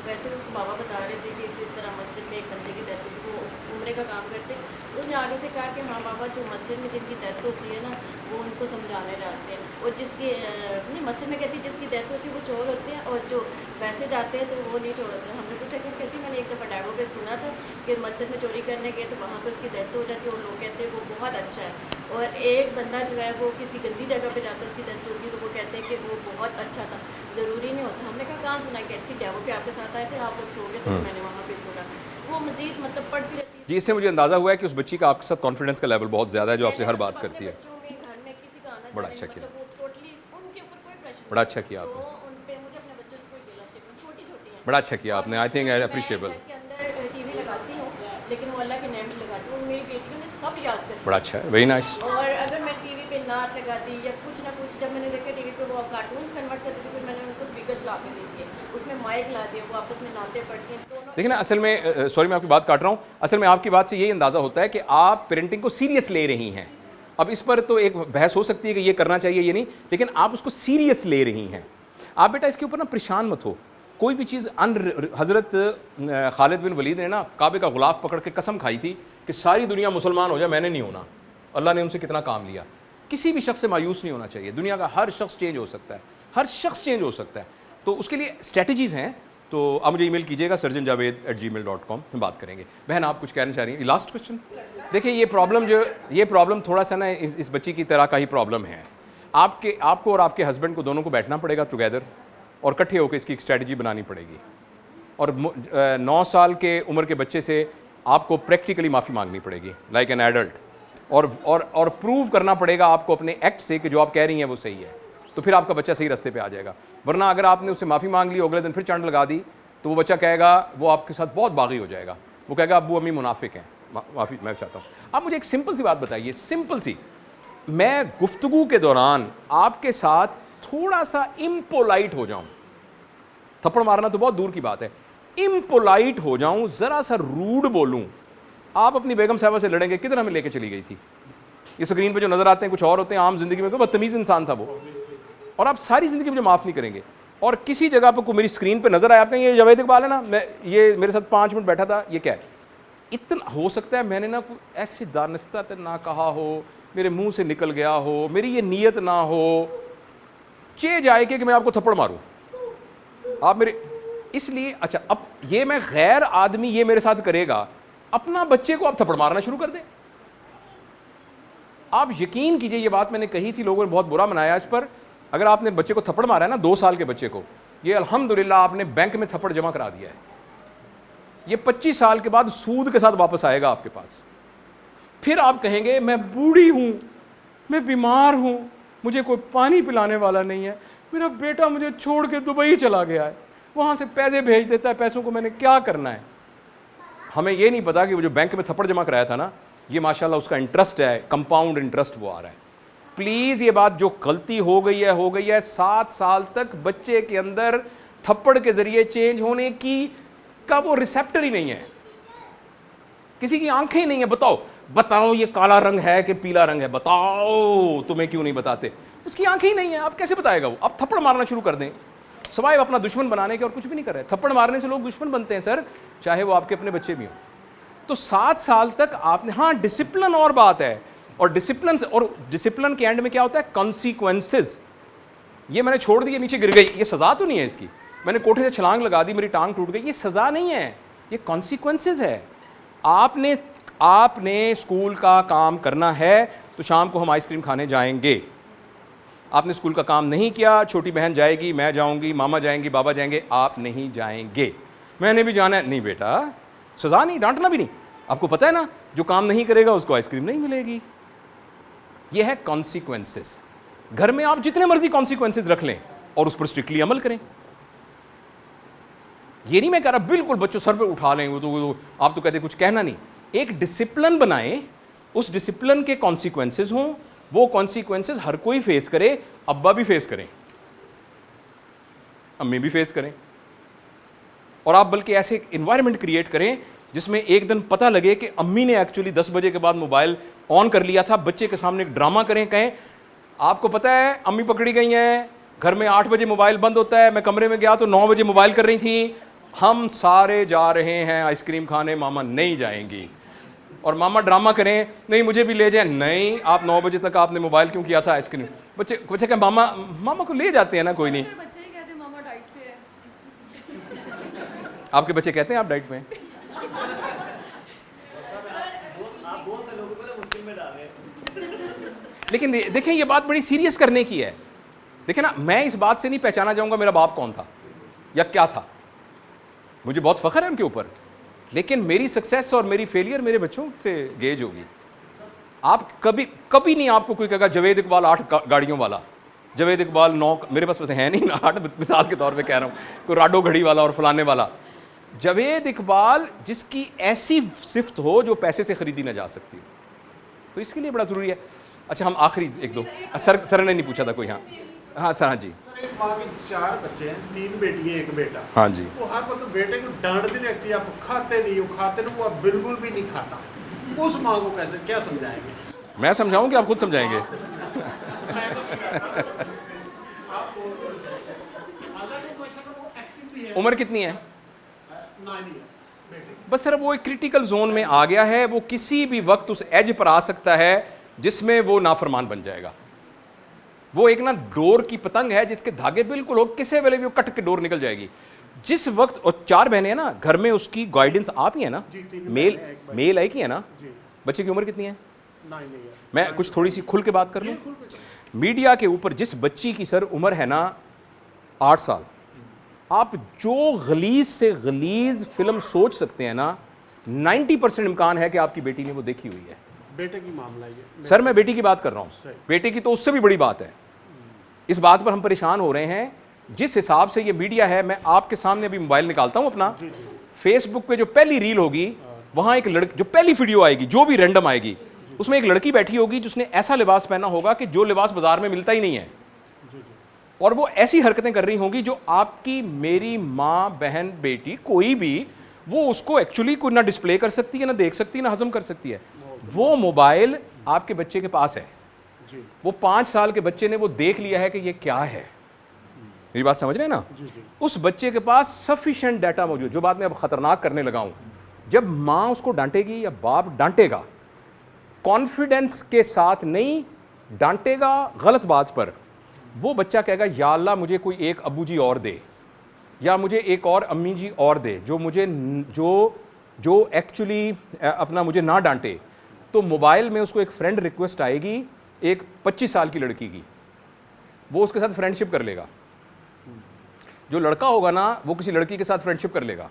ویسے اس کے بابا بتا رہے تھے کہ اس طرح مسجد میں ایک بندے کی ڈیتھ ہوئی، وہ عمرے کا کام کرتے. اس نے آگے سے کہا کہ ہاں بابا جو مسجد میں جن کی ڈیتھ ہوتی ہے نا وہ ان کو سمجھانے جاتے ہیں، اور جس کی نہیں مسجد میں کہتی جس کی ڈیتھ ہوتی ہے وہ چور ہوتے ہیں، اور جو ویسے جاتے ہیں تو وہ نہیں چور ہوتے ہیں. ہم نے پوچھا کہ کہتی میں نے ایک دفعہ ڈیڈو پہ سنا تھا کہ مسجد میں چوری کرنے گئے تو وہاں پہ اس کی ڈیتھ ہو جاتی ہے، اور لوگ کہتے ہیں وہ بہت اچھا ہے. اور ایک بندہ جو ہے وہ کسی گندی جگہ پہ جاتا ہے اس کی ڈیتھ ہوتی ہے تو وہ کہتے ہیں کہ وہ بہت اچھا تھا. ضروری نہیں ہوتا. ہم نے کہا کہاں سنا؟ کہتی ڈیوو پہ آپ کے ساتھ آئے تھے، آپ لوگ سو گئے تو میں نے وہاں پہ سونا. وہ مزید مطلب پڑھتی رہتی ہے. جی اس سے مجھے اندازہ ہوا ہے کہ اس بچی کا آپ کے ساتھ کانفیڈنس کا لیول بہت زیادہ ہے، جو آپ سے ہر بات کرتی ہے. بچوں میں گھر میں کسی کا آنا بڑا جانا اچھا نہیں، کیا. مطلب وہ ٹوٹلی ان کے اوپر کوئی پریشر بڑا اچھا کیا آپ نے. جو ان پہ مجھے اپنے بچوں سے کوئی گلا شکوہ، چھوٹی ہیں. بڑا اچھا کیا آپ نے. I think appreciable. گھر کے اندر ٹی وی لگاتی ہوں لیکن وہ اللہ کے نعمت لگاتی ہوں. میری بیٹیوں نے سب یاد کر. بڑا اچھا ہے، ویری نائس. اور اگر میں ٹی وی پہ نعت لگا دی یا کچھ نہ کچھ، جب میں نے دیکھا ٹی وی پہ وہ کارٹونس کنورٹ کرتے تھے، پھر میں نے ان کو اسپیکرس لا کے دے دیے، اس میں مائک لا دیا، وہ آپس میں نعتیں پڑھتی ہیں. دونوں دیکھیں نا اصل میں، سوری میں آپ کی بات کاٹ رہا ہوں، اصل میں آپ کی بات سے یہی اندازہ ہوتا ہے کہ آپ پیرنٹنگ کو سیریس لے رہی ہیں. اب اس پر تو ایک بحث ہو سکتی ہے کہ یہ کرنا چاہیے یہ نہیں، لیکن آپ اس کو سیریس لے رہی ہیں. آپ بیٹا اس کے اوپر نا پریشان مت ہو. کوئی بھی چیز حضرت خالد بن ولید نے نا کعبے کا غلاف پکڑ کے قسم کھائی تھی کہ ساری دنیا مسلمان ہو جائے میں نے نہیں ہونا. اللہ نے ان سے کتنا کام لیا. کسی بھی شخص سے مایوس نہیں ہونا چاہیے. دنیا کا ہر شخص چینج ہو سکتا ہے، ہر شخص چینج ہو سکتا ہے. تو اس کے لیے اسٹریٹجیز ہیں. تو آپ مجھے ای میل کیجیے گا surjanjaved@gmail.com، ہم بات کریں گے. بہن آپ کچھ کہنا چاہ رہی ہیں؟ Last question. دیکھیں یہ پرابلم تھوڑا سا نا اس بچی کی طرح کا ہی پرابلم ہے. آپ کو اور آپ کے ہسبینڈ کو دونوں کو بیٹھنا پڑے گا ٹوگیدر اور اکٹھے ہو کے اس کی ایک اسٹریٹجی بنانی پڑے گی. اور 9 سال کے عمر کے بچے سے آپ کو پریکٹیکلی معافی مانگنی پڑے گی لائک این ایڈلٹ, اور پروو کرنا پڑے گا آپ کو اپنے ایکٹ سے کہ جو آپ کہہ رہی ہیں وہ صحیح ہے, تو پھر آپ کا بچہ صحیح راستے پہ آ جائے گا. ورنہ اگر آپ نے اسے معافی مانگ لی, اگلے دن پھر چانٹ لگا دی, تو وہ بچہ کہے گا, وہ آپ کے ساتھ بہت باغی ہو جائے گا, وہ کہے گا ابو امی منافق ہیں, معافی میں چاہتا ہوں. آپ مجھے ایک سمپل سی بات بتائیے, سمپل سی, میں گفتگو کے دوران آپ کے ساتھ تھوڑا سا امپولائٹ ہو جاؤں, تھپڑ مارنا تو بہت دور کی بات ہے, امپولائٹ ہو جاؤں, ذرا سا روڈ بولوں, آپ اپنی بیگم صاحبہ سے لڑیں گے کدھر ہمیں لے کے چلی گئی تھی. یہ اسکرین پہ جو نظر آتے ہیں کچھ اور ہوتے ہیں, عام زندگی میں بدتمیز انسان تھا وہ, اور آپ ساری زندگی مجھے معاف نہیں کریں گے. اور کسی جگہ پہ کوئی میری اسکرین پہ نظر آیا, آپ کہیں یہ جاوید اقبال ہے نا, میں یہ میرے ساتھ 5 منٹ بیٹھا تھا, یہ کیا ہے, اتنا ہو سکتا ہے میں نے نا کوئی ایسی دانستہ نہ کہا ہو, میرے منہ سے نکل گیا ہو, میری یہ نیت نہ ہو, جائے کہ میں آپ کو تھپڑ ماروں, آپ میرے, اس لیے اچھا اب یہ میں غیر آدمی یہ میرے ساتھ کرے گا, اپنا بچے کو آپ تھپڑ مارنا شروع کر دیں. آپ یقین کیجئے, یہ بات میں نے کہی تھی, لوگوں نے بہت برا منایا اس پر. اگر آپ نے بچے کو تھپڑ مارا ہے نا, 2 سال کے بچے کو, یہ الحمدللہ آپ نے بینک میں تھپڑ جمع کرا دیا ہے, یہ 25 سال کے بعد سود کے ساتھ واپس آئے گا آپ کے پاس. پھر آپ کہیں گے میں بوڑھی ہوں, میں بیمار ہوں, مجھے کوئی پانی پلانے والا نہیں ہے, میرا بیٹا مجھے چھوڑ کے دبئی چلا گیا ہے, وہاں سے پیسے بھیج دیتا ہے, پیسوں کو میں نے کیا کرنا ہے. ہمیں یہ نہیں پتا کہ وہ جو بینک میں تھپڑ جمع کرایا تھا نا, یہ ماشاءاللہ اس کا انٹرسٹ ہے, کمپاؤنڈ انٹرسٹ وہ آ رہا ہے. پلیز یہ بات جو غلطی ہو گئی ہے, 7 سال تک بچے کے اندر تھپڑ کے ذریعے چینج ہونے کی کا وہ ریسیپٹر ہی نہیں ہے, کسی کی آنکھیں ہی نہیں ہیں. بتاؤ یہ کالا رنگ ہے کہ پیلا رنگ ہے, بتاؤ, تمہیں کیوں نہیں بتاتے, اس کی آنکھیں ہی نہیں ہیں, آپ کیسے بتائے گا وہ. آپ تھپڑ مارنا شروع کر دیں, سوائے اپنا دشمن بنانے کے اور کچھ بھی نہیں کر رہے. تھپڑ مارنے سے لوگ دشمن بنتے ہیں سر, چاہے وہ آپ کے اپنے بچے بھی ہوں. تو 7 سال تک آپ نے, ہاں ڈسپلن اور بات ہے, اور ڈسپلن کے اینڈ میں کیا ہوتا ہے, کانسیکوینسز. یہ میں نے چھوڑ دی, نیچے گر گئی, یہ سزا تو نہیں ہے اس کی, میں نے کوٹھے سے چھلانگ لگا دی, میری ٹانگ ٹوٹ گئی, یہ سزا نہیں ہے, یہ کانسیکوینسز ہے. آپ نے اسکول کا کام کرنا ہے تو شام کو ہم آئس کریم کھانے جائیں گے. آپ نے اسکول کا کام نہیں کیا, چھوٹی بہن جائے گی, میں جاؤں گی, ماما جائیں گی, بابا جائیں گے, آپ نہیں جائیں گے. میں نے بھی جانا ہے, نہیں بیٹا, سزا نہیں, ڈانٹنا بھی نہیں. آپ کو پتہ ہے نا جو کام نہیں کرے گا اس کو آئس کریم نہیں ملے گی. یہ ہے کانسیکوینسز. گھر میں آپ جتنے مرضی کانسیکوینسز رکھ لیں اور اس پر اسٹرکٹلی عمل کریں. یہ نہیں میں کہہ رہا بالکل بچوں سر پہ اٹھا لیں, وہ تو آپ تو کہتے کچھ کہنا نہیں. ایک ڈسپلن بنائیں, اس ڈسپلن کے کانسیکوینسز ہوں, وہ کانسیکوینسز ہر کوئی فیس کرے, ابا بھی فیس کریں, امی بھی فیس کریں, اور آپ بلکہ ایسے انوائرمنٹ کریٹ کریں جس میں ایک دن پتہ لگے کہ امی نے ایکچولی 10 بجے کے بعد موبائل آن کر لیا تھا. بچے کے سامنے ایک ڈرامہ کریں, کہیں آپ کو پتہ ہے امی پکڑی گئی ہیں, گھر میں 8 بجے موبائل بند ہوتا ہے, میں کمرے میں گیا تو 9 بجے موبائل کر رہی تھیں, ہم سارے جا رہے ہیں آئس کریم کھانے, ماما نہیں جائیں گی. اور ماما ڈرامہ کریں, نہیں مجھے بھی لے جائیں, نہیں آپ 9 بجے تک آپ نے موبائل کیوں کیا تھا آئس کریم. بچے کہ ماما کو لے جاتے ہیں نا, کوئی نہیں. بچے ہی کہتے ہیں ماما ڈائٹ پہ ہے. آپ کے بچے کہتے ہیں آپ ڈائٹ پہ ہیں. لیکن دیکھیں یہ بات بڑی سیریس کرنے کی ہے. دیکھیں نا, میں اس بات سے نہیں پہچانا جاؤں گا میرا باپ کون تھا یا کیا تھا, مجھے بہت فخر ہے ان کے اوپر, لیکن میری سکسیس اور میری فیلئر میرے بچوں سے گیج ہوگی. آپ کبھی نہیں آپ کو کوئی کہے گا جاوید اقبال 8 گاڑیوں والا, جاوید اقبال 9, میرے پاس ویسے ہے نہیں 8, مثال کے طور پہ کہہ رہا ہوں, کوئی راڈو گھڑی والا اور فلانے والا. جاوید اقبال جس کی ایسی صفت ہو جو پیسے سے خریدی نہ جا سکتی, تو اس کے لیے بڑا ضروری ہے. اچھا ہم آخری 1-2 سر نے نہیں پوچھا تھا کوئی. ہاں سر. ہاں جی. سر ایک ماں کے 4 بچے ہیں, 3 بیٹی ہیں 1 بیٹا. ہاں جی. وہ ہر وقت بیٹے کو ڈانٹتی رہتی ہے, آپ کھاتے نہیں ہو, کھاتے نہیں, وہ بالکل بھی نہیں کھاتا. اس ماں کو کیسے کیا سمجھائیں گے؟ میں سمجھاؤں کہ آپ خود سمجھائیں گے؟ عمر کتنی ہے؟ 9 بس سر وہ ایک کریٹیکل زون میں آ گیا ہے, وہ کسی بھی وقت اس ایج پر آ سکتا ہے جس میں وہ نافرمان بن جائے گا. وہ ایک نا ڈور کی پتنگ ہے جس کے دھاگے بالکل ہو, کسی ویلے بھی وہ کٹ کے ڈور نکل جائے گی. جس وقت, اور 4 بہنیں ہیں نا گھر میں, اس کی گائیڈنس آپ ہی ہے نا, میل ایک ہی ہے نا. بچے کی عمر کتنی ہے؟ 9 میں کچھ تھوڑی سی کھل کے بات کر لوں. میڈیا کے اوپر جس بچی کی سر عمر ہے نا 8 سال, آپ جو غلیظ سے غلیظ فلم سوچ سکتے ہیں نا 90% امکان ہے کہ آپ کی بیٹی نے وہ دیکھی ہوئی ہے. بیٹے کی معاملہ یہ سر میں بیٹی کی بات کر رہا ہوں, بیٹے کی تو اس سے بھی بڑی بات ہے. اس بات پر ہم پریشان ہو رہے ہیں جس حساب سے یہ میڈیا ہے. میں آپ کے سامنے ابھی موبائل نکالتا ہوں اپنا, فیس بک پہ جو پہلی ریل ہوگی وہاں ایک لڑکی, جو پہلی ویڈیو آئے گی جو بھی رینڈم آئے گی, اس میں ایک لڑکی بیٹھی ہوگی جس نے ایسا لباس پہنا ہوگا کہ جو لباس بازار میں ملتا ہی نہیں ہے, اور وہ ایسی حرکتیں کر رہی ہوں گی جو آپ کی, میری ماں, بہن, بیٹی, کوئی بھی وہ اس کو ایکچولی کوئی نہ ڈسپلے کر سکتی ہے, نہ دیکھ سکتی ہے, نہ ہضم کر سکتی ہے. وہ موبائل آپ کے بچے کے پاس ہے, وہ 5 سال کے بچے نے وہ دیکھ لیا ہے کہ یہ کیا ہے. میری بات سمجھ رہے ہیں نا؟ اس بچے کے پاس سفیشینٹ ڈیٹا موجود. جو بات میں اب خطرناک کرنے لگا ہوں, جب ماں اس کو ڈانٹے گی یا باپ ڈانٹے گا, کانفیڈنس کے ساتھ نہیں ڈانٹے گا غلط بات پر, وہ بچہ کہے گا یا اللہ مجھے کوئی ایک ابو جی اور دے, یا مجھے ایک اور امی جی اور دے جو مجھے جو ایکچولی اپنا مجھے نہ ڈانٹے. تو موبائل میں اس کو ایک فرینڈ ریکویسٹ آئے گی ایک 25 سال کی لڑکی کی, وہ اس کے ساتھ فرینڈ شپ کر لے گا. جو لڑکا ہوگا نا وہ کسی لڑکی کے ساتھ فرینڈ شپ کر لے گا,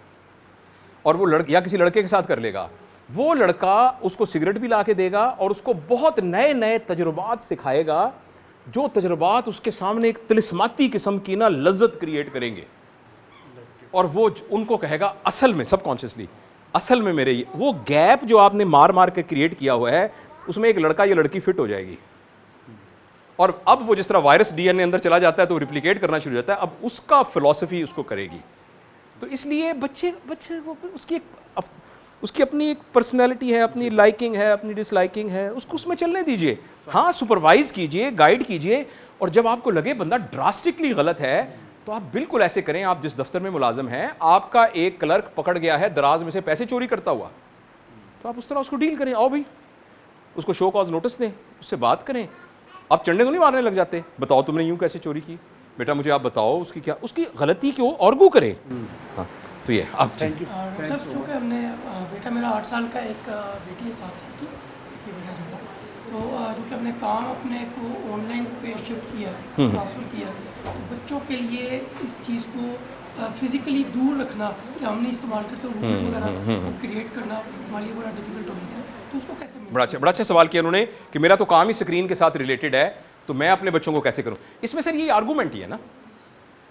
اور وہ یا کسی لڑکے کے ساتھ کر لے گا. وہ لڑکا اس کو سگریٹ بھی لا کے دے گا اور اس کو بہت نئے نئے تجربات سکھائے گا, جو تجربات اس کے سامنے ایک طلسماتی قسم کی نا لذت کریٹ کریں گے. اور وہ ان کو کہے گا اصل میں سب کانشیسلی, اصل میں میرے وہ گیپ جو آپ نے مار مار کے کریٹ کیا ہوا ہے اس میں ایک لڑکا یا لڑکی فٹ ہو جائے گی. اور اب وہ جس طرح وائرس ڈی این اے اندر چلا جاتا ہے تو ریپلیکیٹ کرنا شروع ہو جاتا ہے, اب اس کا فلسفی اس کو کرے گی. تو اس لیے بچے کو اس کی اپنی ایک پرسنالٹی ہے, اپنی لائکنگ ہے, اپنی ڈس لائکنگ ہے, اس کو اس میں چلنے دیجئے. ہاں سپروائز کیجئے, گائیڈ کیجئے, اور جب آپ کو لگے بندہ ڈراسٹکلی غلط ہے تو آپ بالکل ایسے کریں. آپ جس دفتر میں ملازم ہیں, آپ کا ایک کلرک پکڑ گیا ہے دراز میں سے پیسے چوری کرتا ہوا, تو آپ اس طرح اس کو ڈیل کریں. آؤ بھائی اس کو شو کاز نوٹس دیں, اس سے بات کریں. آپ چنڈے تو نہیں مارنے لگ جاتے, بتاؤ تم نے یوں کیسے چوری کی, بیٹا مجھے آپ بتاؤ اس کی کیا, اس کی غلطی کیوں آرگو کریں. ہاں تو یہ آپ سر چونکہ ہم نے بیٹا میرا 8 سال کا, ایک بیٹی ہے 7 سال کی, ایک ہی بیٹا جو ہے, تو جو کہ ہم نے کام اپنے کو آن لائن پہ شفٹ کیا ہے, ٹرانسفر کیا ہے, تو بچوں کے لیے اس چیز کو فزیکلی دور رکھنا کہ ہم نہیں استعمال کرتے گوگل وغیرہ کو کریٹ کرنا ہمارے لیے بڑا ڈیفیکلٹ ہو جاتا ہے. تو اس کو کیسے بڑا اچھا سوال کیا انہوں نے کہ میرا تو کام ہی اسکرین کے ساتھ ریلیٹڈ ہے تو میں اپنے بچوں کو کیسے کروں. اس میں سر یہ آرگومنٹ ہی ہے نا,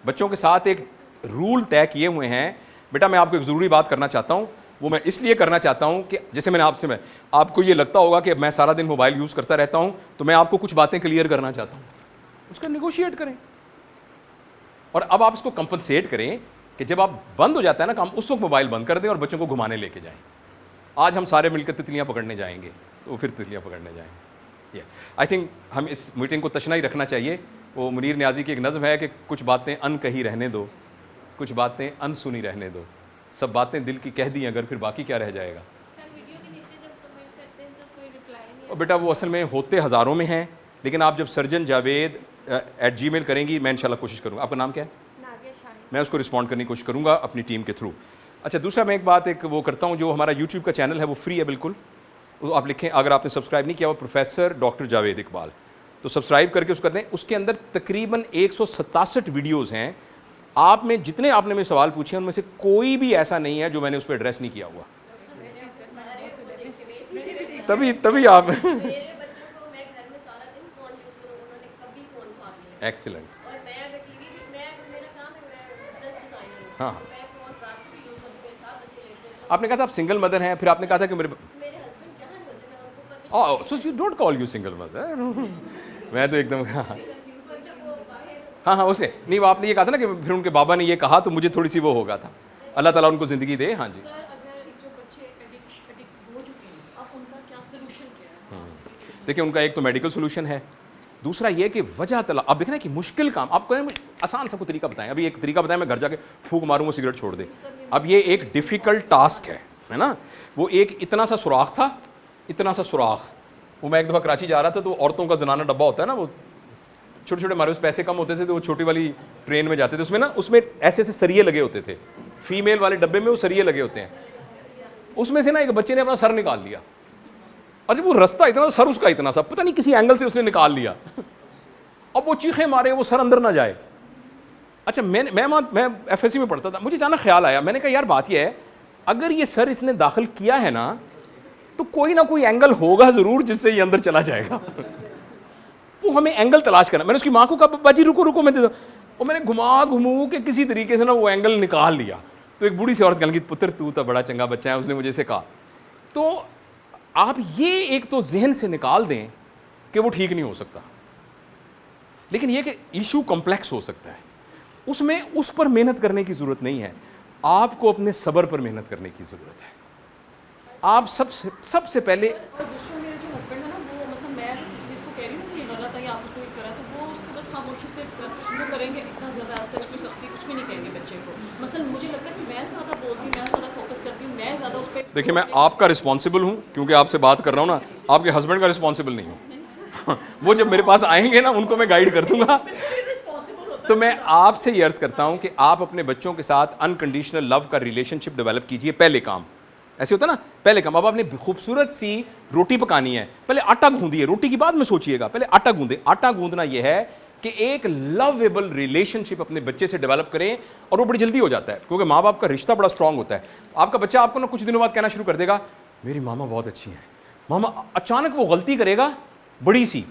بچوں کے ساتھ ایک رول طے کیے ہوئے ہیں. بیٹا میں آپ کو ایک ضروری بات کرنا چاہتا ہوں, وہ میں اس لیے کرنا چاہتا ہوں کہ جیسے میں نے آپ کو یہ لگتا ہوگا کہ میں سارا دن موبائل یوز کرتا رہتا ہوں تو میں آپ کو کچھ باتیں کلیئر کرنا چاہتا ہوں, اس کا نیگوشیٹ کریں. اور اب آپ اس کو کمپنسیٹ کریں کہ جب آپ بند ہو جاتا ہے نا کام, اس وقت موبائل بند کر دیں اور بچوں کو گھمانے لے کے جائیں. آج ہم سارے مل کر تتلیاں پکڑنے جائیں گے تو پھر تتلیاں پکڑنے جائیں گے. آئی تھنک ہم اس میٹنگ کو تشنا ہی رکھنا چاہیے. وہ منیر نیازی کی ایک نظم ہے کہ کچھ باتیں ان کہی رہنے دو, کچھ باتیں ان سنی رہنے دو, سب باتیں دل کی کہہ دی اگر پھر باقی کیا رہ جائے گا. سر ویڈیو کے نیچے جب کمنٹ کرتے ہیں تو کوئی رپلائی نہیں. اور بیٹا وہ اصل میں ہوتے ہزاروں میں ہیں, لیکن آپ جب سرجن جاوید @gmail کریں گی میں انشاءاللہ کوشش کروں گا. آپ کا نام کیا ہے؟ نازیہ شاہین. میں اس کو رسپونڈ کرنے کی کوشش کروں گا اپنی ٹیم کے تھرو. اچھا دوسرا میں ایک بات وہ کرتا ہوں, جو ہمارا یوٹیوب کا چینل ہے وہ فری ہے بالکل, آپ لکھیں اگر آپ نے سبسکرائب نہیں کیا وہ پروفیسر ڈاکٹر جاوید اقبال, تو سبسکرائب کر کے اس کو کر دیں. اس کے اندر تقریباً 167 ویڈیوز ہیں. آپ میں جتنے آپ نے مجھے سوال پوچھے ان میں سے کوئی بھی ایسا نہیں ہے جو میں نے اس پہ ایڈریس نہیں کیا ہوا. تبھی آپ ایکسلنٹ. ہاں آپ نے کہا تھا آپ سنگل مدر ہیں, پھر آپ نے کہا تھا کہ میرے so you don't call you single mother. میں تو ایک دم ہاں اس نے نہیں, وہ آپ نے یہ کہا تھا نا کہ پھر ان کے بابا نے یہ کہا تو مجھے تھوڑی سی وہ ہوگا تھا. اللہ تعالیٰ ان کو زندگی دے. ہاں جی دیکھیں ان کا ایک تو میڈیکل سولوشن ہے, دوسرا یہ کہ وجہ تلا اب دیکھنا کہ مشکل کام آپ کو آسان سا کوئی طریقہ بتائیں. ابھی ایک طریقہ بتائیں میں گھر جا کے پھونک ماروں وہ سگریٹ چھوڑ دے. اب یہ ایک ڈیفیکلٹ ٹاسک ہے نا. وہ ایک اتنا سا سوراخ تھا, اتنا سا سوراخ. وہ میں ایک دفعہ کراچی جا رہا تھا تو عورتوں کا زنانہ ڈبہ ہوتا ہے نا, وہ چھوٹے چھوٹے ہمارے پاس پیسے کم ہوتے تھے تو وہ چھوٹی والی ٹرین میں جاتے تھے, اس میں ایسے ایسے سریے لگے ہوتے تھے. فیمیل والے ڈبے میں وہ سریے لگے ہوتے ہیں. اس میں سے نا ایک بچے نے اپنا سر نکال لیا, اور جب وہ رستہ اتنا سر اس کا اتنا سا, پتہ نہیں کسی اینگل سے اس نے نکال لیا. اب وہ چیخیں مارے وہ سر اندر نہ جائے. اچھا میں ایف ایس سی میں پڑھتا تھا, مجھے اچانک خیال آیا, میں نے کہا یار بات یہ ہے اگر یہ سر اس نے داخل کیا ہے نا تو کوئی نہ کوئی اینگل ہوگا ضرور جس سے یہ اندر چلا جائے گا. وہ ہمیں اینگل تلاش کرنا. میں نے اس کی ماں کو کہا باجی رکو میں دے دوں, اور میں نے گھمو کے کسی طریقے سے نا وہ اینگل نکال لیا. تو ایک بوڑھی سی عورت کہنے لگی پتر تو بڑا چنگا بچہ ہے, اس نے مجھے سے کہا. تو آپ یہ ایک تو ذہن سے نکال دیں کہ وہ ٹھیک نہیں ہو سکتا, لیکن یہ کہ ایشو کمپلیکس ہو سکتا ہے, اس میں اس پر محنت کرنے کی ضرورت نہیں ہے, آپ کو اپنے صبر پر محنت کرنے کی ضرورت ہے. آپ سب سے پہلے اور دوسرا میرے جو ہسبینڈ ہے نا وہ مثلا میں کسی چیز کو کہہ رہی ہوں کہ غلط ہے یا آپ کو کرا تو وہ اس کو بس خاموشی سے وہ کریں گے, اتنا زیادہ سچ کوئی سختی کچھ بھی نہیں کہیں گے بچے کو. مثلا مجھے لگتا ہے کہ میں زیادہ بولتی ہوں, میں زیادہ فوکس کرتی ہوں, میں زیادہ اس پہ. دیکھیں میں آپ کا رسپانسبل ہوں کیونکہ آپ سے بات کر رہا ہوں نا, آپ کے ہسبینڈ کا رسپانسبل نہیں ہوں. وہ جب میرے پاس آئیں گے نا ان کو میں گائیڈ کر دوں گا. تو میں آپ سے یہ عرض کرتا ہوں کہ آپ اپنے بچوں کے ساتھ انکنڈیشنل لو کا ریلیشن شپ ڈیولپ کیجئے. پہلے کام ایسے ہوتا نا, پہلے کام. اب آپ نے خوبصورت سی روٹی پکانی ہے, پہلے آٹا گوندیے, روٹی کی بعد میں سوچیے گا, پہلے آٹا گوندے. آٹا گوندنا یہ ہے کہ ایک لویبل ریلیشن شپ اپنے بچے سے ڈیولپ کریں, اور وہ بڑی جلدی ہو جاتا ہے کیونکہ ماں باپ کا رشتہ بڑا اسٹرانگ ہوتا ہے. آپ کا بچہ آپ کو نا کچھ دنوں بعد کہنا شروع کر دے گا میری ماما بہت اچھی ہیں, ماما. اچانک وہ غلطی کرے گا بڑی سی,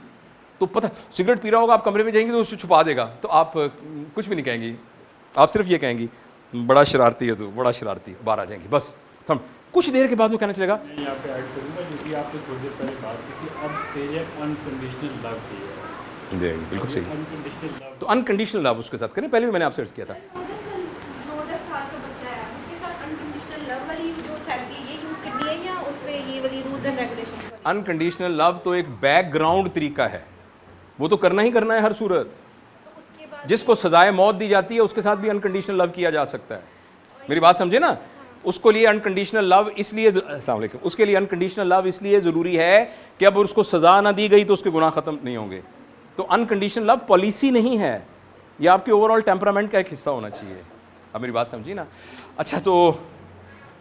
تو پتہ سگریٹ پی رہا ہوگا, آپ کمرے میں جائیں گے تو اسے چھپا دے گا, تو آپ کچھ بھی نہیں کہیں گی, آپ صرف یہ کہیں گی بڑا شرارتی ہے تو, بڑا شرارتی. باہر آ جائیں گی بس. ہم کچھ دیر کے بعد وہ کہنا چلے گا. میں یہاں پہ ایڈ کروں گا جو کہ آپ نے تھوڑی دیر پہلے بات کی تھی, اب اسٹیج ہے انکنڈیشنل لو کی ہے. جی بالکل صحیح. انکنڈیشنل لو تو انکنڈیشنل لو اس کے ساتھ کریں. پہلے بھی میں نے آپ سے عرض کیا تھا 10 سال کا بچہ ہے, اس کے ساتھ انکنڈیشنل لو والی جو تھیراپی یہ یوز کرنی ہے یا اس پہ یہ والی رولز اینڈ ریگولیشن؟ انکنڈیشنل لو تو ایک بیک گراؤنڈ طریقہ ہے, وہ تو کرنا ہی کرنا ہے ہر صورت. جس کو سزائے موت دی جاتی ہے اس کے ساتھ بھی انکنڈیشنل لو کیا جا سکتا ہے. میری بات سمجھے نا, اس کو لیے انکنڈیشنل لو اس لیے, السلام علیکم, اس کے لیے انکنڈیشنل لو اس لیے ضروری ہے کہ اب اس کو سزا نہ دی گئی تو اس کے گناہ ختم نہیں ہوں گے. تو انکنڈیشنل لو پالیسی نہیں ہے, یہ آپ کے اوور آل ٹیمپرامنٹ کا ایک حصہ ہونا چاہیے. اب میری بات سمجھی نا. اچھا تو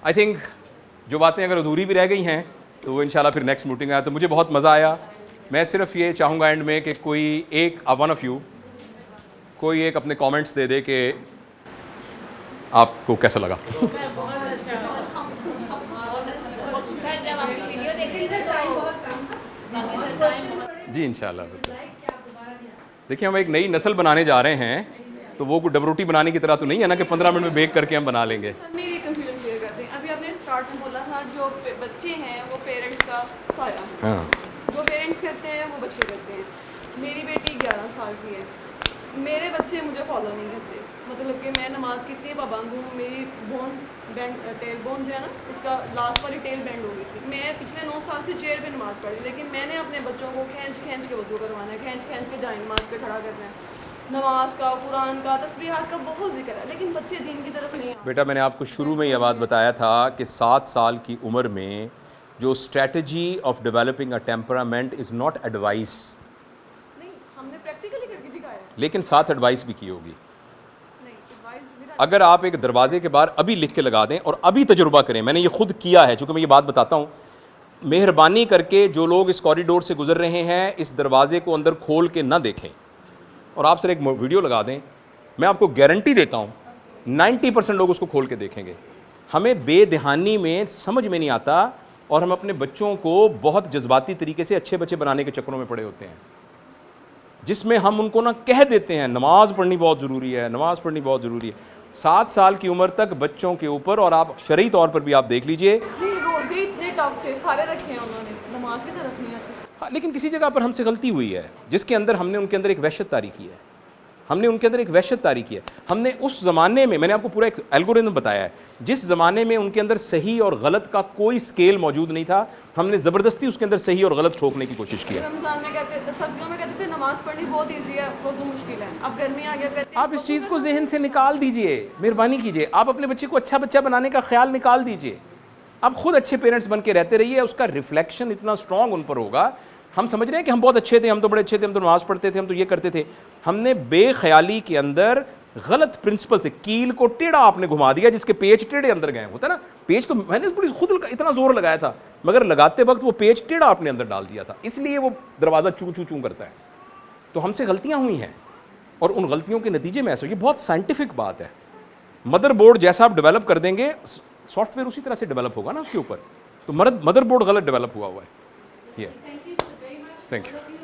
آئی تھنک جو باتیں اگر ادھوری بھی رہ گئی ہیں تو وہ انشاءاللہ پھر نیکسٹ میٹنگ آیا. تو مجھے بہت مزہ آیا. میں صرف یہ چاہوں گا اینڈ میں کہ کوئی ایک ون آف یو کوئی ایک اپنے کامنٹس دے دے کہ آپ کو کیسا لگا. جی انشاءاللہ. دیکھیں ہم ایک نئی نسل بنانے جا رہے ہیں تو وہ کوئی ڈب روٹی بنانے کی طرح تو نہیں ہے نا کہ 15 منٹ میں بیک کر کے ہم بنا لیں گے. میری کنفیوژن کلیئر کرتے ہیں. ابھی آپ نے اسٹارٹ میں بولا تھا جو بچے ہیں وہ پیرنٹس کا سایہ ہیں. ہاں جو پیرنٹس کرتے ہیں وہ بچے کرتے ہیں. میری بیٹی 11 سال کی ہے, میرے بچے مجھے فالو نہیں کرتے. مطلب کہ میں نماز کی اتنی پابند ہوں, میری بون بینڈ ٹیل بون جو ہے نا اس کا لاسٹ والی ٹیل بینڈ ہو گئی تھی. میں پچھلے 9 سال سے چیئر پہ نماز پڑھی, لیکن میں نے اپنے بچوں کو کھینچ کے وضو کروانا ہے, کھینچ کے جائیں نماز پہ کھڑا کرنا ہے. نماز کا, قرآن کا, تسبیحات کا بہت ذکر ہے, لیکن بچے دین کی طرف نہیں آتے. بیٹا میں نے آپ کو شروع میں یہ بات بتایا تھا کہ 7 سال کی عمر میں جو strategy of developing a temperament is not advice. نہیں, ہم نے پریکٹیکلی کر کے دکھایا ہے. لیکن ساتھ ایڈوائس بھی کی ہوگی. نہیں, ایڈوائس میرا اگر آپ ایک دروازے کے باہر ابھی لکھ کے لگا دیں اور ابھی تجربہ کریں, میں نے یہ خود کیا ہے, چونکہ میں یہ بات بتاتا ہوں, مہربانی کر کے جو لوگ اس کوریڈور سے گزر رہے ہیں اس دروازے کو اندر کھول کے نہ دیکھیں, اور آپ سر ایک ویڈیو لگا دیں. میں آپ کو گارنٹی دیتا ہوں 90% لوگ اس کو کھول کے دیکھیں گے. ہمیں بے دہانی میں سمجھ میں نہیں آتا, اور ہم اپنے بچوں کو بہت جذباتی طریقے سے اچھے بچے بنانے کے چکروں میں پڑے ہوتے ہیں, جس میں ہم ان کو نہ کہہ دیتے ہیں نماز پڑھنی بہت ضروری ہے, نماز پڑھنی بہت ضروری ہے. 7 سال کی عمر تک بچوں کے اوپر, اور آپ شرعی طور پر بھی آپ دیکھ لیجئے, روزے اتنے ٹف تھے, سارے رکھے ہیں انہوں نے, نماز کی طرف نہیں آتے. ہاں, لیکن کسی جگہ پر ہم سے غلطی ہوئی ہے جس کے اندر ہم نے ان کے اندر ایک وحشت طاری کی ہے. ہم نے ان کے اندر ایک وحشت طاری کی ہے. ہم نے اس زمانے میں نے آپ کو پورا ایک الگورتھم بتایا ہے, جس زمانے میں ان کے اندر صحیح اور غلط کا کوئی سکیل موجود نہیں تھا, ہم نے زبردستی اس کے اندر صحیح اور غلط ٹھوکنے کی کوشش کی ہے. رمضان میں کہتے تھے, سردیوں میں کہتے تھے نماز پڑھنی بہت ایزی ہے, وضو مشکل ہے. اب گرمی آ گیا کہتے ہیں آپ اس چیز کو ذہن سے نکال دیجئے, مہربانی کیجئے. آپ اپنے بچے کو اچھا بچہ بنانے کا خیال نکال دیجئے. آپ خود اچھے پیرنٹس بن کے رہتے رہیے, اس کا ریفلیکشن اتنا اسٹرانگ ان پر ہوگا. ہم سمجھ رہے ہیں کہ ہم بہت اچھے تھے, ہم تو بڑے اچھے تھے, ہم تو نماز پڑھتے تھے, ہم تو یہ کرتے تھے. ہم نے بے خیالی کے اندر غلط پرنسپل سے کیل کو ٹیڑھا آپ نے گھما دیا, جس کے پیچ ٹیڑھے اندر گئے. ہوتا ہے نا پیچ, تو میں نے خود اتنا زور لگایا تھا, مگر لگاتے وقت وہ پیچ ٹیڑھا آپ نے اندر ڈال دیا تھا, اس لیے وہ دروازہ چوں چوں چوں کرتا ہے. تو ہم سے غلطیاں ہوئی ہیں اور ان غلطیوں کے نتیجے میں ایسا یہ بہت سائنٹیفک بات ہے. مدر بورڈ جیسا آپ ڈیولپ کر دیں گے سافٹ ویئر اسی طرح سے ڈیولپ ہوگا نا اس کے اوپر. تو مدر بورڈ غلط ڈیولپ ہوا ہے. Thank you.